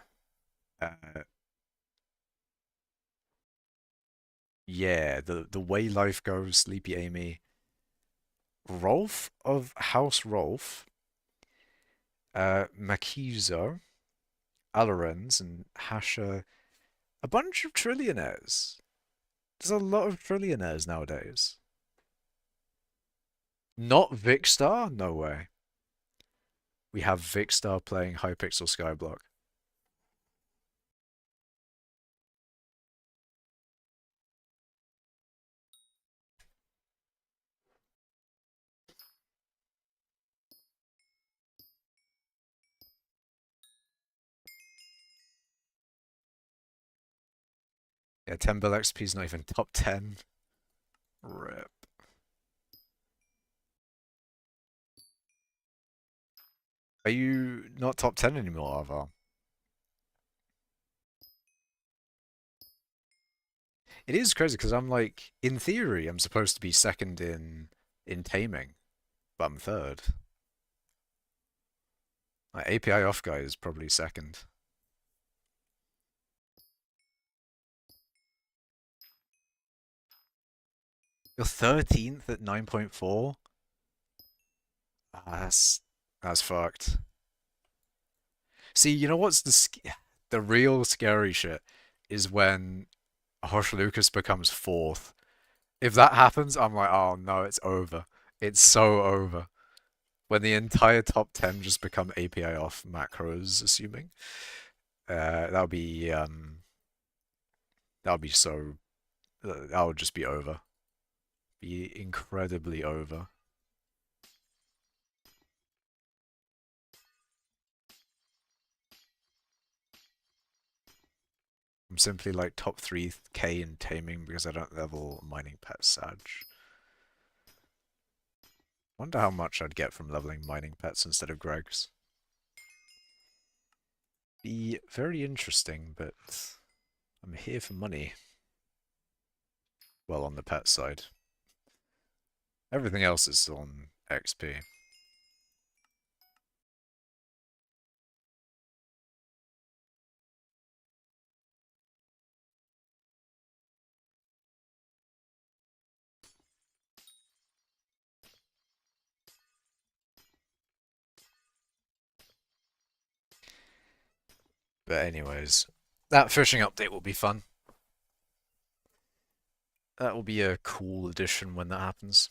yeah, the way life goes, Sleepy Amy, Rolf of House Rolf, Makizo, Alarens, and Hasha, a bunch of trillionaires. There's a lot of trillionaires nowadays. Not Vicstar? No way. We have Vicstar playing hypixel skyblock. Yeah, 10 bill XP is not even top 10. Rip. Are you not top 10 anymore, Avar? It is crazy because I'm like, in theory, I'm supposed to be second in taming, but I'm third. My API off guy is probably second. You're 13th at 9.4? Ah, that's fucked. See, you know what's the real scary shit is when Hush Lucas becomes fourth. If that happens, I'm like, oh no, it's over. It's so over. When the entire top 10 just become API off macros, assuming. That would be so that would just be over. Be incredibly over. I'm simply like top 3k in taming because I don't level mining pet Sag. Wonder how much I'd get from leveling mining pets instead of Greg's. Be very interesting, but I'm here for money. Well, on the pet side. Everything else is on XP. But anyways, that fishing update will be fun. That will be a cool addition when that happens.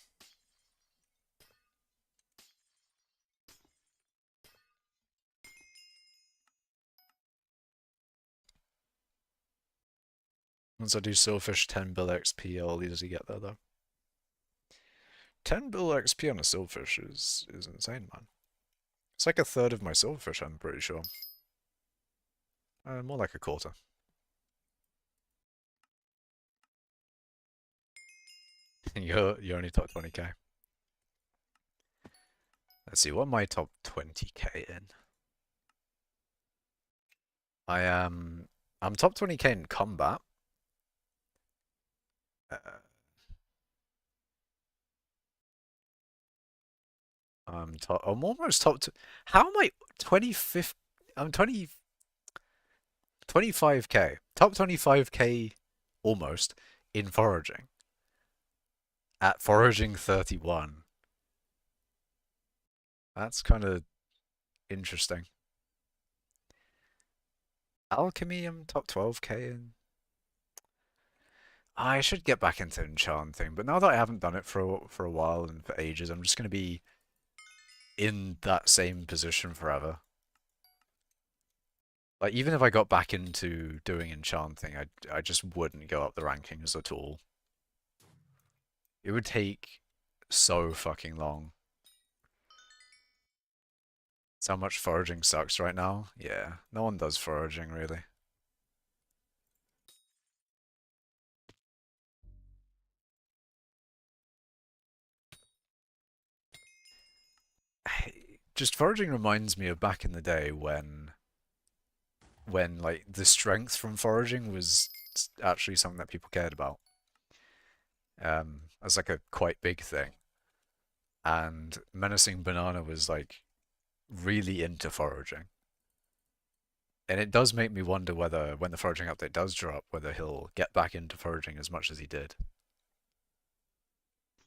Once I do Silverfish 10 bill XP, I'll easily get there though. 10 bill XP on a Silverfish is insane, man. It's like a third of my Silverfish, I'm pretty sure. More like a quarter. You're only top 20k. Let's see, what am I top 20k in? I'm top 20k in combat. Uh, I'm almost top. How am I 25th? I'm 25k. Top 25k almost in foraging. At foraging 31. That's kind of interesting. Alchemy, I'm top 12k in. I should get back into enchanting, but now that I haven't done it for a while and for ages, I'm just going to be in that same position forever. Like, even if I got back into doing enchanting, I just wouldn't go up the rankings at all. It would take so fucking long. That's how much foraging sucks right now. Yeah, no one does foraging, really. Just foraging reminds me of back in the day when like the strength from foraging was actually something that people cared about. As like a quite big thing. And Menacing Banana was like really into foraging. And it does make me wonder whether when the foraging update does drop, whether he'll get back into foraging as much as he did.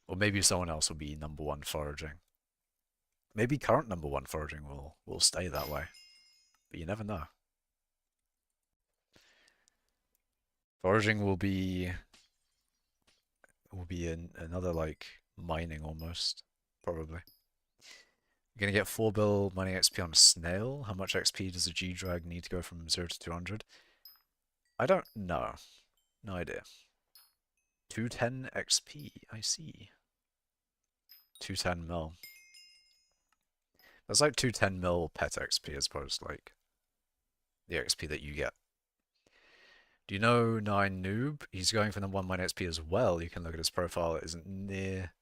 Or maybe someone else will be number one foraging. Maybe current number one foraging will stay that way. But you never know. Foraging will be will be another like mining almost, probably. You're gonna get 4 bill mining XP on a snail. How much XP does a G-Drag need to go from 0 to 200? I don't know. No idea. 210 XP, I see. 210 mil. That's like 210 mil pet XP as opposed to like the XP that you get. Do you know 9 Noob? He's going for the 1 mine XP as well. You can look at his profile. It isn't near...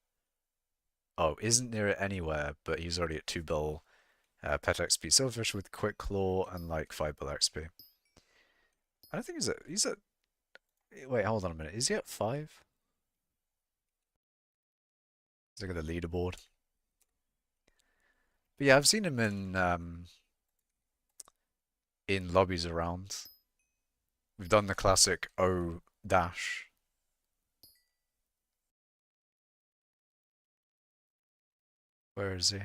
Oh, isn't near it anywhere, but he's already at 2 bill pet XP. Silverfish with quick claw and like 5 bill XP. I don't think he's at... Wait, hold on a minute. Is he at 5? Let's look at the leaderboard. But yeah, I've seen him in lobbies around. We've done the classic O dash. Where is he?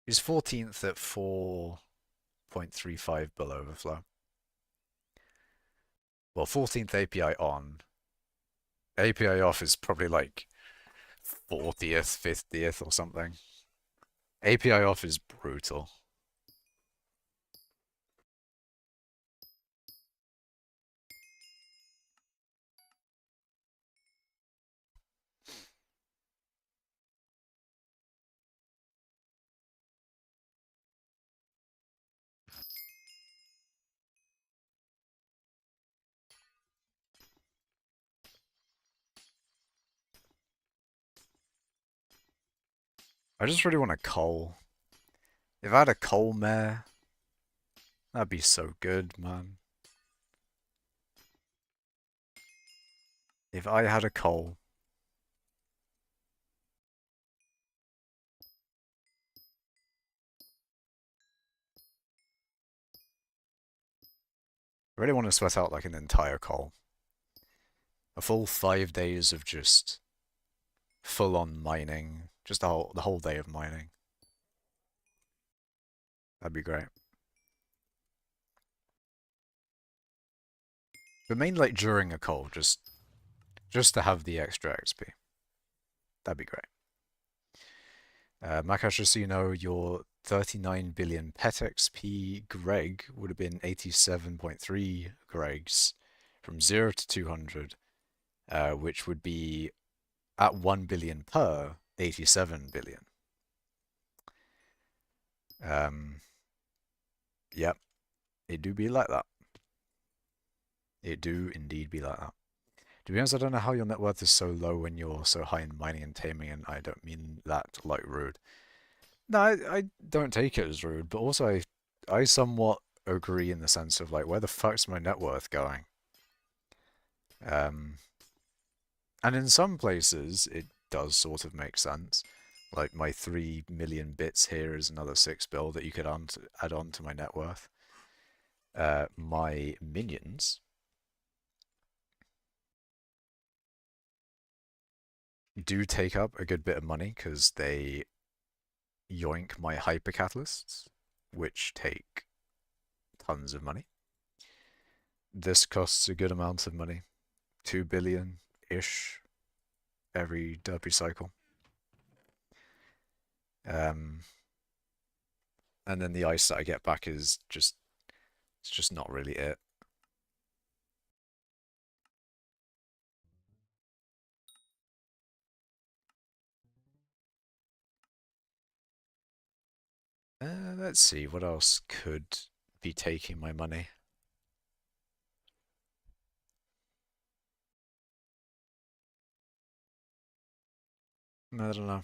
He's 14th at 4.35 bill overflow. Well, 14th API on. API off is probably like 40th, 50th or something. API off is brutal. I just really want a coal. If I had a coal mare, that'd be so good, man. If I had a coal. I really want to sweat out like an entire coal. A full 5 days of just full-on mining. Just the whole day of mining. That'd be great. But mainly like during a call, just to have the extra XP. That'd be great. Macash, just so you know, your 39 billion pet XP Greg would have been 87.3 Gregs from 0 to 200, which would be at 1 billion per 87 billion. Yep, it do be like that. It do indeed be like that. To be honest, I don't know how your net worth is so low when you're so high in mining and taming, and I don't mean that like rude. No, I don't take it as rude, but also I somewhat agree in the sense of like, where the fuck's my net worth going? And in some places, it does sort of make sense. Like my 3 million bits here is another 6 bill that you could add on to my net worth. My minions do take up a good bit of money because they yoink my hypercatalysts, which take tons of money. This costs a good amount of money, 2 billion-ish every derpy cycle. And then the ice that I get back is just, it's just not really it. Let's see, what else could be taking my money? I don't know.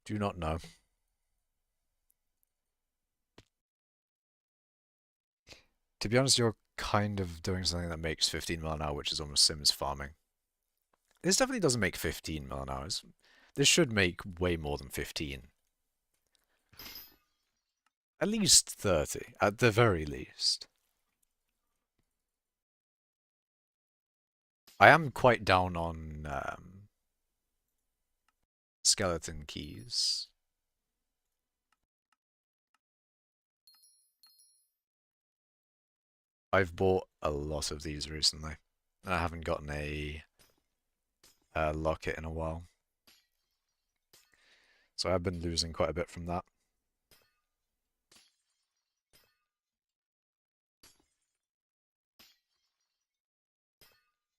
Do not know. To be honest, you're kind of doing something that makes 15 mil an hour, which is almost same as farming. This definitely doesn't make 15 mil an hour. This should make way more than 15. At least 30, at the very least. I am quite down on skeleton keys. I've bought a lot of these recently. And I haven't gotten a locket in a while. So I've been losing quite a bit from that.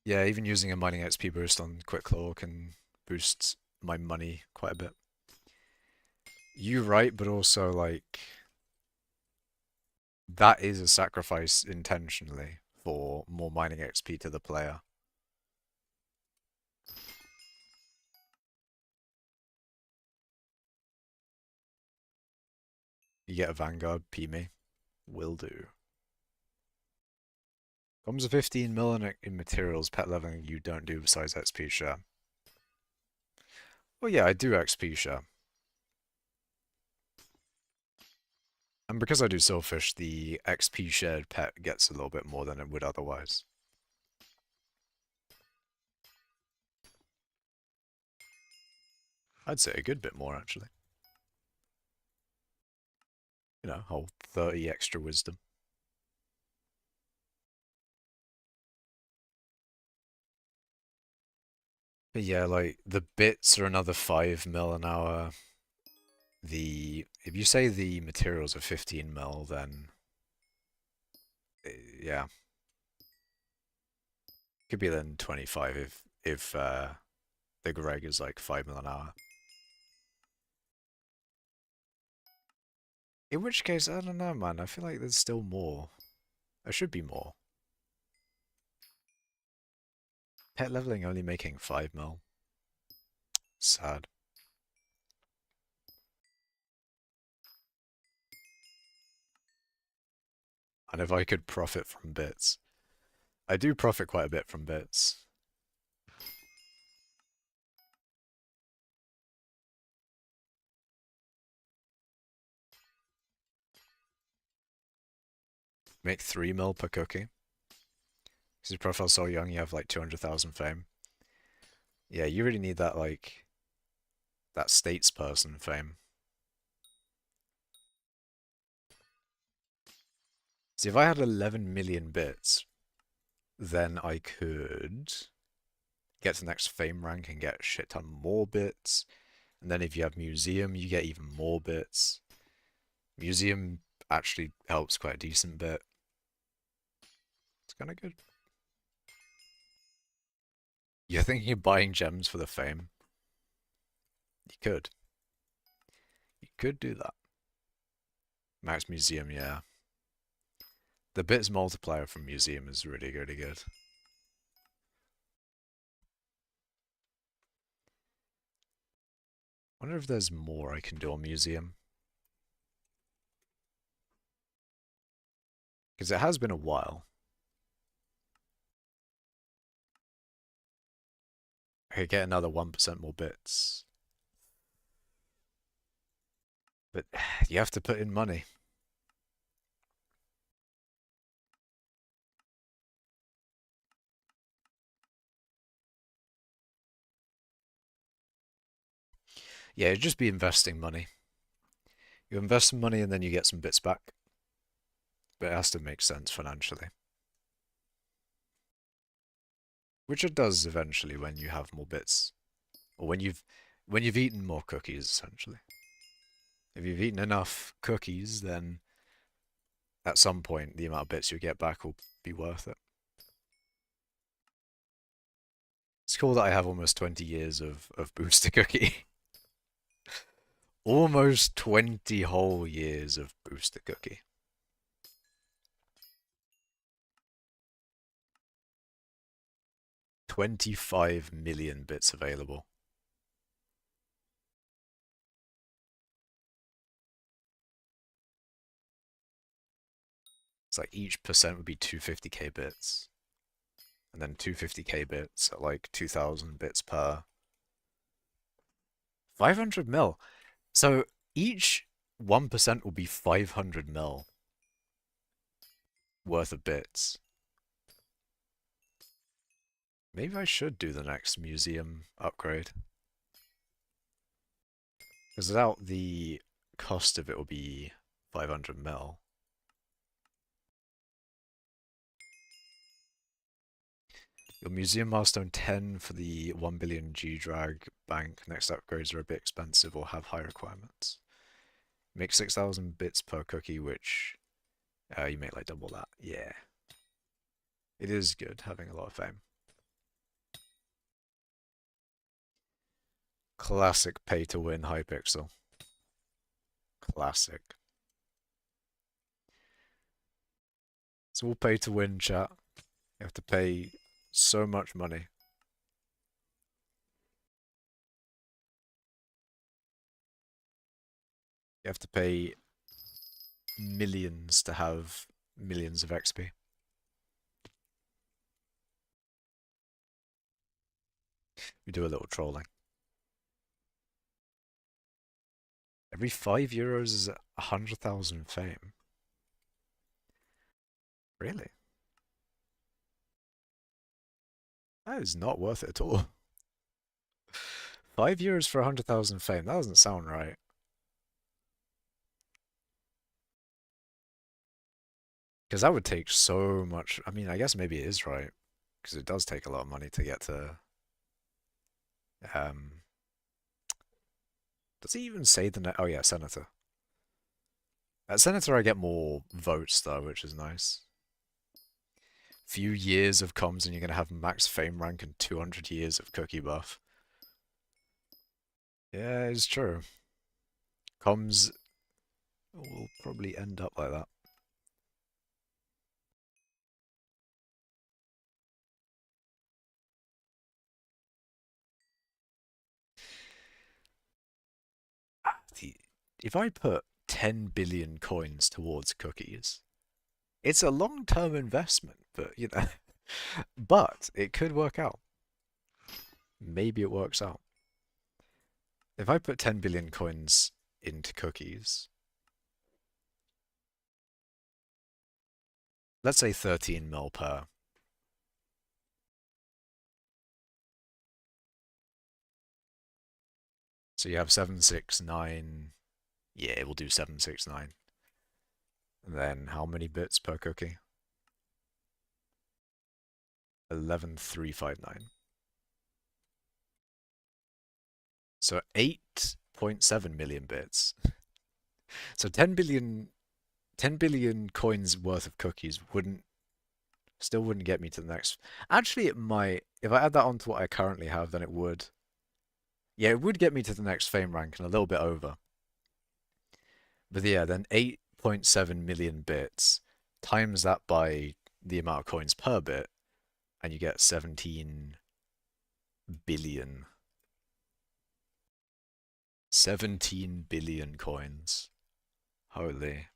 Yeah, even using a mining XP boost on Quick Claw can boost my money quite a bit. You're right, but also, like, that is a sacrifice intentionally for more mining XP to the player. You get a Vanguard, P me. Will do. Comes a 15 mil in materials, pet leveling you don't do besides XP share. Well, yeah, I do XP share. And because I do Silfish, the XP shared pet gets a little bit more than it would otherwise. I'd say a good bit more, actually. You know, whole 30 extra wisdom. But yeah, like, the bits are another 5 mil an hour. If you say the materials are 15 mil, then yeah, could be then 25 if the Greg is like 5 mil an hour. In which case, I don't know, man. I feel like there's still more. There should be more. Pet leveling only making 5 mil. Sad. And if I could profit from bits. I do profit quite a bit from bits. Make 3 mil per cookie. Because your profile's so young, you have like 200,000 fame. Yeah, you really need that, like, that statesperson fame. See, if I had 11 million bits, then I could get to the next fame rank and get a shit ton more bits. And then if you have museum, you get even more bits. Museum actually helps quite a decent bit. It's kind of good. You're thinking of buying gems for the fame? You could. You could do that. Max Museum, yeah. The bits multiplier from Museum is really, really good. I wonder if there's more I can do on Museum. Because it has been a while. I could get another 1% more bits. But you have to put in money. Yeah, it'd just be investing money. You invest some money and then you get some bits back. But it has to make sense financially. Which it does eventually when you have more bits. Or when you've eaten more cookies, essentially. If you've eaten enough cookies, then at some point the amount of bits you get back will be worth it. It's cool that I have almost 20 years of booster cookie. Almost 20 whole years of booster cookie. $25 million bits available. It's like each percent would be 250k bits. And then 250k bits at like 2000 bits per. 500 mil. So each 1% will be 500 mil worth of bits. Maybe I should do the next museum upgrade. Because without the cost of it will be 500 mil. Your museum milestone 10 for the 1 billion G-Drag bank. Next upgrades are a bit expensive or have high requirements. Make 6,000 bits per cookie, which you make like double that. Yeah. It is good having a lot of fame. Classic pay to win hypixel. Classic. It's all pay to win, chat. You have to pay so much money. You have to pay millions to have millions of XP. We do a little trolling. Every 5 euros is 100,000 fame. Really? That is not worth it at all. 5 euros for 100,000 fame. That doesn't sound right. Because that would take so much. I mean, I guess maybe it is right. Because it does take a lot of money to get to. Does he even say the net? Oh yeah, senator. At senator, I get more votes though, which is nice. Few years of comms and you're gonna have max fame rank and 200 years of cookie buff. Yeah, it's true. Comms will probably end up like that. If I put 10 billion coins towards cookies, it's a long-term investment, but you know, but it could work out. Maybe it works out. If I put 10 billion coins into cookies, let's say 13 mil per. So you have 769. Yeah, it will do 769. And then how many bits per cookie? 11,359. So 8.7 million bits. So 10 billion coins worth of cookies still wouldn't get me to the next. Actually, it might. If I add that onto what I currently have, then it would. Yeah, it would get me to the next fame rank and a little bit over. But yeah, then 8.7 million bits, times that by the amount of coins per bit, and you get 17 billion. 17 billion coins. Holy.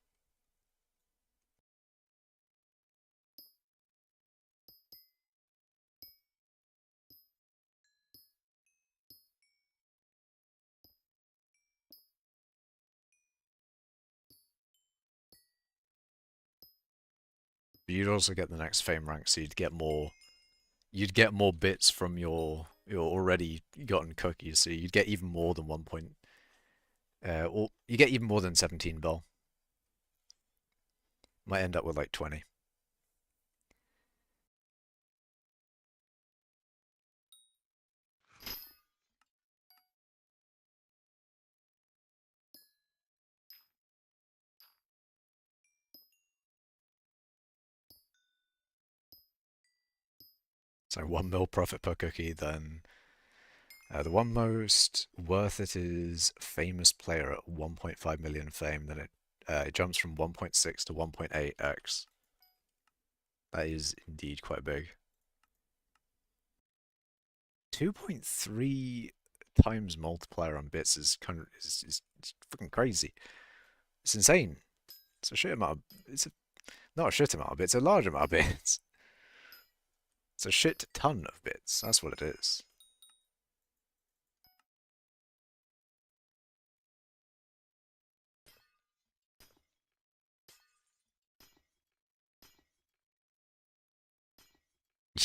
You'd also get the next fame rank, so you'd get more bits from your already gotten cookies, so you'd get even more than or you get even more than 17 bill. Might end up with like 20. So 1 mil profit per cookie, then the one most worth it is famous player at 1.5 million fame. Then it jumps from 1.6 to 1.8x. That is indeed quite big. 2.3 times multiplier on bits is fucking crazy. It's insane. It's a shit amount of, not a shit amount of bits, it's a large amount of bits. It's a shit ton of bits, that's what it is.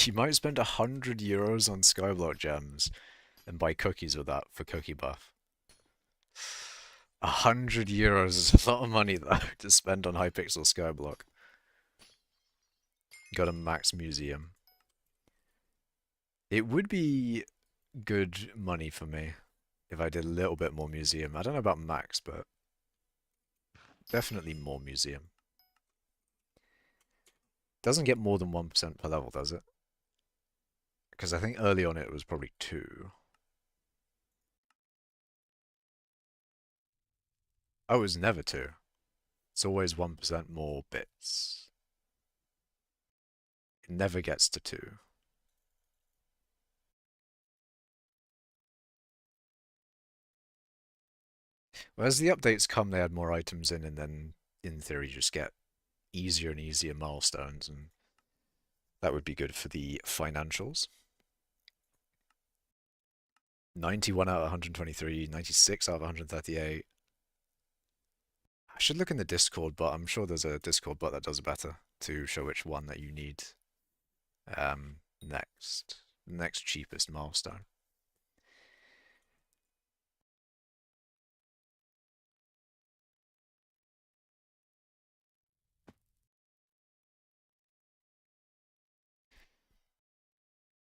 You might spend 100 euros on skyblock gems and buy cookies with that for cookie buff. 100 euros is a lot of money though to spend on hypixel skyblock. Got a max museum. It would be good money for me if I did a little bit more museum. I don't know about max, but definitely more museum. Doesn't get more than 1% per level, does it? Because I think early on it was probably 2. Oh, it was never 2. It's always 1% more bits. It never gets to 2. Well, as the updates come, they add more items in, and then, in theory, just get easier and easier milestones, and that would be good for the financials. 91 out of 123, 96 out of 138. I should look in the Discord, but I'm sure there's a Discord bot that does better to show which one that you need next cheapest milestone.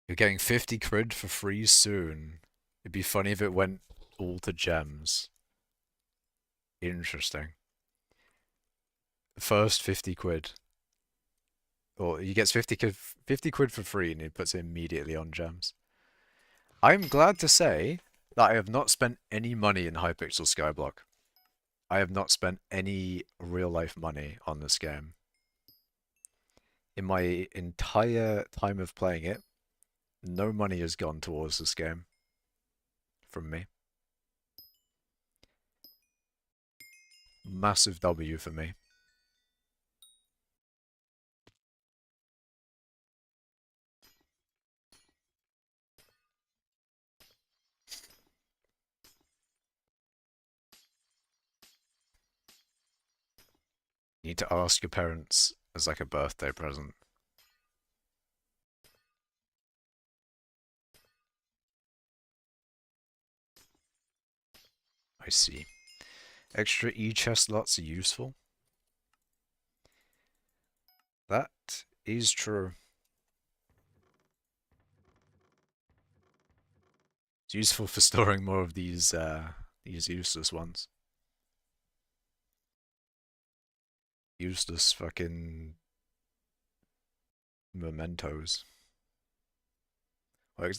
You're getting 50 cred for free soon. It'd be funny if it went all to gems. Interesting. First 50 quid. Or he gets 50 quid for free and he puts it immediately on gems. I'm glad to say that I have not spent any money in Hypixel Skyblock. I have not spent any real life money on this game. In my entire time of playing it, no money has gone towards this game from me. Massive W for me. You need to ask your parents as like a birthday present. I see. Extra e-chest slots are useful. That is true. It's useful for storing more of these useless ones. Useless fucking mementos. Well,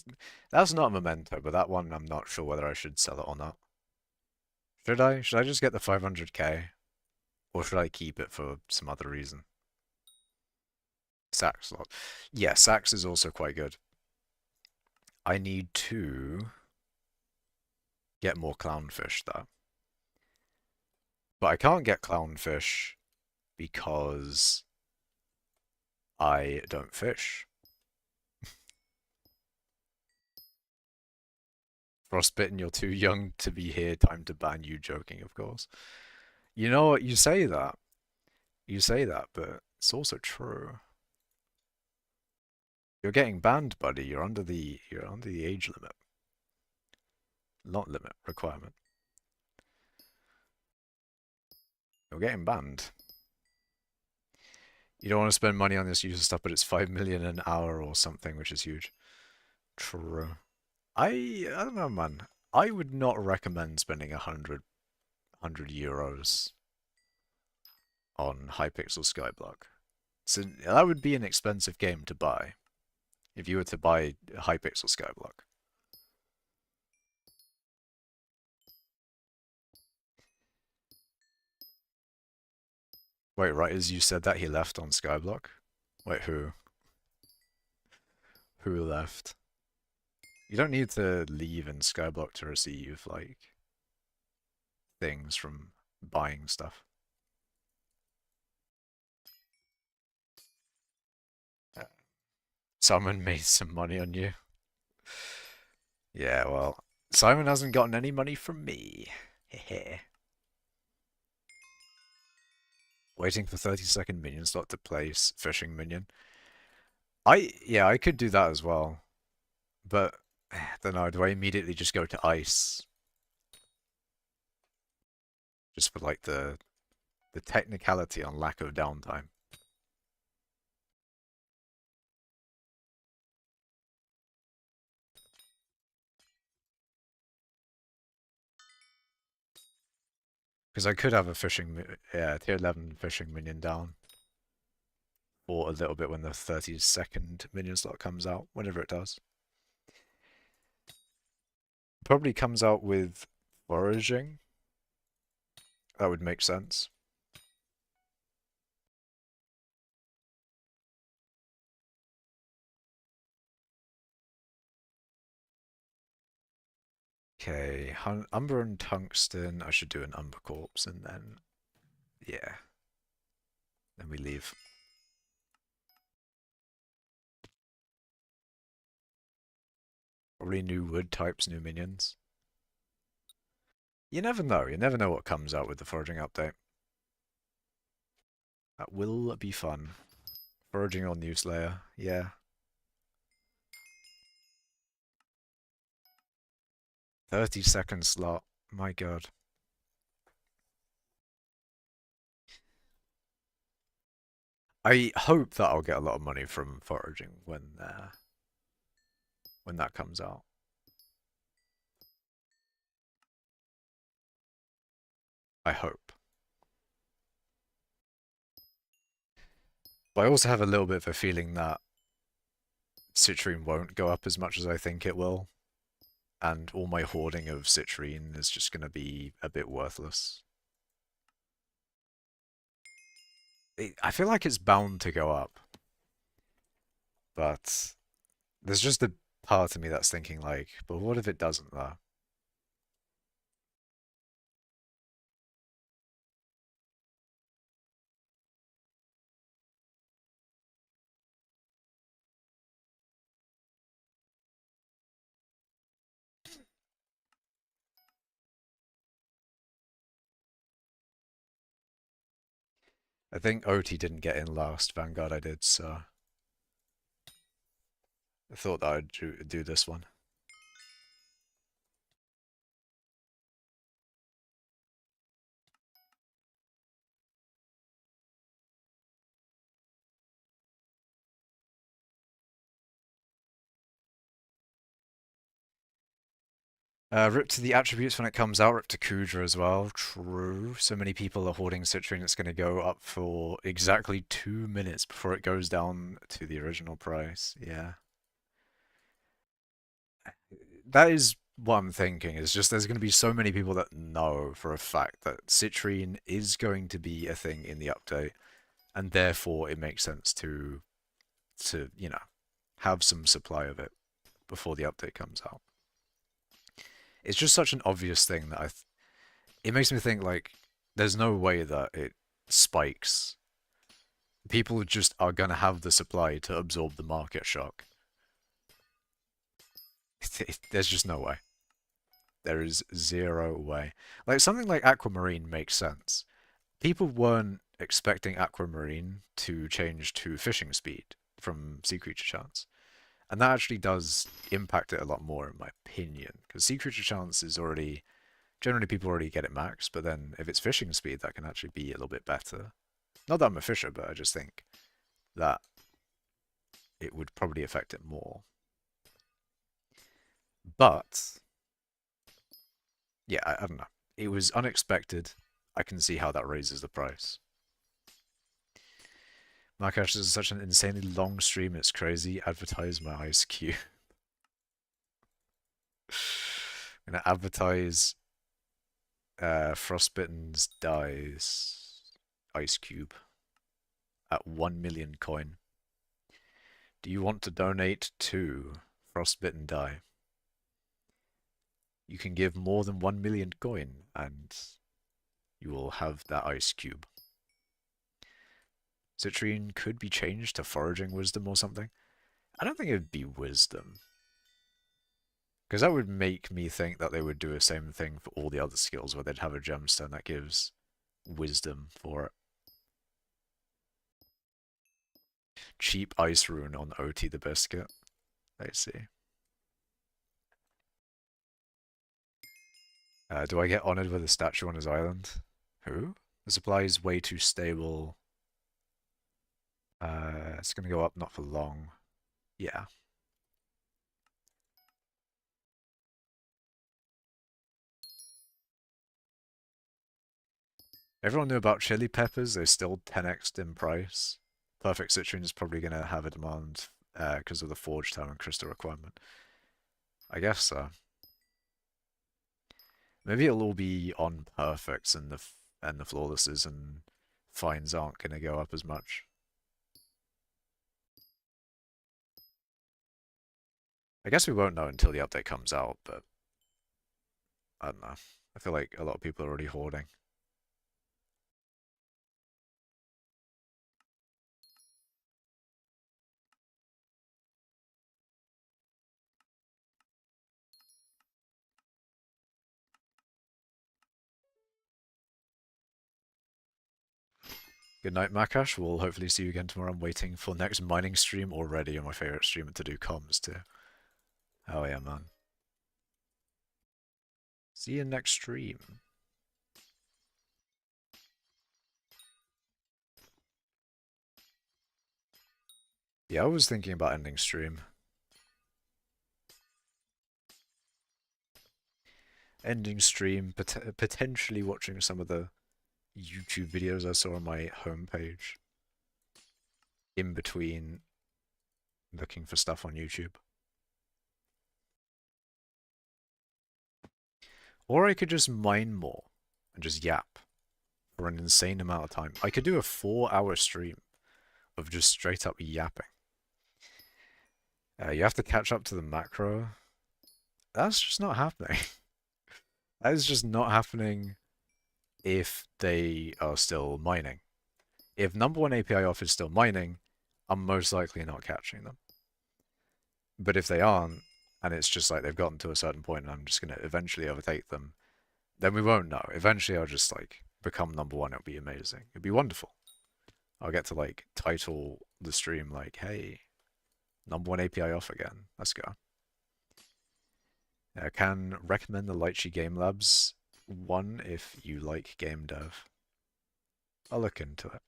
that's not a memento, but that one I'm not sure whether I should sell it or not. Should I? Should I just get the 500k? Or should I keep it for some other reason? Sax slot. Yeah, Sax is also quite good. I need to get more clownfish though. But I can't get clownfish because I don't fish. Frostbitten, you're too young to be here. Time to ban you. Joking, of course. You know what? You say that. You say that, but it's also true. You're getting banned, buddy. You're under the age limit. Not limit, requirement. You're getting banned. You don't want to spend money on this user stuff, but it's 5 million an hour or something, which is huge. True. I don't know, man. I would not recommend spending 100 euros on Hypixel Skyblock. So that would be an expensive game to buy if you were to buy Hypixel Skyblock. Wait, right as you said that he left on Skyblock? Wait, who? Who left? You don't need to leave in Skyblock to receive, like, things from buying stuff. Someone made some money on you. Yeah, well, Simon hasn't gotten any money from me. Hehe. Waiting for 30-second minion slot to place fishing minion. Yeah, I could do that as well. But, I don't know, do I immediately just go to ice? Just for, like, the technicality on lack of downtime. Because I could have a tier 11 fishing minion down for a little bit when the 30-second minion slot comes out, whenever it does. Probably comes out with foraging. That would make sense. Okay, Umber and Tungsten. I should do an Umber Corpse and then, yeah. Then we leave. Probably new wood types, new minions. You never know. You never know what comes out with the foraging update. That will be fun. Foraging on New Slayer, yeah. 30-second slot. My god. I hope that I'll get a lot of money from foraging when that comes out. I hope. But I also have a little bit of a feeling that citrine won't go up as much as I think it will. And all my hoarding of citrine is just going to be a bit worthless. I feel like it's bound to go up. But there's just a part of me that's thinking like, but what if it doesn't though? I think OT didn't get in last, Vanguard I did, so I thought that I'd do this one. Rip to the attributes when it comes out, rip to Kudra as well. True. So many people are hoarding citrine, it's going to go up for exactly 2 minutes before it goes down to the original price. Yeah. That is what I'm thinking, is just there's going to be so many people that know for a fact that citrine is going to be a thing in the update, and therefore it makes sense to you know, have some supply of it before the update comes out. It's just such an obvious thing that it makes me think like there's no way that it spikes. People just are gonna have the supply to absorb the market shock. There's just no way. There is zero way. Like something like Aquamarine makes sense. People weren't expecting Aquamarine to change to fishing speed from Sea Creature Chance. And that actually does impact it a lot more, in my opinion. Because Sea Creature Chance is already... Generally, people already get it max, but then if it's fishing speed, that can actually be a little bit better. Not that I'm a fisher, but I just think that it would probably affect it more. But, yeah, I don't know. It was unexpected. I can see how that raises the price. Macash, this is such an insanely long stream, it's crazy. Advertise my ice cube. I'm gonna advertise Frostbitten's dies ice cube at 1 million coin. Do you want to donate to Frostbitten Die? You can give more than 1 million coin and you will have that ice cube. Citrine could be changed to Foraging Wisdom or something. I don't think it would be Wisdom. Because that would make me think that they would do the same thing for all the other skills, where they'd have a gemstone that gives wisdom for it. Cheap ice rune on OT the Biscuit. I see. Do I get honored with a statue on his island? Who? The supply is way too stable. It's gonna go up not for long. Yeah. Everyone knew about chili peppers. They still 10x'd in price. Perfect Citrine is probably going to have a demand because of the forge time and crystal requirement. I guess so. Maybe it'll all be on perfects and the flawlesses, and fines aren't going to go up as much. I guess we won't know until the update comes out, but I don't know. I feel like a lot of people are already hoarding. Good night, Macash. We'll hopefully see you again tomorrow. I'm waiting for next mining stream already, and my favorite streamer to do comms too. Oh yeah, man. See you next stream. Yeah, I was thinking about ending stream. Ending stream, potentially watching some of the YouTube videos I saw on my homepage. In between looking for stuff on YouTube. Or I could just mine more and just yap for an insane amount of time. I could do a 4-hour stream of just straight up yapping. You have to catch up to the macro. That's just not happening. That is just not happening if they are still mining. If number one API off is still mining, I'm most likely not catching them. But if they aren't, and it's just like they've gotten to a certain point and I'm just going to eventually overtake them, then we won't know. Eventually I'll just like become number one. It'll be amazing. It'll be wonderful. I'll get to like title the stream like, hey, number one API off again. Let's go. Can recommend the Lychee Game Labs one if you like game dev. I'll look into it.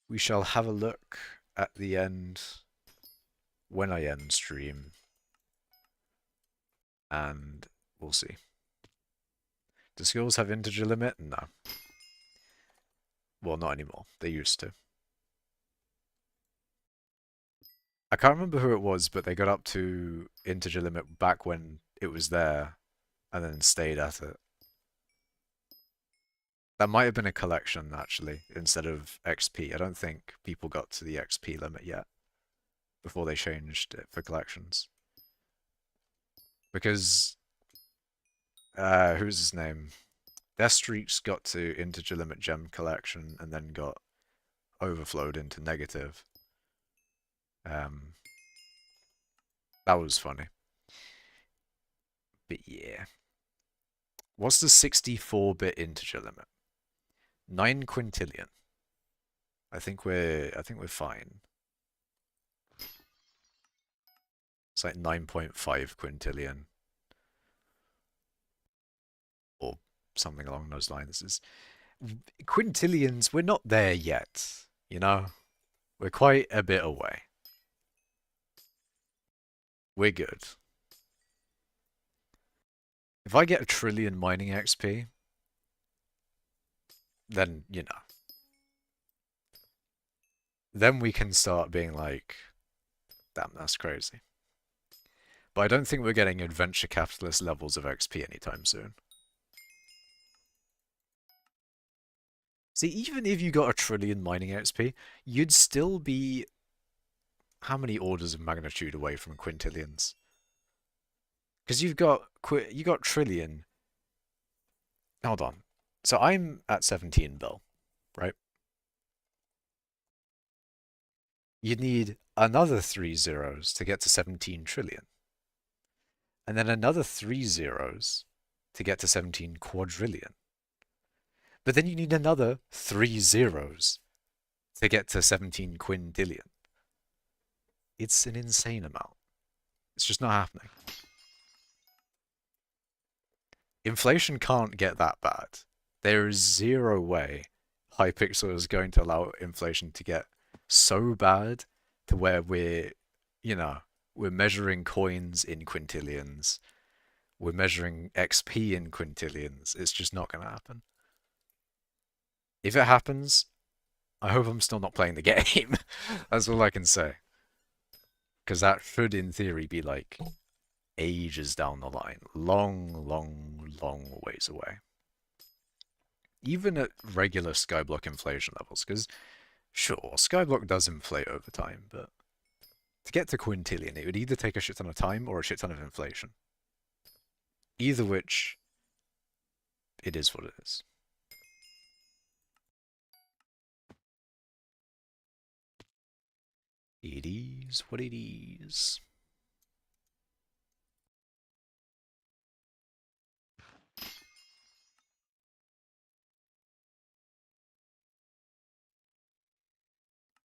We shall have a look at the end when I end stream, and we'll see. Do skills have integer limit? No. Well, not anymore. They used to. I can't remember who it was, but they got up to integer limit back when it was there, and then stayed at it. That might have been a collection, actually, instead of XP. I don't think people got to the XP limit yet, before they changed it for collections. Because, who's his name? Their streaks got to integer limit gem collection, and then got overflowed into negative. That was funny. But yeah. What's the 64-bit integer limit? 9 quintillion. I think we're fine. It's like 9.5 quintillion. Or something along those lines. Quintillions, we're not there yet, you know? We're quite a bit away. We're good. If I get a trillion mining XP, then, you know. Then we can start being like, damn, that's crazy. But I don't think we're getting adventure capitalist levels of XP anytime soon. See, even if you got a trillion mining XP, you'd still be how many orders of magnitude away from quintillions? Because you got trillion. Hold on. So I'm at 17 bill, right? You'd need another 3 zeros to get to 17 trillion. And then another 3 zeros to get to 17 quadrillion. But then you need another 3 zeros to get to 17 quintillion. It's an insane amount. It's just not happening. Inflation can't get that bad. There is zero way Hypixel is going to allow inflation to get so bad to where we're, you know, We're measuring coins in quintillions. We're measuring XP in quintillions. It's just not going to happen. If it happens, I hope I'm still not playing the game. That's all I can say. Because that should, in theory, be like ages down the line. Long, long, long ways away. Even at regular skyblock inflation levels. Because, sure, skyblock does inflate over time, but to get to quintillion, it would either take a shit ton of time or a shit ton of inflation. Either which, it is what it is. It is what it is.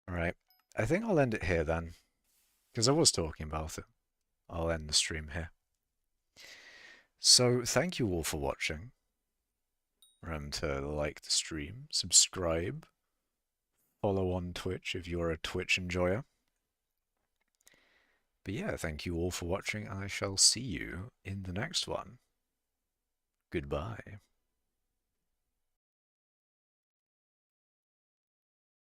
Alright, I think I'll end it here then. Because I was talking about it. I'll end the stream here. So, thank you all for watching. Remember to like the stream, subscribe, follow on Twitch if you're a Twitch enjoyer. But yeah, thank you all for watching, and I shall see you in the next one. Goodbye.